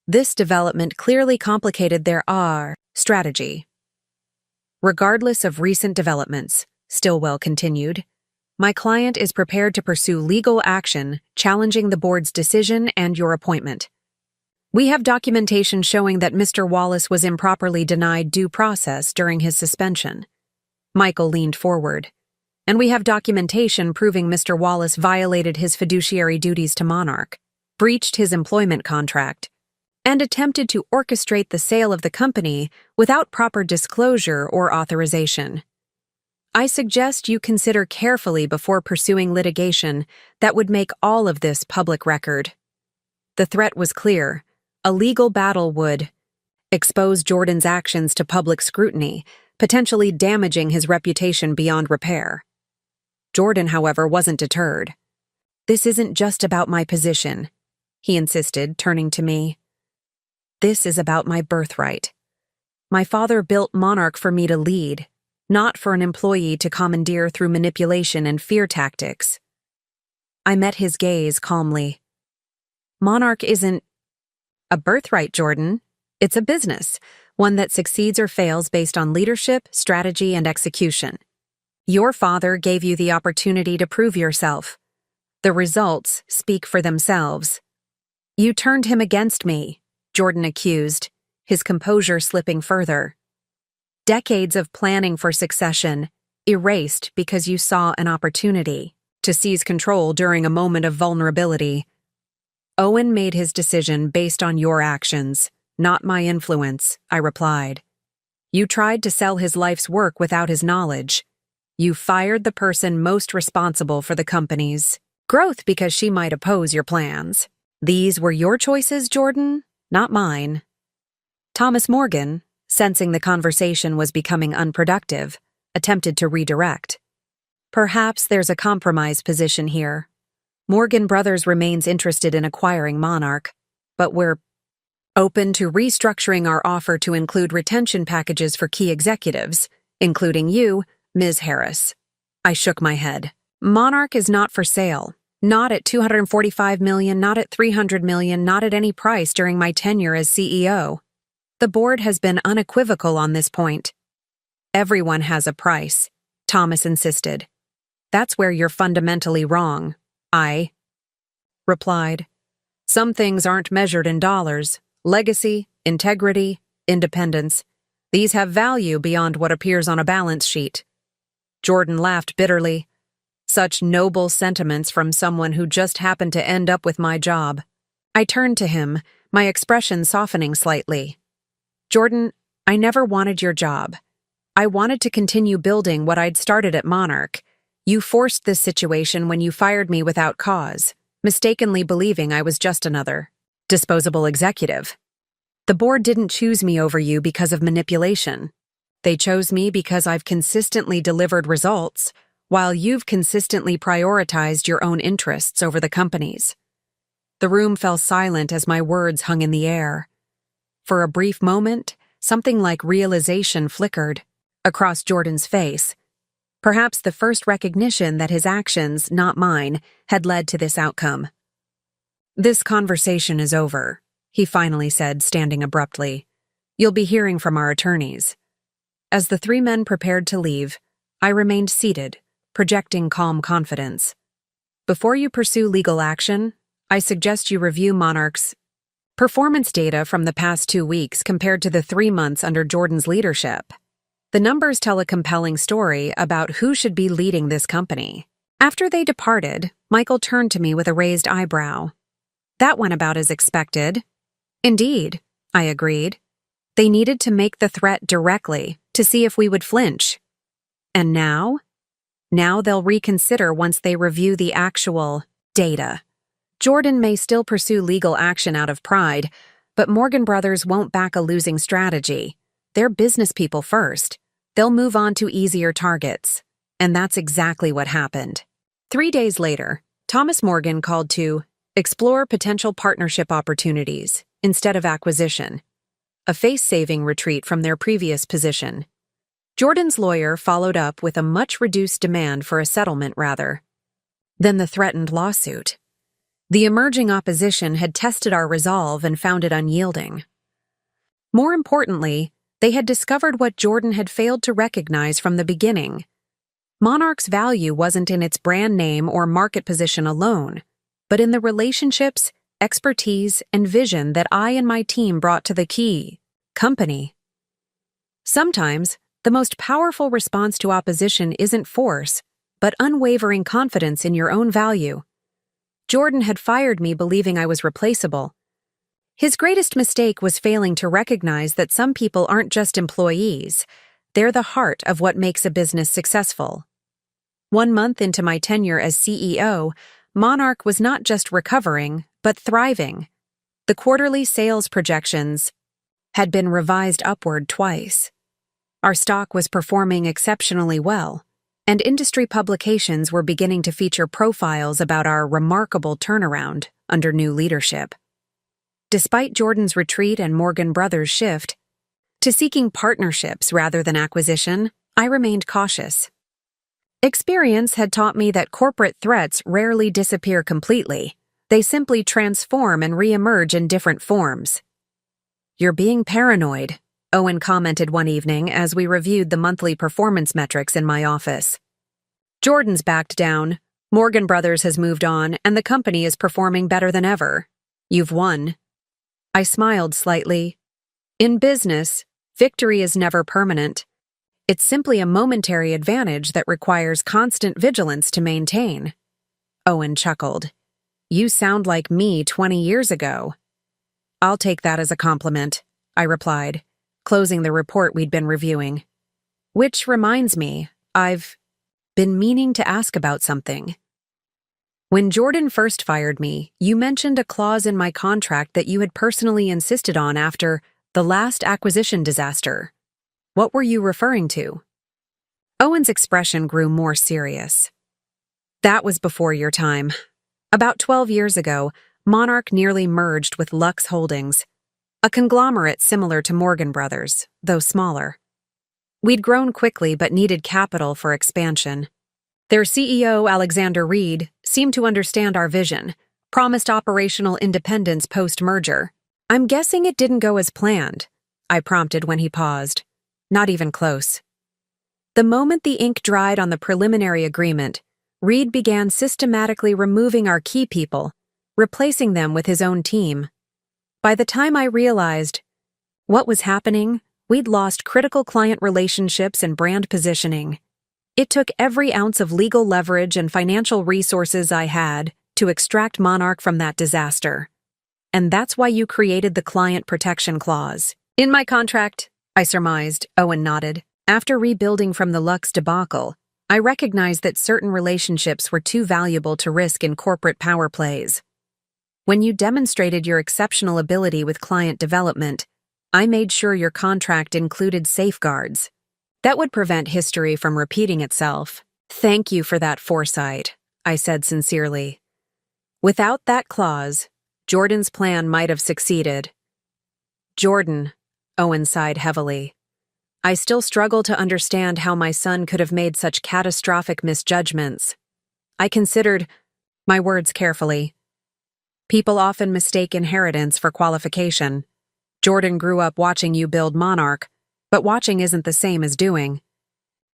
This development clearly complicated their strategy. Regardless of recent developments, Stillwell continued, my client is prepared to pursue legal action challenging the board's decision and your appointment. We have documentation showing that Mr. Wallace was improperly denied due process during his suspension. Michael leaned forward. And we have documentation proving Mr. Wallace violated his fiduciary duties to Monarch, breached his employment contract, and attempted to orchestrate the sale of the company without proper disclosure or authorization. I suggest you consider carefully before pursuing litigation that would make all of this public record. The threat was clear. A legal battle would expose Jordan's actions to public scrutiny, potentially damaging his reputation beyond repair. Jordan, however, wasn't deterred. This isn't just about my position, he insisted, turning to me. This is about my birthright. My father built Monarch for me to lead, not for an employee to commandeer through manipulation and fear tactics. I met his gaze calmly. Monarch isn't a birthright, Jordan. It's a business, one that succeeds or fails based on leadership, strategy, and execution. Your father gave you the opportunity to prove yourself. The results speak for themselves. You turned him against me, Jordan accused, his composure slipping further. Decades of planning for succession, erased because you saw an opportunity to seize control during a moment of vulnerability. Owen made his decision based on your actions, not my influence, I replied. You tried to sell his life's work without his knowledge. You fired the person most responsible for the company's growth because she might oppose your plans. These were your choices, Jordan, not mine. Thomas Morgan, sensing the conversation was becoming unproductive, attempted to redirect. Perhaps there's a compromise position here. Morgan Brothers remains interested in acquiring Monarch, but we're open to restructuring our offer to include retention packages for key executives, including you, Ms. Harris. I shook my head. Monarch is not for sale. Not at $245 million, not at $300 million, not at any price during my tenure as CEO. The board has been unequivocal on this point. Everyone has a price, Thomas insisted. That's where you're fundamentally wrong, I replied. Some things aren't measured in dollars. Legacy, integrity, independence. These have value beyond what appears on a balance sheet. Jordan laughed bitterly. Such noble sentiments from someone who just happened to end up with my job. I turned to him, my expression softening slightly. Jordan, I never wanted your job. I wanted to continue building what I'd started at Monarch. You forced this situation when you fired me without cause, mistakenly believing I was just another disposable executive. The board didn't choose me over you because of manipulation. They chose me because I've consistently delivered results, while you've consistently prioritized your own interests over the company's. The room fell silent as my words hung in the air. For a brief moment, something like realization flickered across Jordan's face. Perhaps the first recognition that his actions, not mine, had led to this outcome. This conversation is over, he finally said, standing abruptly. You'll be hearing from our attorneys. As the three men prepared to leave, I remained seated, projecting calm confidence. Before you pursue legal action, I suggest you review Monarch's performance data from the past 2 weeks compared to the 3 months under Jordan's leadership. The numbers tell a compelling story about who should be leading this company. After they departed, Michael turned to me with a raised eyebrow. That went about as expected. Indeed, I agreed. They needed to make the threat directly to see if we would flinch. And now? Now they'll reconsider once they review the actual data. Jordan may still pursue legal action out of pride, but Morgan Brothers won't back a losing strategy. They're business people first. They'll move on to easier targets. And that's exactly what happened. 3 days later, Thomas Morgan called to explore potential partnership opportunities instead of acquisition. a face-saving retreat from their previous position. Jordan's lawyer followed up with a much-reduced demand for a settlement rather than the threatened lawsuit. The emerging opposition had tested our resolve and found it unyielding. More importantly, they had discovered what Jordan had failed to recognize from the beginning. Monarch's value wasn't in its brand name or market position alone, but in the relationships, expertise, and vision that I and my team brought to the key company. Sometimes, the most powerful response to opposition isn't force, but unwavering confidence in your own value. Jordan had fired me believing I was replaceable. His greatest mistake was failing to recognize that some people aren't just employees, they're the heart of what makes a business successful. 1 month into my tenure as CEO, Monarch was not just recovering, but thriving. The quarterly sales projections had been revised upward twice. Our stock was performing exceptionally well, and industry publications were beginning to feature profiles about our remarkable turnaround under new leadership. Despite Jordan's retreat and Morgan Brothers' shift to seeking partnerships rather than acquisition, I remained cautious. Experience had taught me that corporate threats rarely disappear completely. They simply transform and re-emerge in different forms. "You're being paranoid," Owen commented one evening as we reviewed the monthly performance metrics in my office. "Jordan's backed down, Morgan Brothers has moved on, and the company is performing better than ever. You've won." I smiled slightly. In business, victory is never permanent. It's simply a momentary advantage that requires constant vigilance to maintain. Owen chuckled. "You sound like me 20 years ago." "I'll take that as a compliment," I replied, closing the report we'd been reviewing. "Which reminds me, I've been meaning to ask about something. When Jordan first fired me, you mentioned a clause in my contract that you had personally insisted on after the last acquisition disaster. What were you referring to?" Owen's expression grew more serious. "That was before your time. About 12 years ago, Monarch nearly merged with Lux Holdings, a conglomerate similar to Morgan Brothers, though smaller. We'd grown quickly but needed capital for expansion. Their CEO, Alexander Reed, seemed to understand our vision, promised operational independence post-merger. "I'm guessing it didn't go as planned," I prompted when he paused. "Not even close." The moment the ink dried on the preliminary agreement, Reed began systematically removing our key people, replacing them with his own team. By the time I realized what was happening, we'd lost critical client relationships and brand positioning. It took every ounce of legal leverage and financial resources I had to extract Monarch from that disaster. "And that's why you created the client protection clause." "In my contract," I surmised. Owen nodded. "After rebuilding from the Lux debacle, I recognized that certain relationships were too valuable to risk in corporate power plays. When you demonstrated your exceptional ability with client development, I made sure your contract included safeguards that would prevent history from repeating itself." "Thank you for that foresight," I said sincerely. "Without that clause, Jordan's plan might have succeeded." "Jordan," Owen sighed heavily. "I still struggle to understand how my son could have made such catastrophic misjudgments. I considered my words carefully. People often mistake inheritance for qualification. Jordan grew up watching you build Monarch, but watching isn't the same as doing.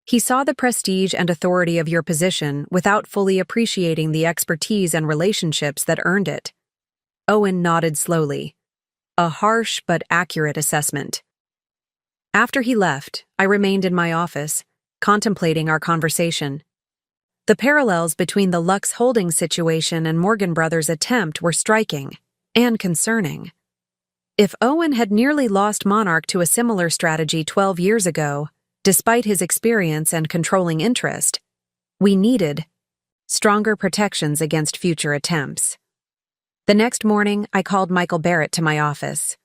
He saw the prestige and authority of your position without fully appreciating the expertise and relationships that earned it." Owen nodded slowly. A harsh but accurate assessment. After he left, I remained in my office, contemplating our conversation. The parallels between the Lux Holdings situation and Morgan Brothers' attempt were striking and concerning. If Owen had nearly lost Monarch to a similar strategy 12 years ago, despite his experience and controlling interest, we needed stronger protections against future attempts. The next morning, I called Michael Barrett to my office.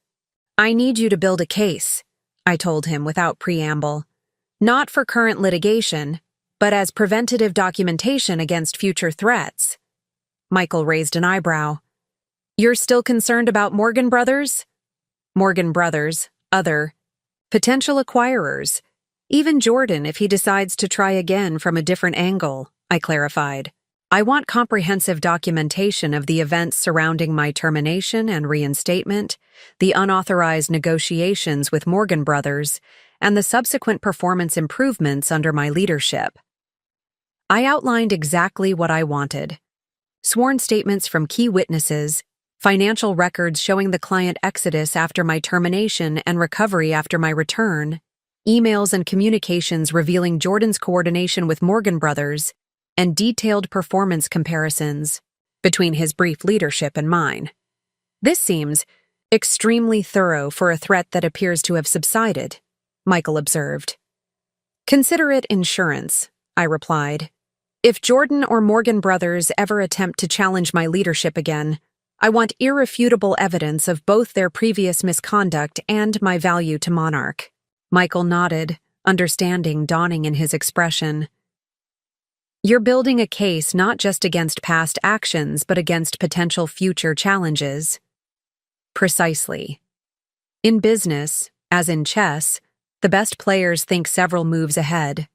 "I need you to build a case," I told him without preamble. "Not for current litigation, but as preventative documentation against future threats." Michael raised an eyebrow. "You're still concerned about Morgan Brothers?" "Morgan Brothers, other potential acquirers, even Jordan if he decides to try again from a different angle, I clarified. I want comprehensive documentation of the events surrounding my termination and reinstatement, the unauthorized negotiations with Morgan Brothers, and the subsequent performance improvements under my leadership. I outlined exactly what I wanted: sworn statements from key witnesses, financial records showing the client exodus after my termination and recovery after my return, emails and communications revealing Jordan's coordination with Morgan Brothers, and detailed performance comparisons between his brief leadership and mine. This seems extremely thorough for a threat that appears to have subsided, Michael observed. Consider it insurance, I replied. If Jordan or Morgan Brothers ever attempt to challenge my leadership again, I want irrefutable evidence of both their previous misconduct and my value to Monarch. Michael nodded, understanding dawning in his expression. You're building a case not just against past actions, but against potential future challenges. Precisely. In business, as in chess, the best players think several moves ahead.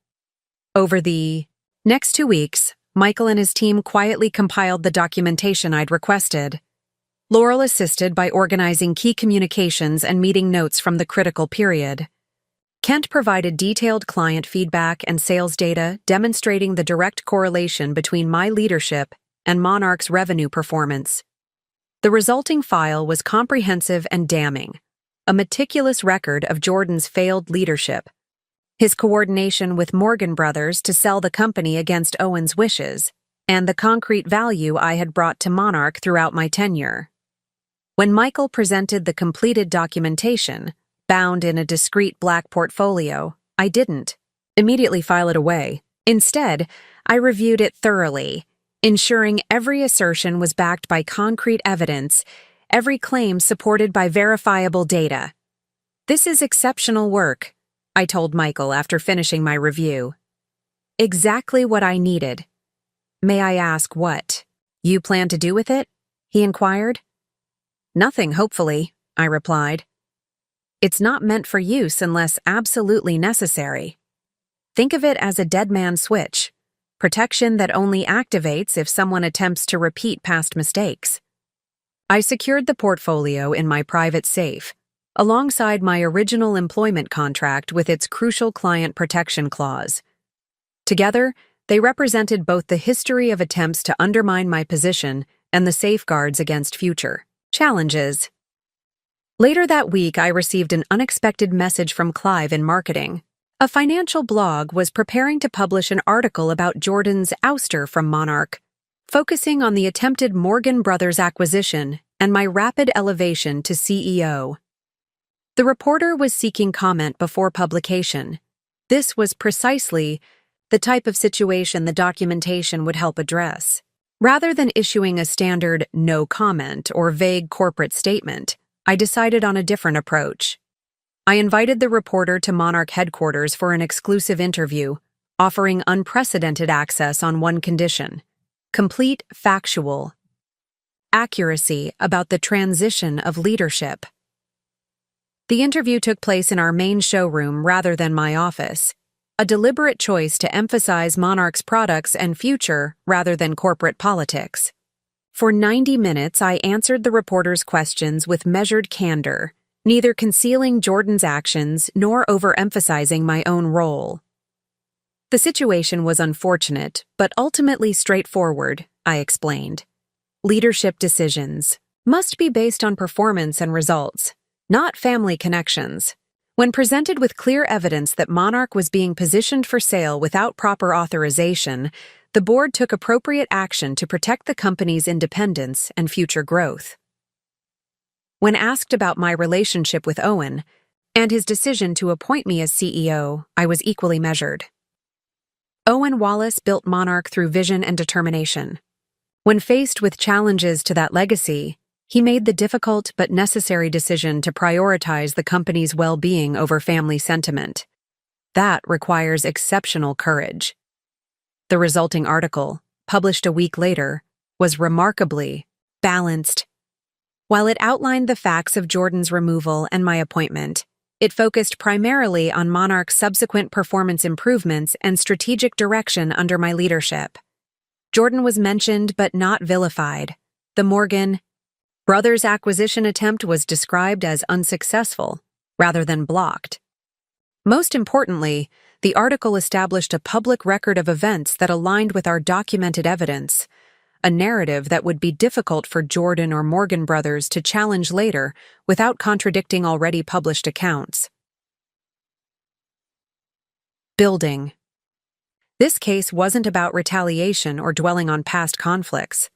Over the next 2 weeks, Michael and his team quietly compiled the documentation I'd requested. Laurel assisted by organizing key communications and meeting notes from the critical period. Kent provided detailed client feedback and sales data demonstrating the direct correlation between my leadership and Monarch's revenue performance. The resulting file was comprehensive and damning, a meticulous record of Jordan's failed leadership, his coordination with Morgan Brothers to sell the company against Owen's wishes, and the concrete value I had brought to Monarch throughout my tenure. When Michael presented the completed documentation, bound in a discreet black portfolio, I didn't immediately file it away. Instead, I reviewed it thoroughly, ensuring every assertion was backed by concrete evidence, every claim supported by verifiable data. This is exceptional work, I told Michael after finishing my review. Exactly what I needed. May I ask what you plan to do with it? He inquired. Nothing, hopefully, I replied. It's not meant for use unless absolutely necessary. Think of it as a dead man switch, protection that only activates if someone attempts to repeat past mistakes. I secured the portfolio in my private safe, alongside my original employment contract with its crucial client protection clause. Together, they represented both the history of attempts to undermine my position and the safeguards against future challenges. Later that week, I received an unexpected message from Clive in marketing. A financial blog was preparing to publish an article about Jordan's ouster from Monarch, focusing on the attempted Morgan Brothers acquisition and my rapid elevation to CEO. The reporter was seeking comment before publication. This was precisely the type of situation the documentation would help address. Rather than issuing a standard no comment or vague corporate statement, I decided on a different approach. I invited the reporter to Monarch headquarters for an exclusive interview, offering unprecedented access on one condition: complete factual accuracy about the transition of leadership. The interview took place in our main showroom rather than my office, a deliberate choice to emphasize Monarch's products and future rather than corporate politics. For 90 minutes, I answered the reporter's questions with measured candor, neither concealing Jordan's actions nor overemphasizing my own role. The situation was unfortunate, but ultimately straightforward, I explained. Leadership decisions must be based on performance and results, not family connections. When presented with clear evidence that Monarch was being positioned for sale without proper authorization, the board took appropriate action to protect the company's independence and future growth. When asked about my relationship with Owen and his decision to appoint me as CEO, I was equally measured. Owen Wallace built Monarch through vision and determination. When faced with challenges to that legacy, he made the difficult but necessary decision to prioritize the company's well-being over family sentiment. That requires exceptional courage. The resulting article, published a week later, was remarkably balanced. While it outlined the facts of Jordan's removal and my appointment, It focused primarily on Monarch's subsequent performance improvements and strategic direction under my leadership. Jordan was mentioned but not vilified. The Morgan Brothers acquisition attempt was described as unsuccessful, rather than blocked. Most importantly, the article established a public record of events that aligned with our documented evidence, a narrative that would be difficult for Jordan or Morgan Brothers to challenge later without contradicting already published accounts. Building. This case wasn't about retaliation or dwelling on past conflicts.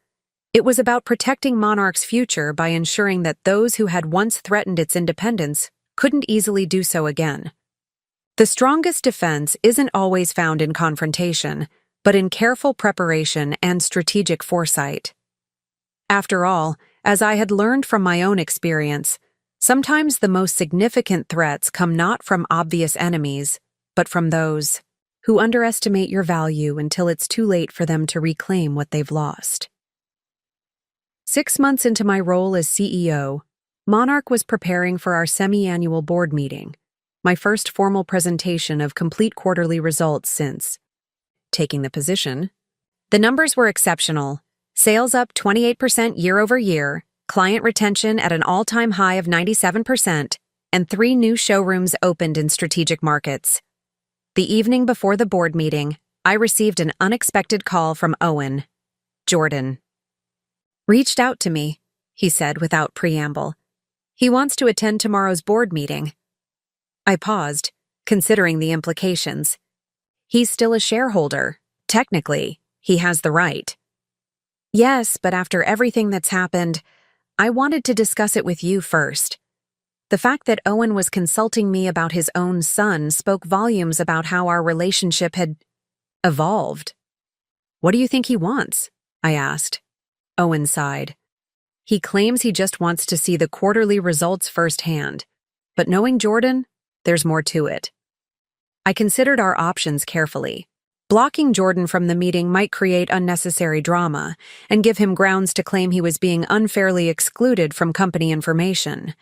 It was about protecting Monarch's future by ensuring that those who had once threatened its independence couldn't easily do so again. The strongest defense isn't always found in confrontation, but in careful preparation and strategic foresight. After all, as I had learned from my own experience, sometimes the most significant threats come not from obvious enemies, but from those who underestimate your value until it's too late for them to reclaim what they've lost. 6 months into my role as CEO, Monarch was preparing for our semi-annual board meeting, my first formal presentation of complete quarterly results since taking the position. The numbers were exceptional. Sales up 28% year-over-year, client retention at an all-time high of 97%, and 3 new showrooms opened in strategic markets. The evening before the board meeting, I received an unexpected call from Owen. Jordan reached out to me, he said without preamble. He wants to attend tomorrow's board meeting. I paused, considering the implications. He's still a shareholder. Technically, he has the right. Yes, but after everything that's happened, I wanted to discuss it with you first. The fact that Owen was consulting me about his own son spoke volumes about how our relationship had evolved. What do you think he wants? I asked. Owen sighed. He claims he just wants to see the quarterly results firsthand. But knowing Jordan, there's more to it. I considered our options carefully. Blocking Jordan from the meeting might create unnecessary drama and give him grounds to claim he was being unfairly excluded from company information.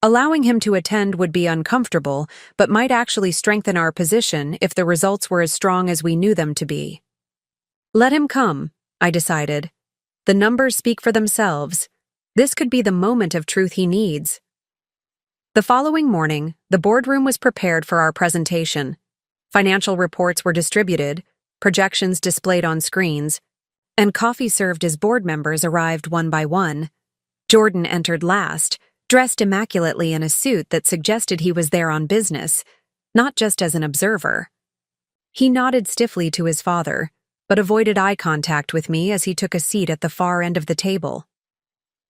Allowing him to attend would be uncomfortable, but might actually strengthen our position if the results were as strong as we knew them to be. Let him come, I decided. The numbers speak for themselves. This could be the moment of truth he needs. The following morning, the boardroom was prepared for our presentation. Financial reports were distributed, projections displayed on screens, and coffee served as board members arrived one by one. Jordan entered last, dressed immaculately in a suit that suggested he was there on business, not just as an observer. He nodded stiffly to his father, but avoided eye contact with me as he took a seat at the far end of the table.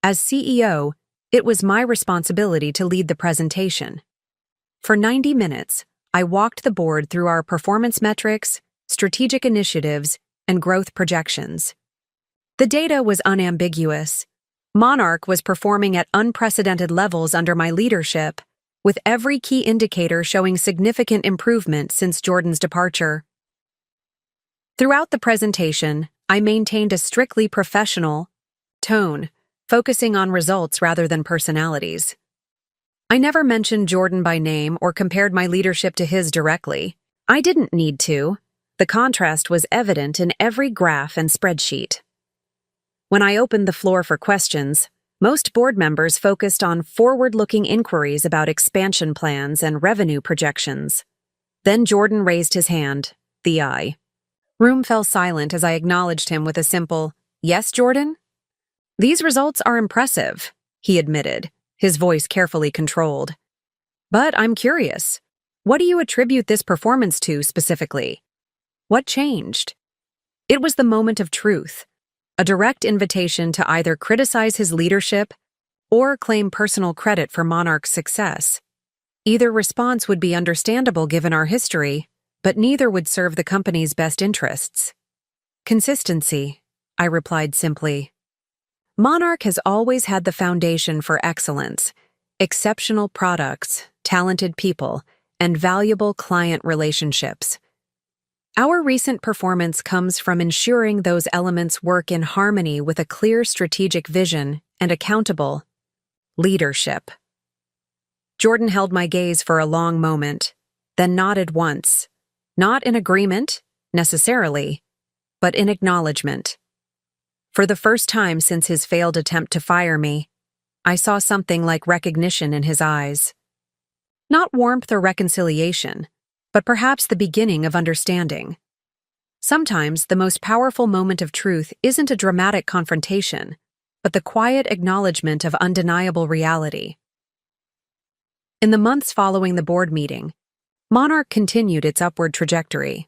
As CEO, it was my responsibility to lead the presentation. For 90 minutes, I walked the board through our performance metrics, strategic initiatives, and growth projections. The data was unambiguous. Monarch was performing at unprecedented levels under my leadership, with every key indicator showing significant improvement since Jordan's departure. Throughout the presentation, I maintained a strictly professional tone, focusing on results rather than personalities. I never mentioned Jordan by name or compared my leadership to his directly. I didn't need to. The contrast was evident in every graph and spreadsheet. When I opened the floor for questions, most board members focused on forward-looking inquiries about expansion plans and revenue projections. Then Jordan raised his hand, the eye. Room fell silent as I acknowledged him with a simple, "Yes, Jordan?" "These results are impressive," he admitted, his voice carefully controlled. "But I'm curious. What do you attribute this performance to specifically? What changed?" It was the moment of truth, a direct invitation to either criticize his leadership or claim personal credit for Monarch's success. Either response would be understandable given our history, but neither would serve the company's best interests. "Consistency," I replied simply. Monarch has always had the foundation for excellence, exceptional products, talented people, and valuable client relationships. Our recent performance comes from ensuring those elements work in harmony with a clear strategic vision and accountable leadership. Jordan held my gaze for a long moment, then nodded once, not in agreement, necessarily, but in acknowledgement. For the first time since his failed attempt to fire me, I saw something like recognition in his eyes. Not warmth or reconciliation, but perhaps the beginning of understanding. Sometimes the most powerful moment of truth isn't a dramatic confrontation, but the quiet acknowledgement of undeniable reality. In the months following the board meeting, Monarch continued its upward trajectory.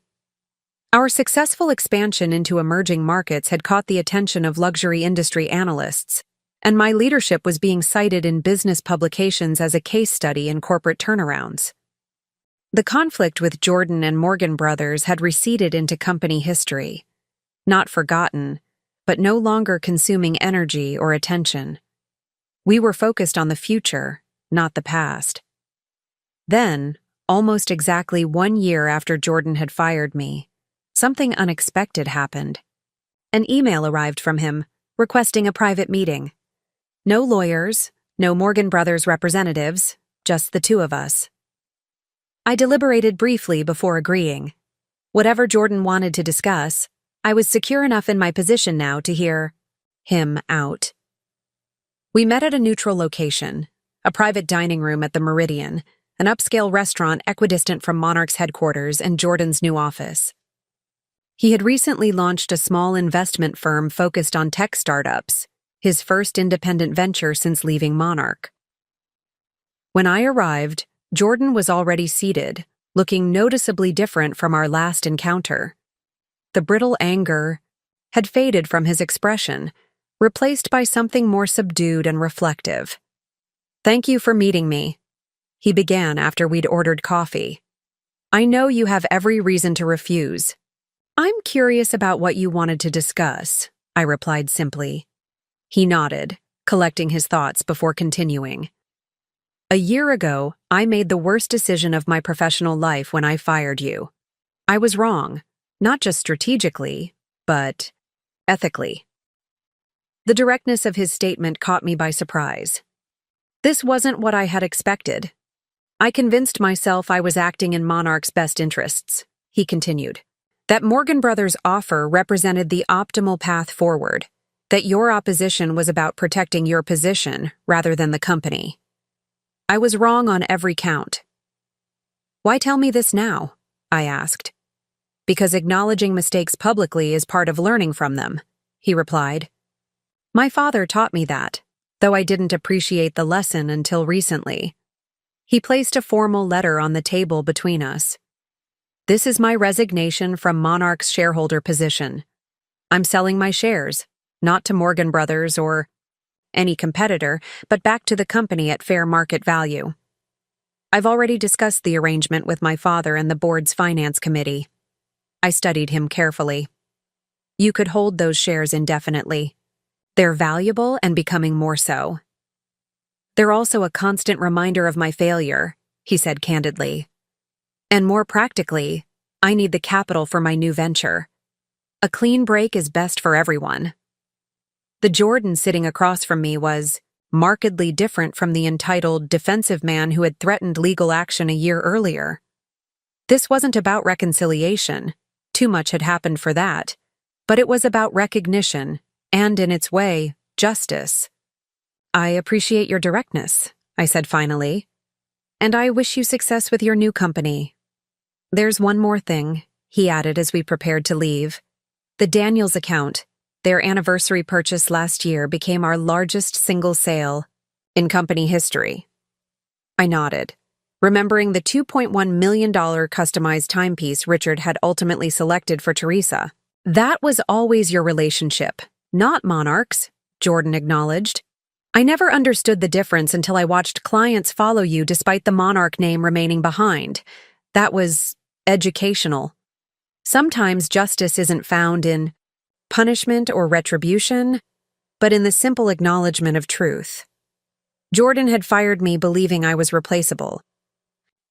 Our successful expansion into emerging markets had caught the attention of luxury industry analysts, and my leadership was being cited in business publications as a case study in corporate turnarounds. The conflict with Jordan and Morgan Brothers had receded into company history, not forgotten, but no longer consuming energy or attention. We were focused on the future, not the past. Then, almost exactly 1 year after Jordan had fired me, something unexpected happened. An email arrived from him, requesting a private meeting. No lawyers, no Morgan Brothers representatives, just the two of us. I deliberated briefly before agreeing. Whatever Jordan wanted to discuss, I was secure enough in my position now to hear him out. We met at a neutral location, a private dining room at the Meridian, an upscale restaurant equidistant from Monarch's headquarters and Jordan's new office. He had recently launched a small investment firm focused on tech startups, his first independent venture since leaving Monarch. When I arrived, Jordan was already seated, looking noticeably different from our last encounter. The brittle anger had faded from his expression, replaced by something more subdued and reflective. "Thank you for meeting me," he began after we'd ordered coffee. "I know you have every reason to refuse." "I'm curious about what you wanted to discuss," I replied simply. He nodded, collecting his thoughts before continuing. "A year ago, I made the worst decision of my professional life when I fired you. I was wrong, not just strategically, but ethically." The directness of his statement caught me by surprise. This wasn't what I had expected. "I convinced myself I was acting in Monarch's best interests," he continued. "That Morgan Brothers' offer represented the optimal path forward, that your opposition was about protecting your position rather than the company. I was wrong on every count." "Why tell me this now?" I asked. "Because acknowledging mistakes publicly is part of learning from them," he replied. "My father taught me that, though I didn't appreciate the lesson until recently." He placed a formal letter on the table between us. "This is my resignation from Monarch's shareholder position. I'm selling my shares, not to Morgan Brothers or any competitor, but back to the company at fair market value. I've already discussed the arrangement with my father and the board's finance committee." I studied him carefully. "You could hold those shares indefinitely. They're valuable and becoming more so. They're also a constant reminder of my failure," he said candidly. "And more practically, I need the capital for my new venture. A clean break is best for everyone." The Jordan sitting across from me was markedly different from the entitled, defensive man who had threatened legal action a year earlier. This wasn't about reconciliation, too much had happened for that, but it was about recognition, and in its way, justice. "I appreciate your directness," I said finally, "and I wish you success with your new company. There's one more thing," he added as we prepared to leave. "The Daniels account. Their anniversary purchase last year became our largest single sale in company history." I nodded, remembering the $2.1 million customized timepiece Richard had ultimately selected for Teresa. "That was always your relationship, not Monarch's," Jordan acknowledged. "I never understood the difference until I watched clients follow you despite the Monarch name remaining behind. That was educational. Sometimes justice isn't found in punishment or retribution, but in the simple acknowledgement of truth." Jordan had fired me believing I was replaceable.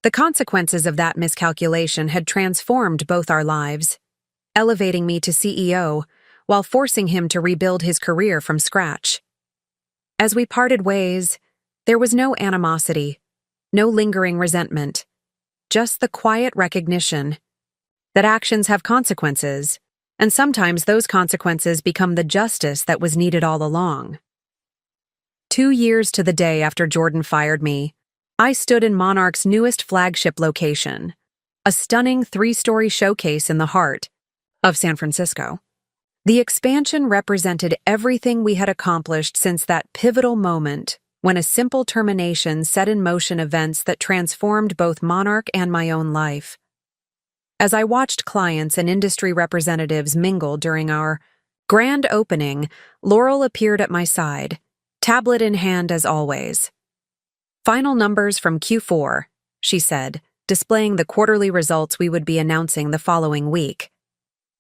The consequences of that miscalculation had transformed both our lives, elevating me to CEO while forcing him to rebuild his career from scratch. As we parted ways, there was no animosity, No lingering resentment. Just the quiet recognition that actions have consequences, and sometimes those consequences become the justice that was needed all along. 2 years to the day after Jordan fired me, I stood in Monarch's newest flagship location, a stunning 3-story showcase in the heart of San Francisco. The expansion represented everything we had accomplished since that pivotal moment when a simple termination set in motion events that transformed both Monarch and my own life. As I watched clients and industry representatives mingle during our grand opening, Laurel appeared at my side, tablet in hand as always. "Final numbers from Q4, she said, displaying the quarterly results we would be announcing the following week.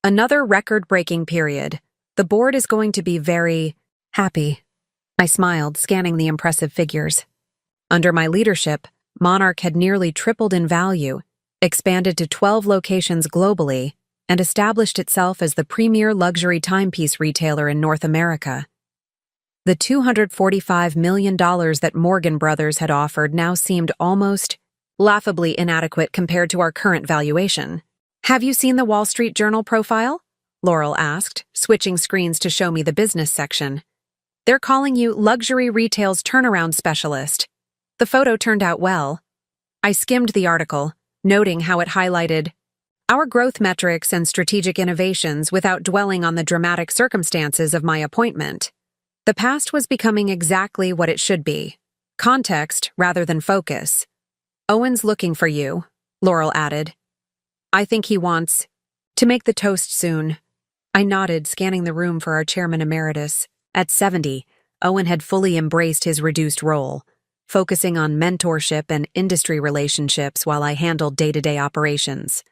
"Another record-breaking period. The board is going to be very happy." I smiled, scanning the impressive figures. Under my leadership, Monarch had nearly tripled in value, expanded to 12 locations globally, and established itself as the premier luxury timepiece retailer in North America. The $245 million that Morgan Brothers had offered now seemed almost laughably inadequate compared to our current valuation. "Have you seen the Wall Street Journal profile?" Laurel asked, switching screens to show me the business section. "They're calling you luxury retail's turnaround specialist." The photo turned out well. I skimmed the article, noting how it highlighted our growth metrics and strategic innovations without dwelling on the dramatic circumstances of my appointment. The past was becoming exactly what it should be: context rather than focus. "Owen's looking for you," Laurel added. "I think he wants to make the toast soon." I nodded, scanning the room for our chairman emeritus. At 70, Owen had fully embraced his reduced role, focusing on mentorship and industry relationships while I handled day-to-day operations.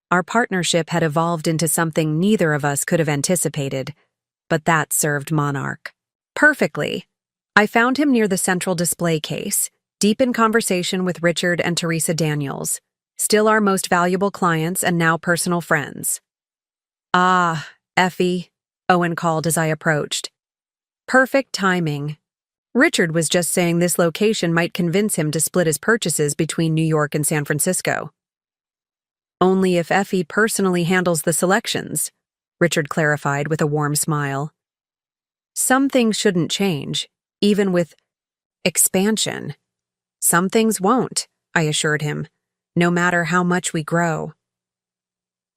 Our partnership had evolved into something neither of us could have anticipated, but that served Monarch perfectly. I found him near the central display case, deep in conversation with Richard and Teresa Daniels, still our most valuable clients and now personal friends. "Ah, Effie," Owen called as I approached. "Perfect timing." Richard was just saying this location might convince him to split his purchases between New York and San Francisco. "Only if Effie personally handles the selections," Richard clarified with a warm smile. "Some things shouldn't change, even with expansion." "Some things won't," I assured him, "no matter how much we grow."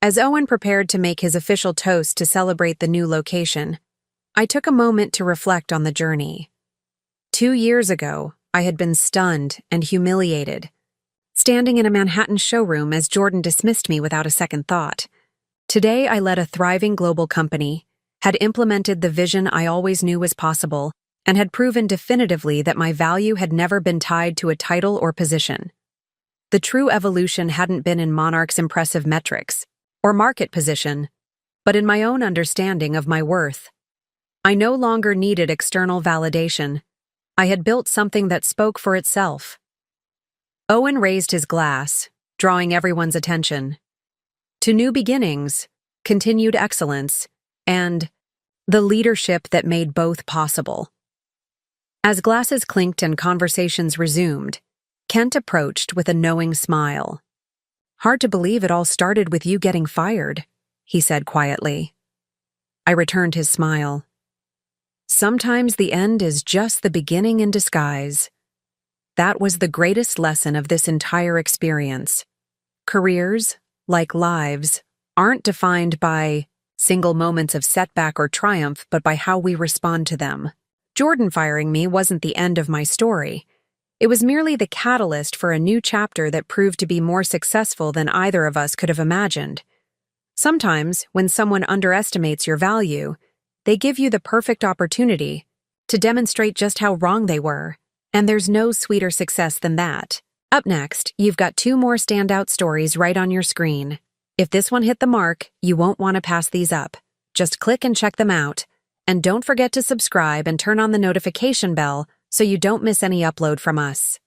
As Owen prepared to make his official toast to celebrate the new location, I took a moment to reflect on the journey. 2 years ago, I had been stunned and humiliated, standing in a Manhattan showroom as Jordan dismissed me without a second thought. Today, I led a thriving global company, had implemented the vision I always knew was possible, and had proven definitively that my value had never been tied to a title or position. The true evolution hadn't been in Monarch's impressive metrics or market position, but in my own understanding of my worth. I no longer needed external validation. I had built something that spoke for itself. Owen raised his glass, drawing everyone's attention. To new beginnings, continued excellence, and the leadership that made both possible. As glasses clinked and conversations resumed, Kent approached with a knowing smile. "Hard to believe it all started with you getting fired," he said quietly. I returned his smile. "Sometimes the end is just the beginning in disguise." That was the greatest lesson of this entire experience. Careers, like lives, aren't defined by single moments of setback or triumph, but by how we respond to them. Jordan firing me wasn't the end of my story. It was merely the catalyst for a new chapter that proved to be more successful than either of us could have imagined. Sometimes, when someone underestimates your value, they give you the perfect opportunity to demonstrate just how wrong they were, and there's no sweeter success than that. Up next, you've got 2 more standout stories right on your screen. If this one hit the mark, you won't want to pass these up. Just click and check them out. And don't forget to subscribe and turn on the notification bell so you don't miss any upload from us.